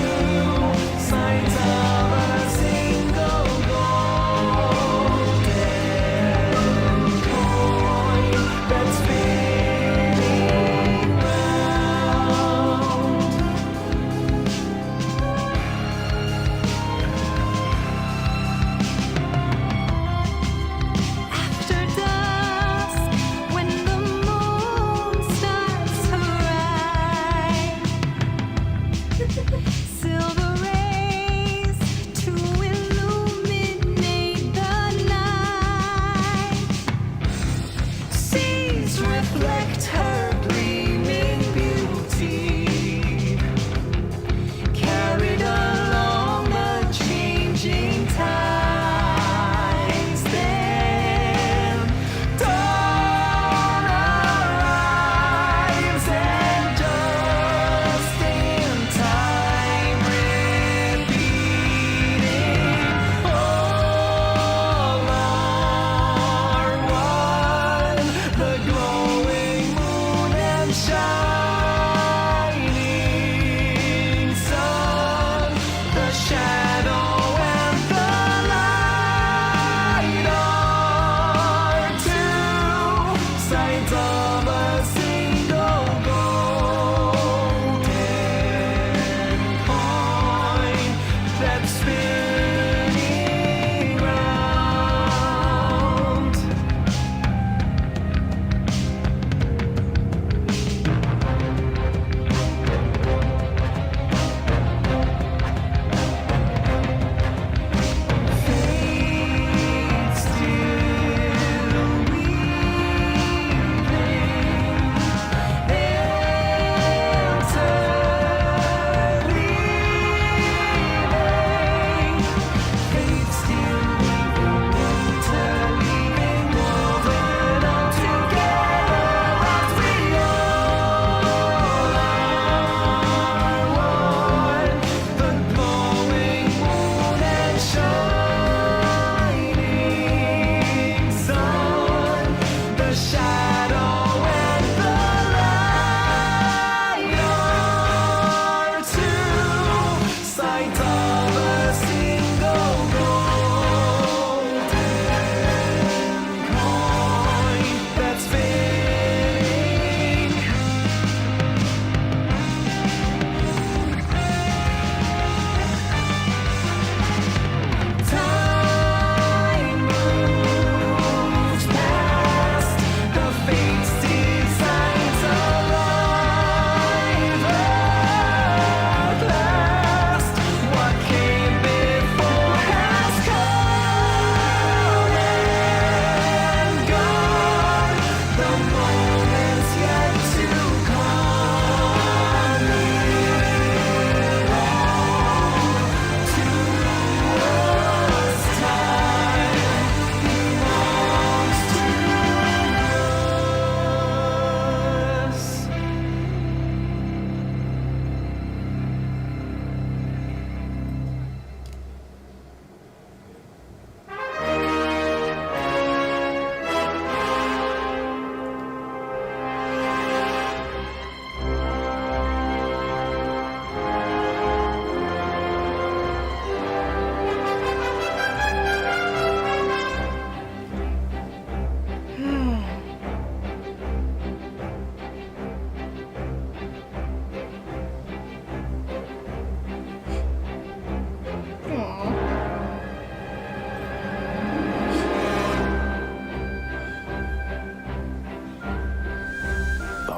signs of a single golden coin that's spinning round. After dusk, when the moon starts to rise, silver rays to illuminate the night. Seas reflect her gleaming beauty, carried along the changing tides. Then dawn arrives, and just in time, repeating, all are one, the glowing moon and shining sun, the shadow and the light are two sides of a single golden coin that's spinning round. Fate still weaving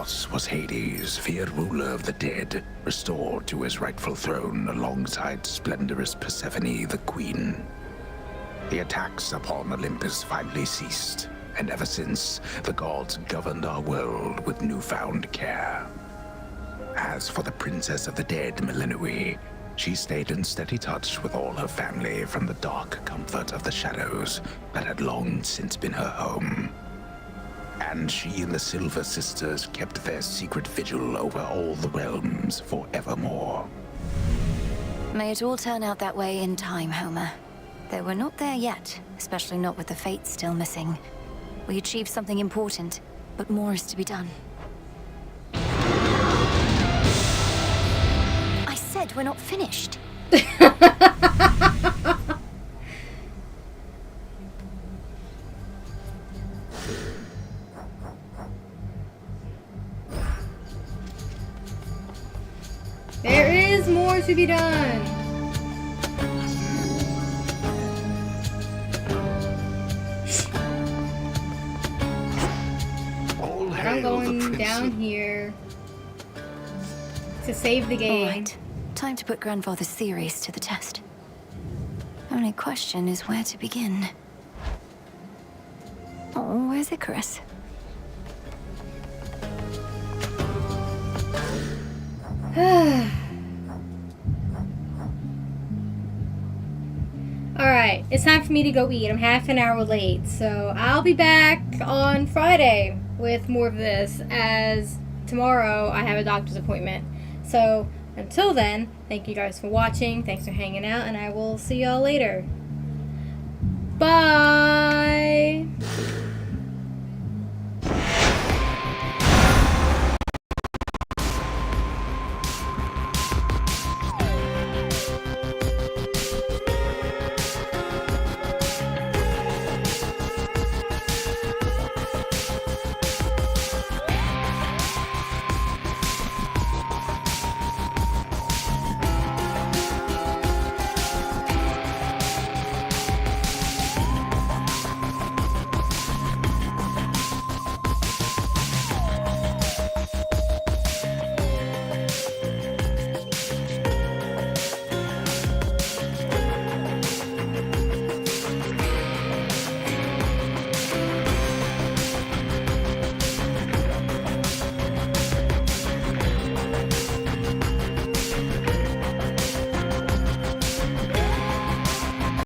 Chronos was Hades, feared ruler of the dead, restored to his rightful throne alongside splendorous Persephone, the queen. The attacks upon Olympus finally ceased, and ever since, the gods governed our world with newfound care. As for the princess of the dead, Melinoi, she stayed in steady touch with all her family from the dark comfort of the shadows that had long since been her home. And she and the Silver Sisters kept their secret vigil over all the realms forevermore. May it all turn out that way in time, Homer. Though we're not there yet, especially not with the Fates still missing. We achieved something important, but more is to be done. I said we're not finished. There is more to be done. I'm going down here to save the game. All right. Time to put Grandfather's theories to the test. Only question is where to begin. Oh, where's Icarus? Alright, it's time for me to go eat. I'm half an hour late, so I'll be back on Friday with more of this, as tomorrow I have a doctor's appointment. So until then, thank you guys for watching, thanks for hanging out, and I will see y'all later. Bye!